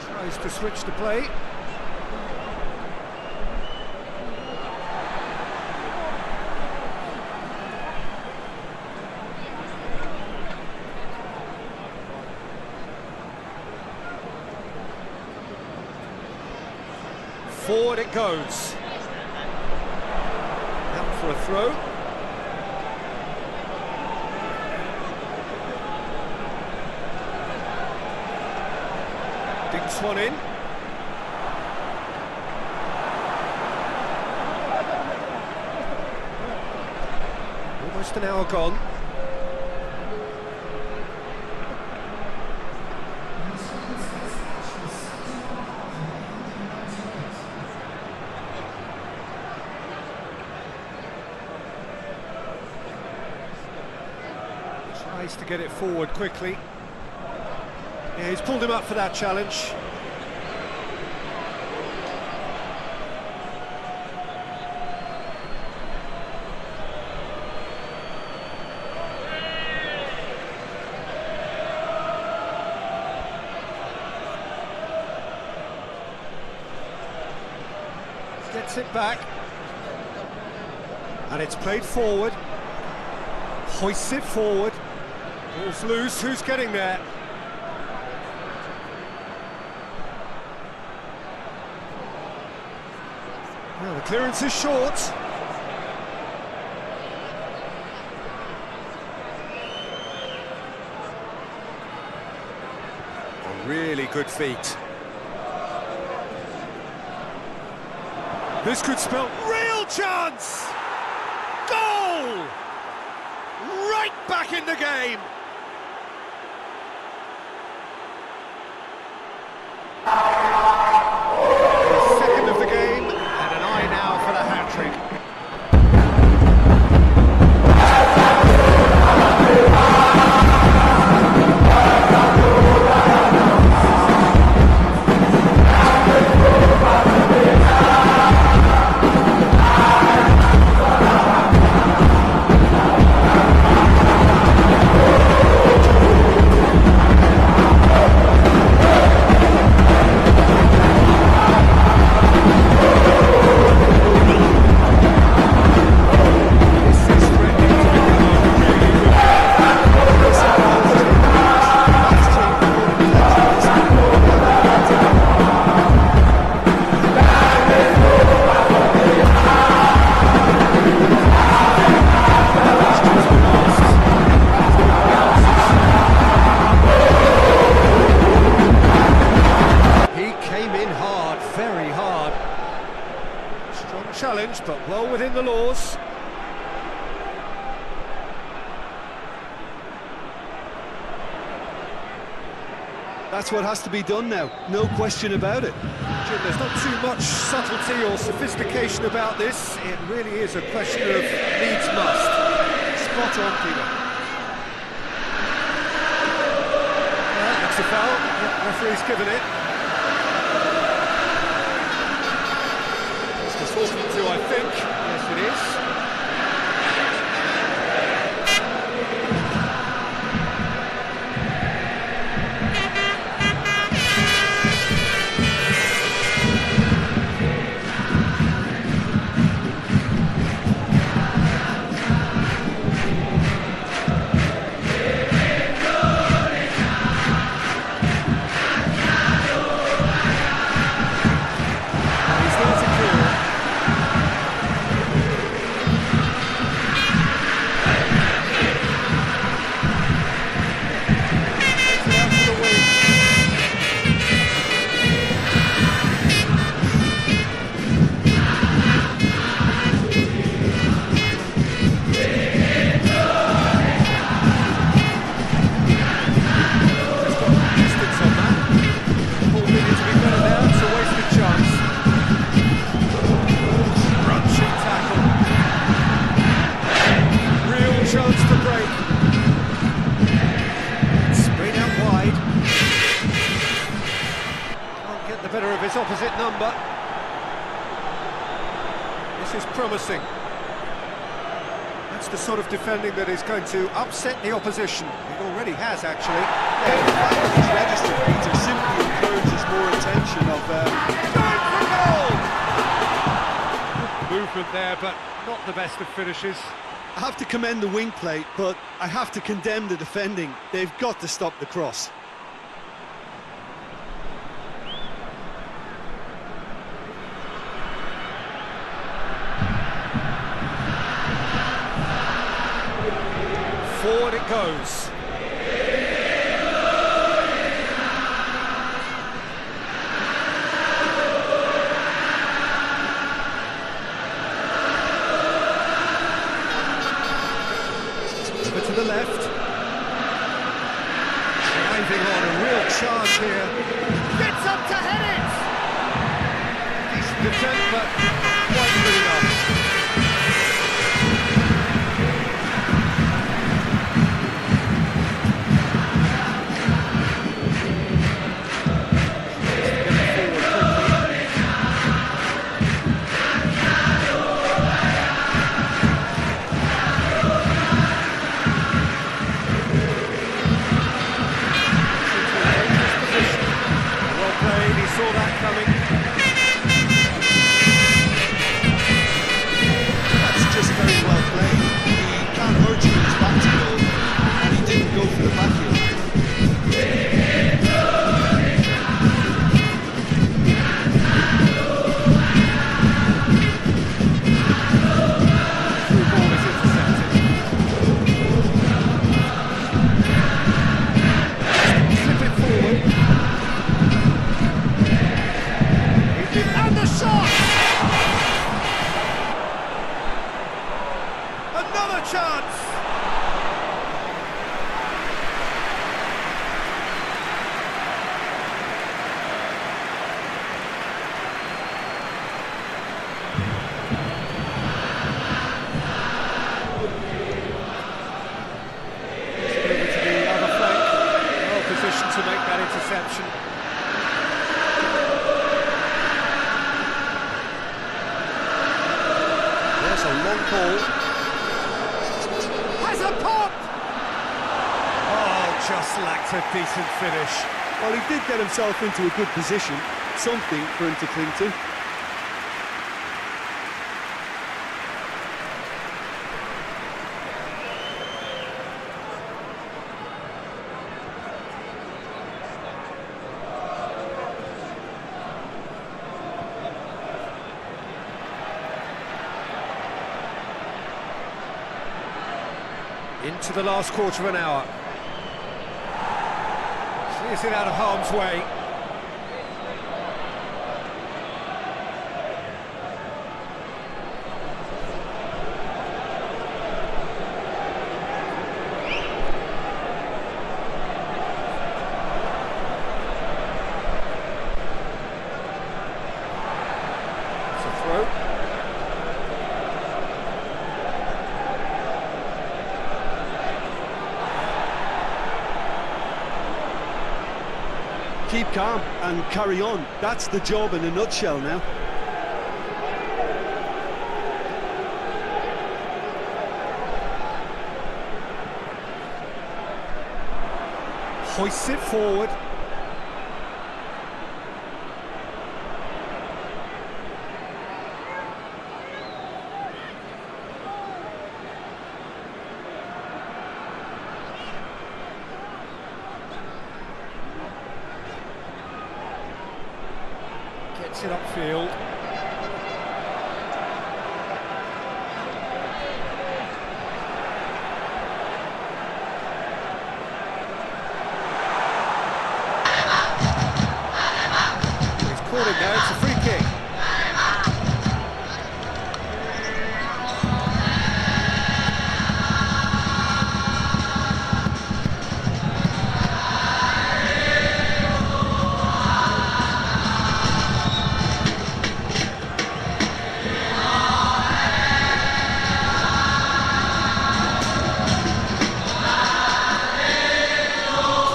Tries to switch the play. Forward it goes. Out for a throw. Dinks one in. Almost an hour gone. Tries to get it forward quickly. Yeah, he's pulled him up for that challenge. Gets it back. And it's played forward. Hoists it forward. Ball's loose, who's getting there? Well, the clearance is short. Oh, really good feet. This could spell real chance! Goal! Right back in the game! Second of the game, and an eye now for the hat-trick. Challenge, but well within the laws. That's what has to be done now, no question about it. Jim, there's not too much subtlety or sophistication about this. It really is a question of needs must. Spot on, Peter. That's a foul. Yeah, referee's given it. Talking to, I think. Yes, it is. better of his opposite number. This is promising. That's the sort of defending that is going to upset the opposition. It already has, actually. Yeah, the fact that he's registered Peter simply encourages more attention of... Going for goal! Good movement there, but not the best of finishes. I have to commend the wing play, but I have to condemn the defending. They've got to stop the cross. Forward it goes. Over to the left. Driving on a real charge here. Gets up to head it! Decent defend, but quite good enough. Saw that coming. That's just very well played. He can't hurt you with his back to goal, and he didn't go for the backheel. Through ball is intercepted. Slip it forward. And the shot! Another chance! Over to the other flank. Well positioned to make that interception. There's a long ball. Has a pop! Oh, just lacked a decent finish. Well, he did get himself into a good position. Something for him to cling to. Into the last quarter of an hour. Clears it out of harm's way. It's a throw. Keep calm and carry on. That's the job in a nutshell now. Hoists it forward. Gets it upfield. He's caught him there, it's a free kick.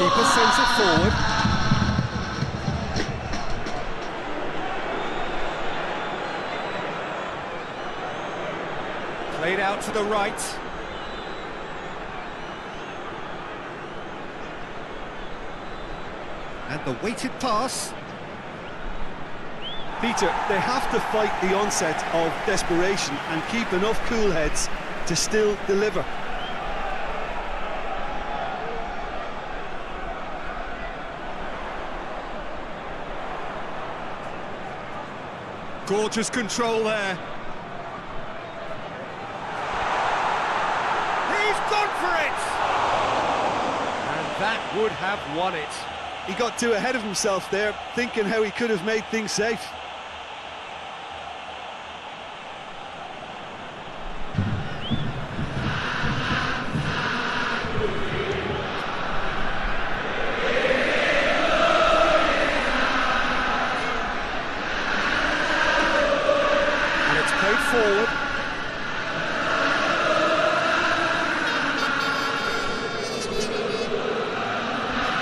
Keeper sends it forward. Played out to the right. And the weighted pass. Peter, they have to fight the onset of desperation and keep enough cool heads to still deliver. Gorgeous control there. He's gone for it! And that would have won it. He got too ahead of himself there, thinking how he could have made things safe. Forward.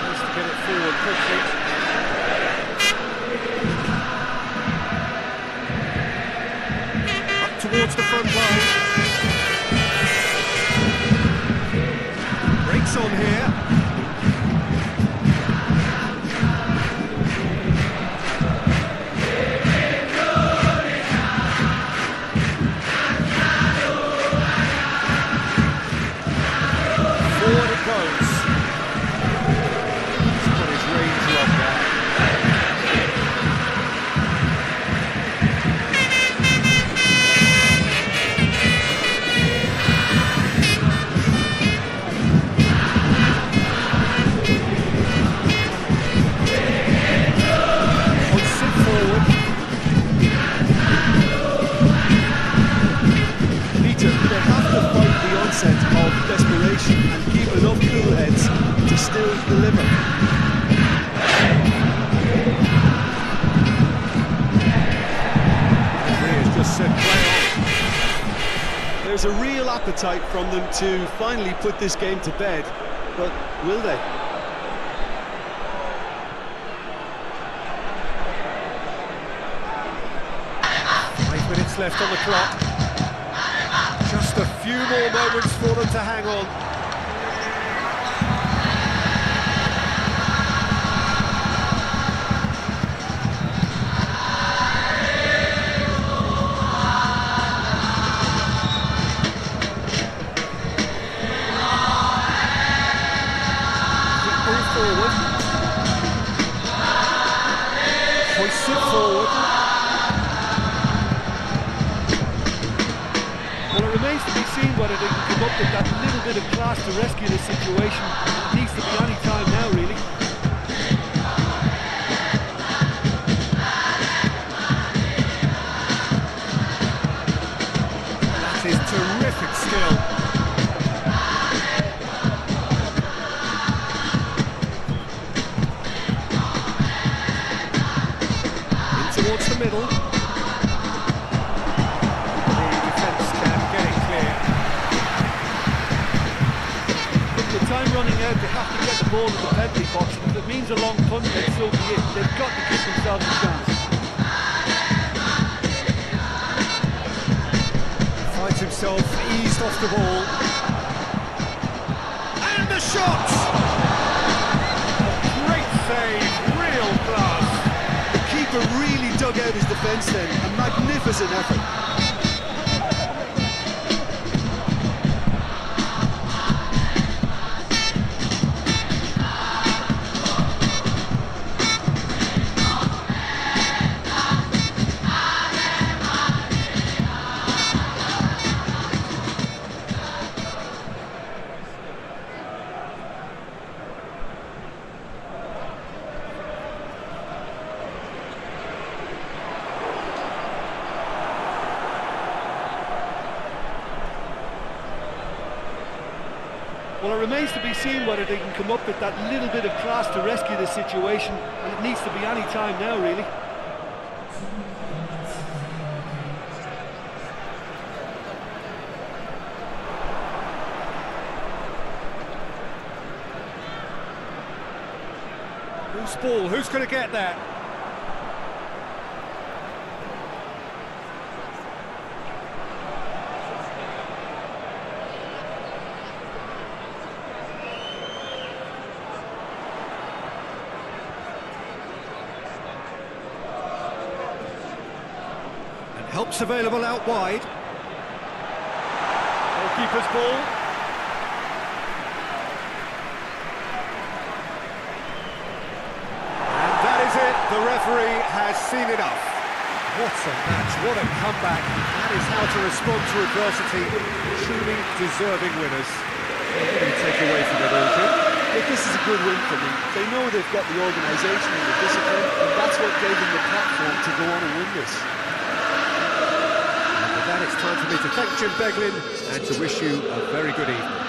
Needs to get it forward quickly. Up towards the front line. Breaks on here. Of desperation and keep enough cool heads to still deliver. Referee just said play on. There's a real appetite from them to finally put this game to bed, but will they? Minutes left on the clock. Just a few more moments for them to hang on. Ball forward. Hoists it forward. Well, it remains to be seen whether they can come up with that little bit of class to rescue the situation. It needs to be any time now, really. That is terrific skill. In towards the middle. Time running out, they have to get the ball in the penalty box. If it means a long punt, then so be it. They've got to give themselves a chance. Finds himself eased off the ball. And the shot! A great save, real class. The keeper really dug out his defence then. A magnificent effort. Well, it remains to be seen whether they can come up with that little bit of class to rescue the situation, and it needs to be any time now, really. Whose ball? Who's going to get that? Help's available out wide. Goalkeeper's ball. And that is it. The referee has seen enough. What a match, what a comeback. That is how to respond to adversity. Truly deserving winners. What do you take away from it all, Jim? But this is a good win for them. They know they've got the organisation and the discipline, and that's what gave them the platform to go on and win this. And with that, it's time for me to thank Jim Beglin and to wish you a very good evening.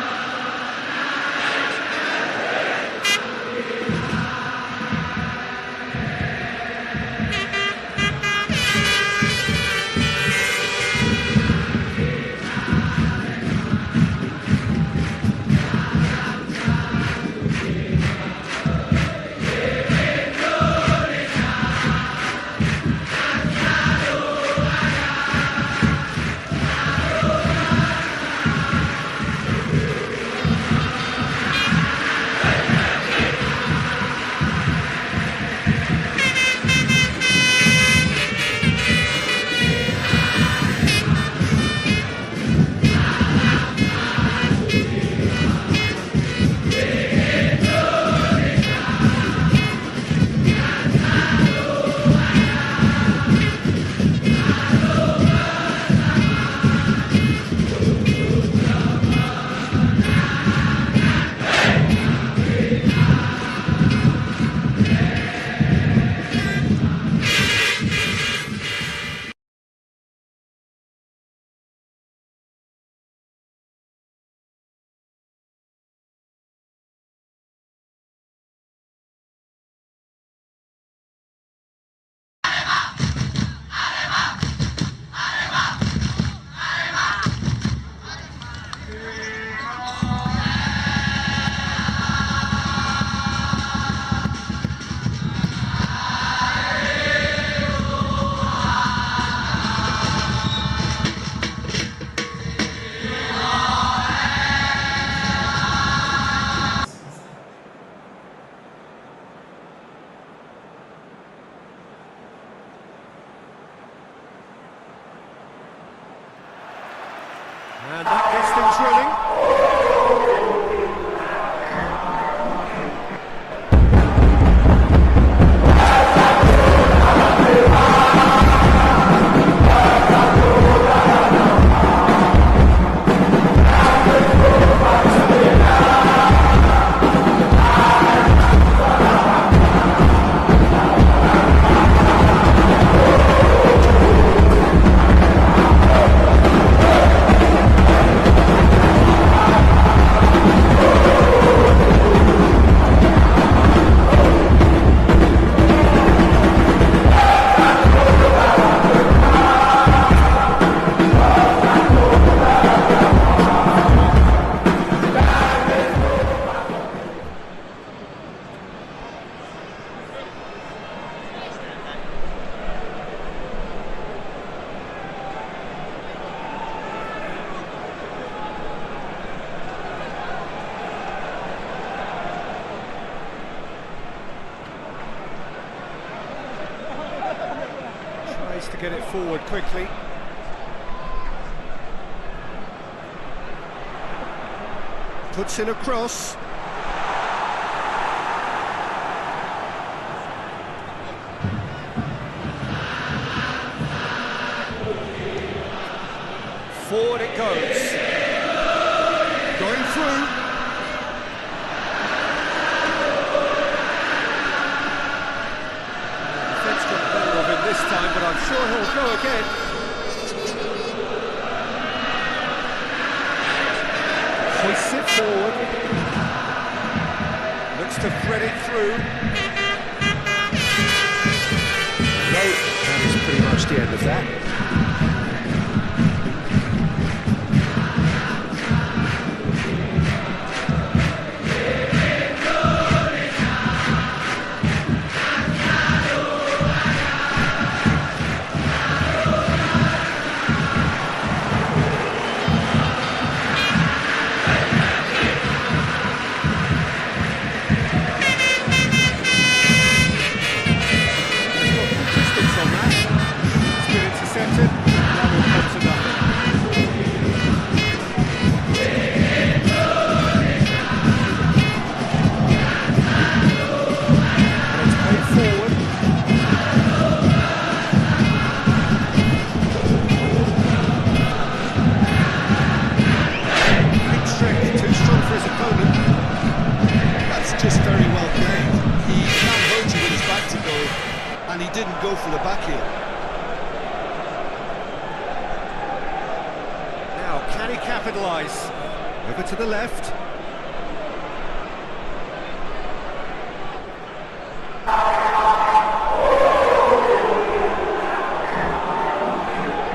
And that gets things rolling. To get it forward quickly. Puts in a cross. Forward it goes. Going through. This time, but I'm sure he'll go again. Hoists it forward. Looks to thread it through. No, that is pretty much the end of that. and he didn't go for the back heel. Now, can he capitalise? Over to the left.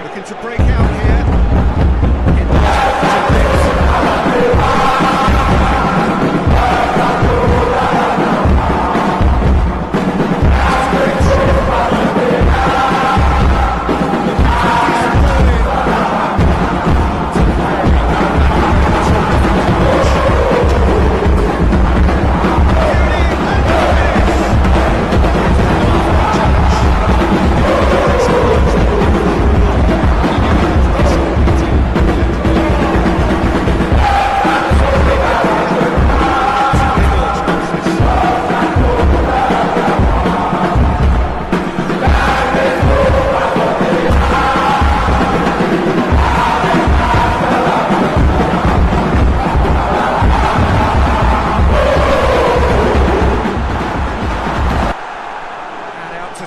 Looking to break out here.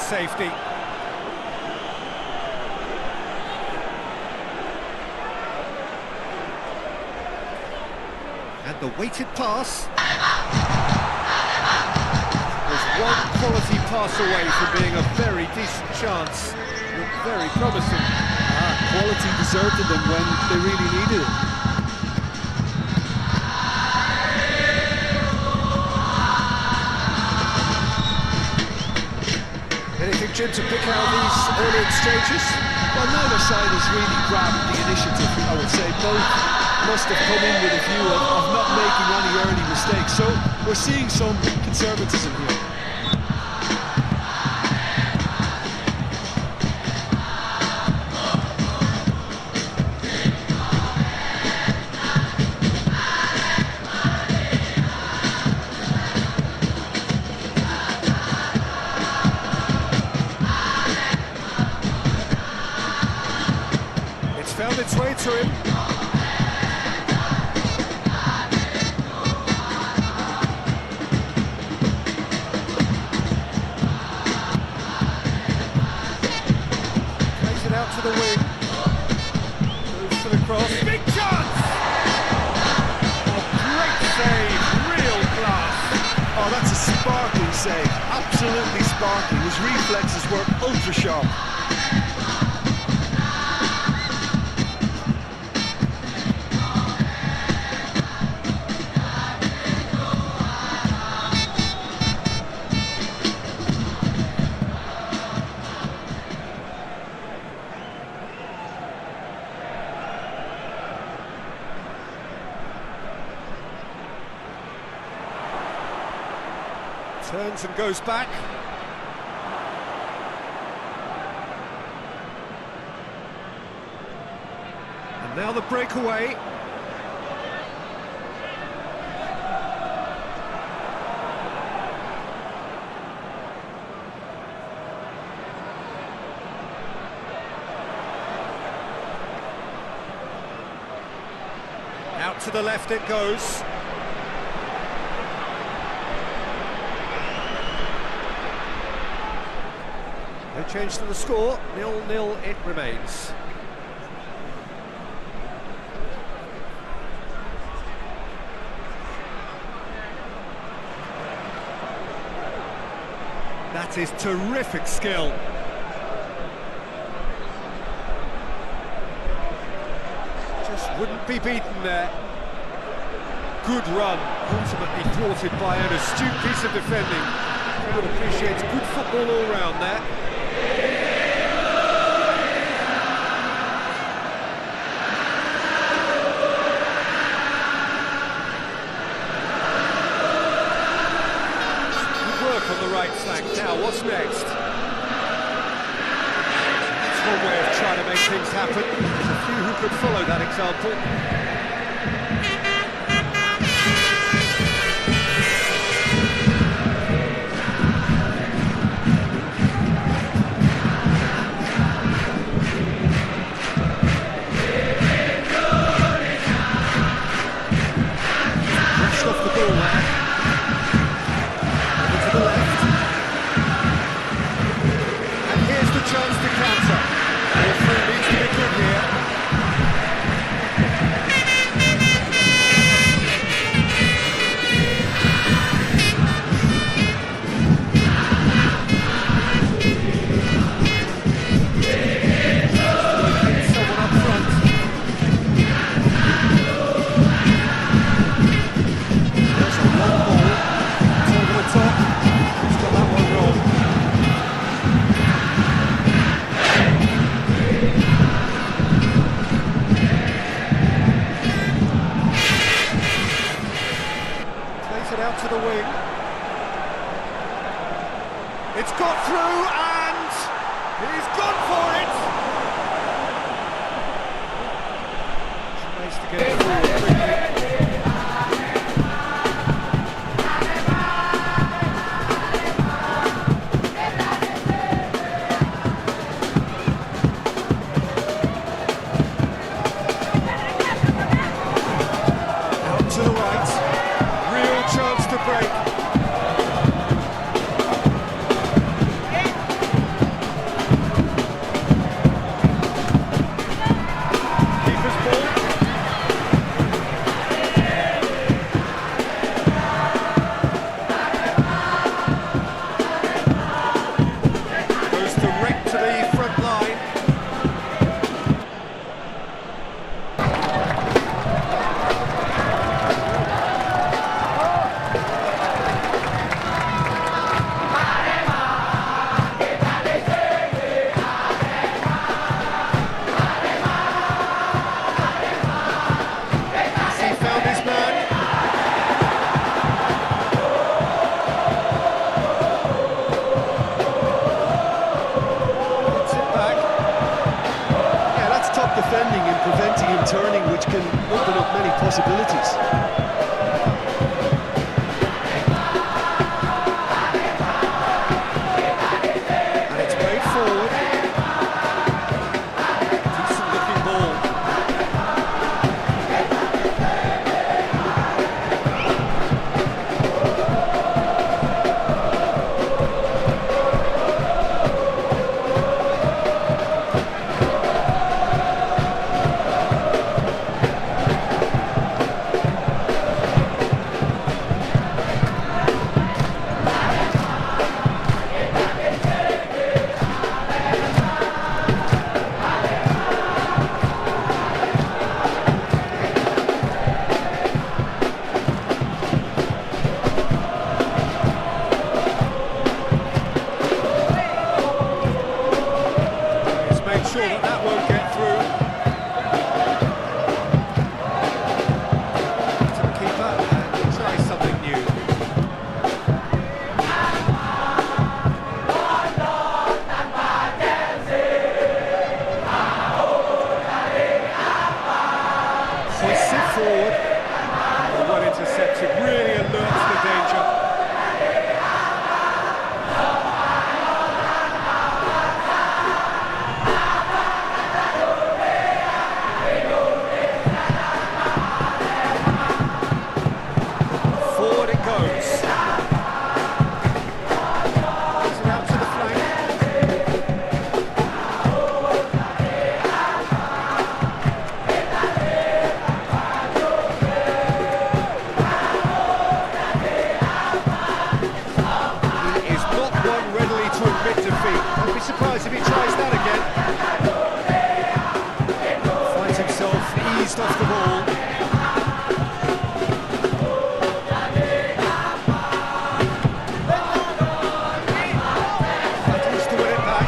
Safety. And the weighted pass. Was one quality pass away from being a very decent chance. Looked very promising. Quality deserted them when they really needed it. Anything, Jim, to pick out of these early exchanges? Well, neither side has really grabbed the initiative, I would say. Both must have come in with a view of not making any early mistakes. So we're seeing some conservatism here. Found its way to him. Plays it out to the wing. Goes for the cross. Big chance! Oh, great save. Real class. Oh, that's a sparkling save. Absolutely sparkling. His reflexes were ultra sharp. Turns and goes back. And now the breakaway. Out to the left it goes. No change to the score, 0-0 it remains. That is terrific skill. Just wouldn't be beaten there. Good run, ultimately thwarted by an astute piece of defending. Crowd appreciates good football all round there. Good work on the right flank. Now, what's next? That's one way of trying to make things happen. There's a few who could follow that example. many possibilities. And it's played forward. Decent looking ball. Sure that won't get through. To the keeper and try something new. Hoists it forward. Well intercepted, really alert to the danger. Don't be surprised if he tries that again. Finds himself eased off the ball. Battles to win it back.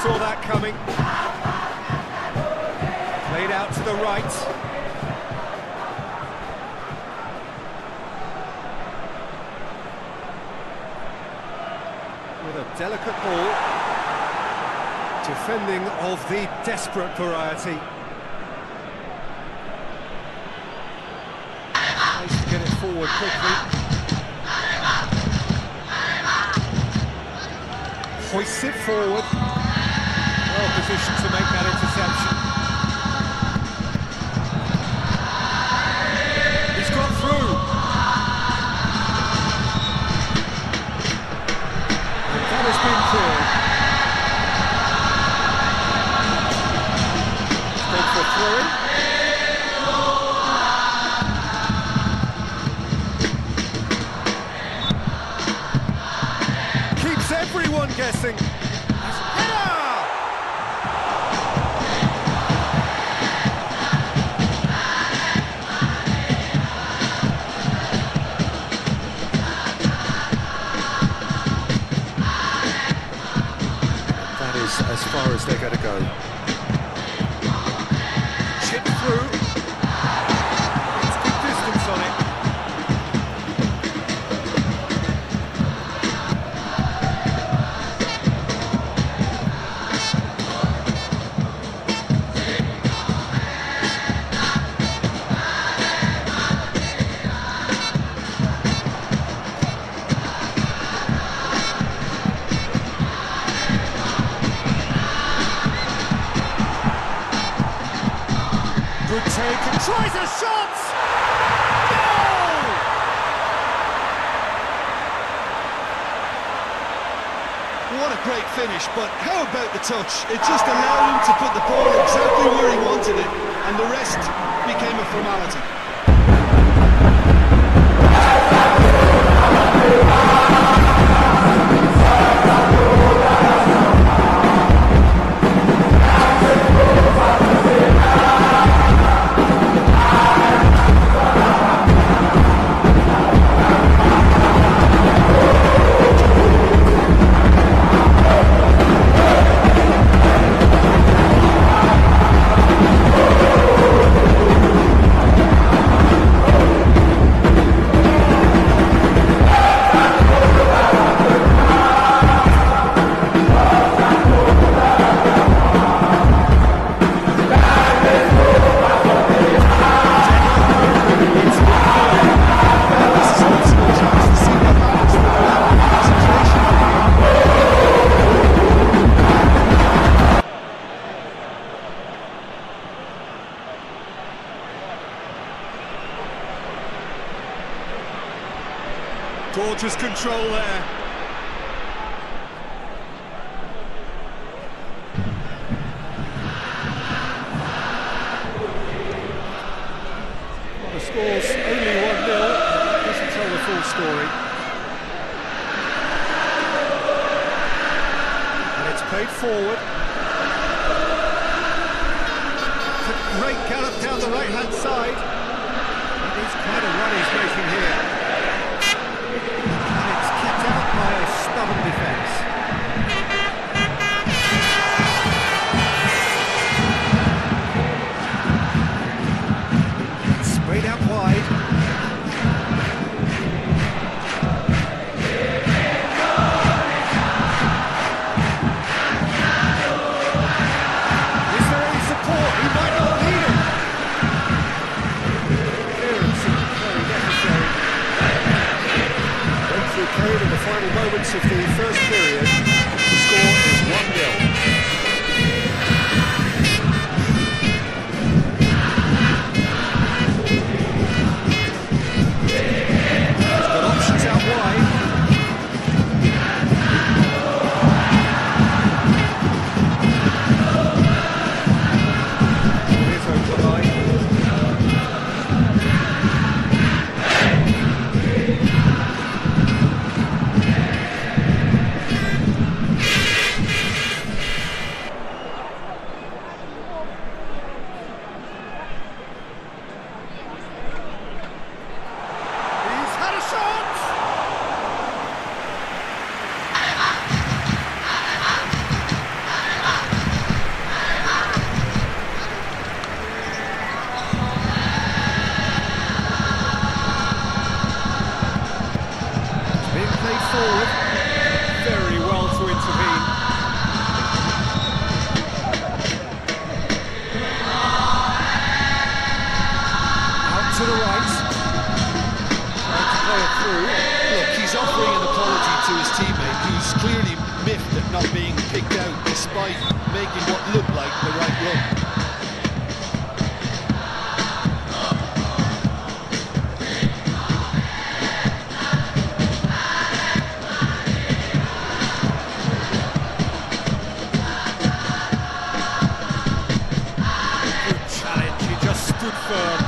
Saw that coming. Played out to the right. With a delicate ball. Defending of the desperate variety. Nice to get it forward quickly. Hoists it forward. Well positioned to make that interception. He's got through. And that has been cleared. It's good for throwing. Keeps everyone guessing. As far as they're going to go. Chip through. It's good distance on it. Good take and tries a shot! Goal! What a great finish, but how about the touch? It just allowed him to put the ball exactly where he wanted it, and the rest became a formality. Gorgeous control there. Well, the score's only 1-0. Doesn't tell the full story. And it's played forward. It's a great gallop down the right-hand side. It is quite a run he's making here. And it's kept out by a stubborn defence. Sprayed out wide. Is there any support? He might not need it. Clearance very necessary. Breakthrough code in the final moments of the first period. The score is 1-0. Options out wide. Here's over the line. He's had a shot! Being played forward, very well to intervene. Out to the right. Trying to play it through. Look, he's offering an apology to his teammate, who's clearly miffed at not being picked out despite making what looked like the right run. Good challenge, he just stood firm.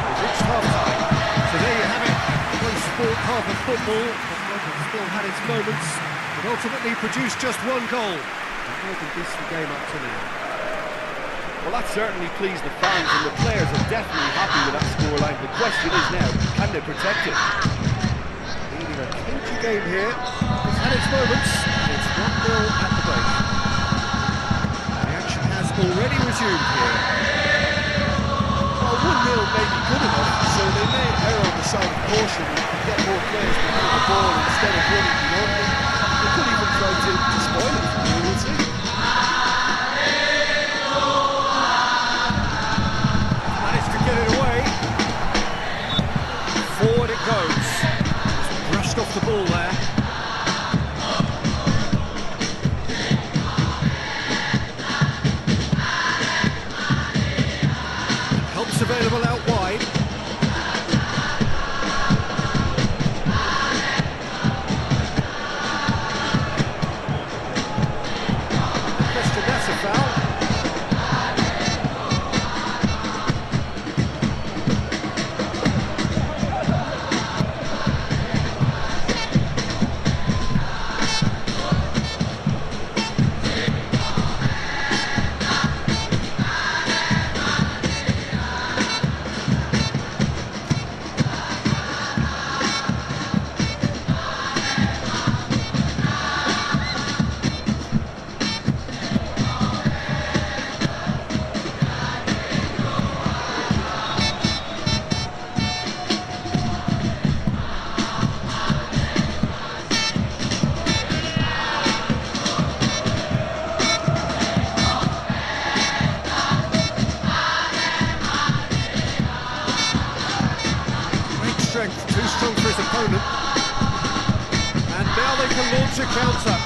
We've reached half-time. So there you have it. One sport, half of football. But still had its moments, but ultimately produced just one goal. And more than this the game up to now. Well, that certainly pleased the fans, and the players are definitely happy with that scoreline. The question is now, can they protect it? Leading a cagey game here. It's had its moments. It's 1-0 at the break. The action has already resumed here. Well, 1-0 may be good enough, so they may err on the side of caution and get more players behind the ball instead of running beyond them. They could even try to spoil it. We will see. Managed to get it away. Forward it goes. Just brushed off the ball there. Help's available out wide. Question, that's a foul. Too strong for his opponent. And now they can launch a counter.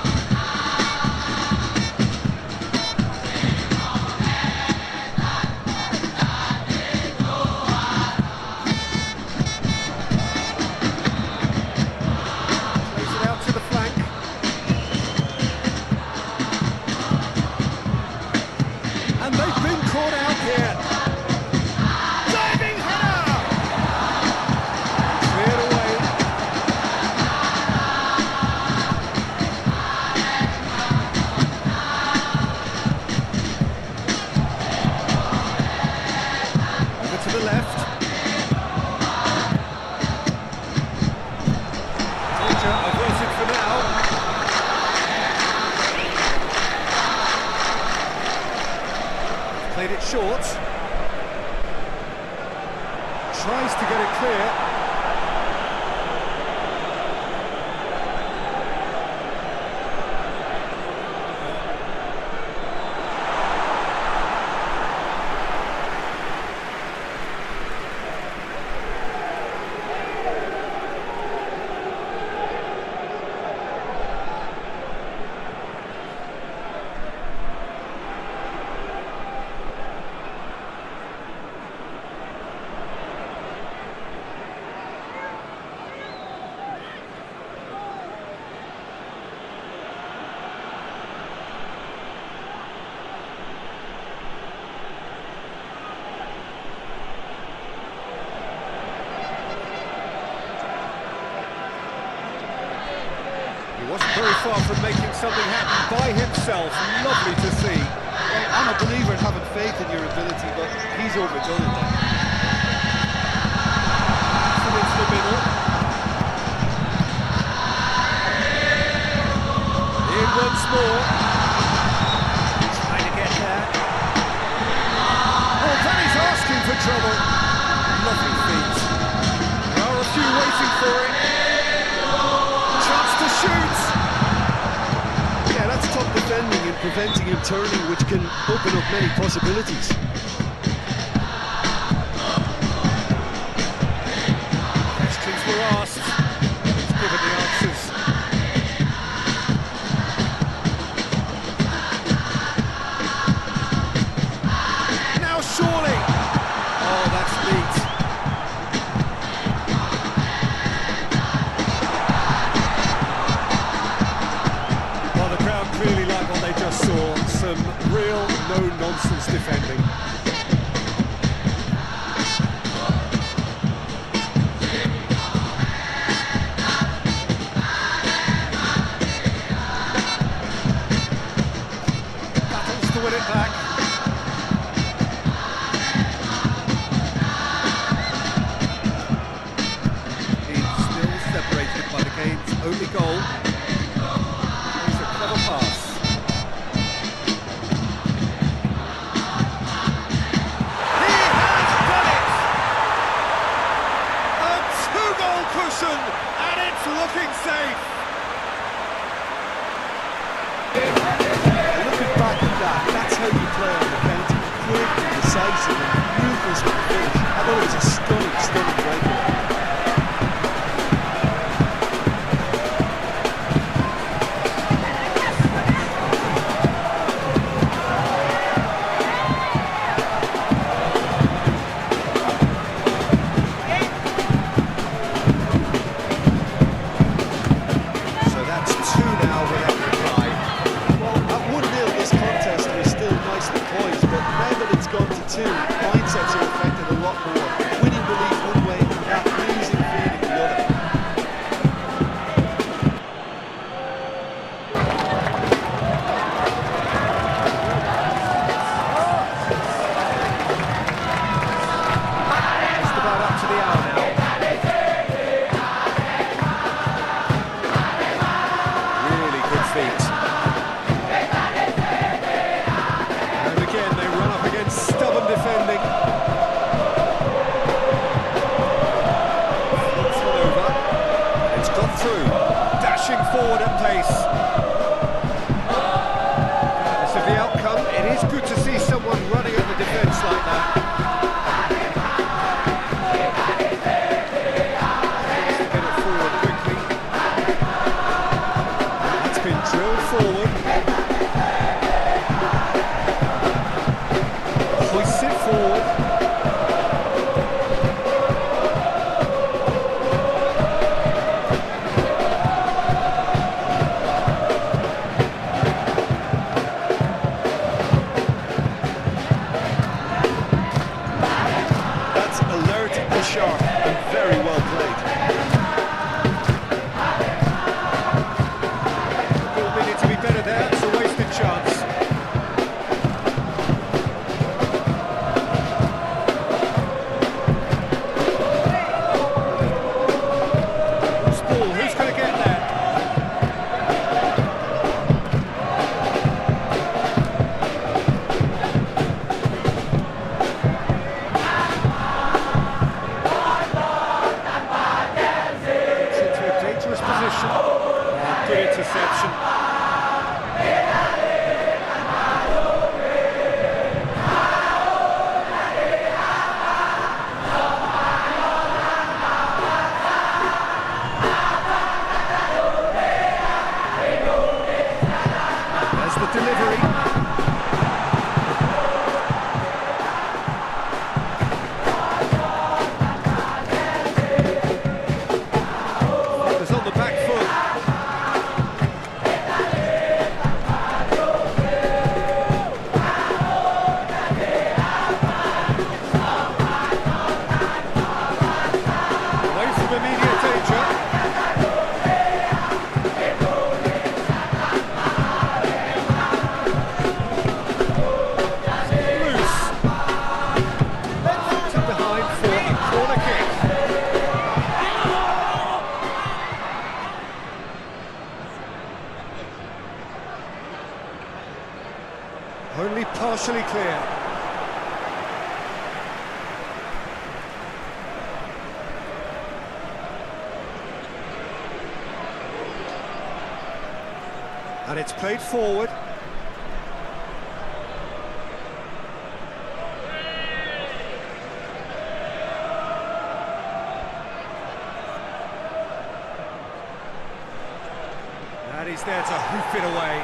played it short. Tries to get it clear. He wasn't very far from making something happen by himself. Lovely to see. Well, I'm a believer in having faith in your ability, but he's overdone it there. Into the middle. In once more. Trying to get there. Oh, Danny's asking for trouble. Lovely feet. There are a few waiting for it. Chance to shoot. Yeah, that's top defending and preventing him turning, which can open up many possibilities. Questions were asked. He's given the answers. Now surely. Oh, that's neat. Well, the crowd clearly like what they just saw. Some real no-nonsense defending. Battles to win it back. He's still separated by the game's only goal. It's a clever pass. He has done it! A two-goal cushion, and it's looking safe. Looking back at that, that's how you play on the counter. Quick and decisive and ruthless with the finish. I thought it was a stunning breakaway. So that's two now without reply. Well, at 1-0 this contest was still nicely poised, but now that it's gone to 2, mindsets are affected a lot more. Winning belief one way and that losing feeling the other. Just about up to the hour now. Really good feet. And again, they run up against stubborn defending. Only partially clear. And it's played forward. And he's there to hoof it away.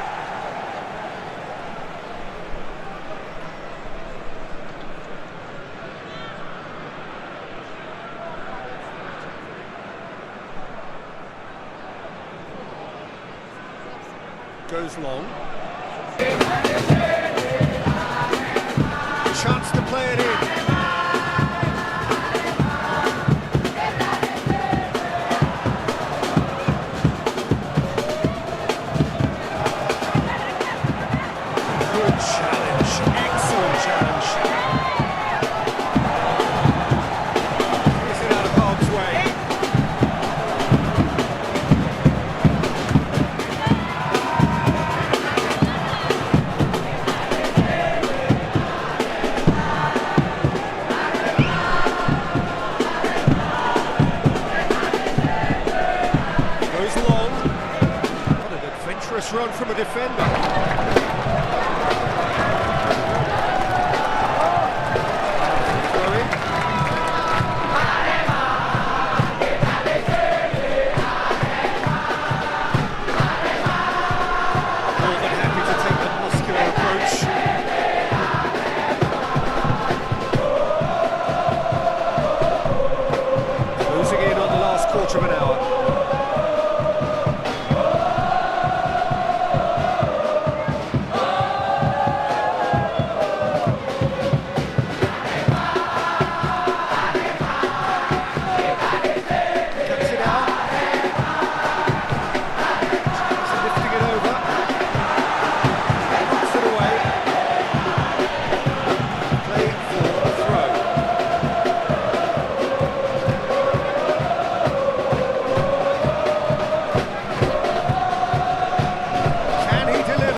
Goes long. Chance to play it in. Good challenge, excellent challenge. Is it out of harm's way? Goes long. What an adventurous run from a defender.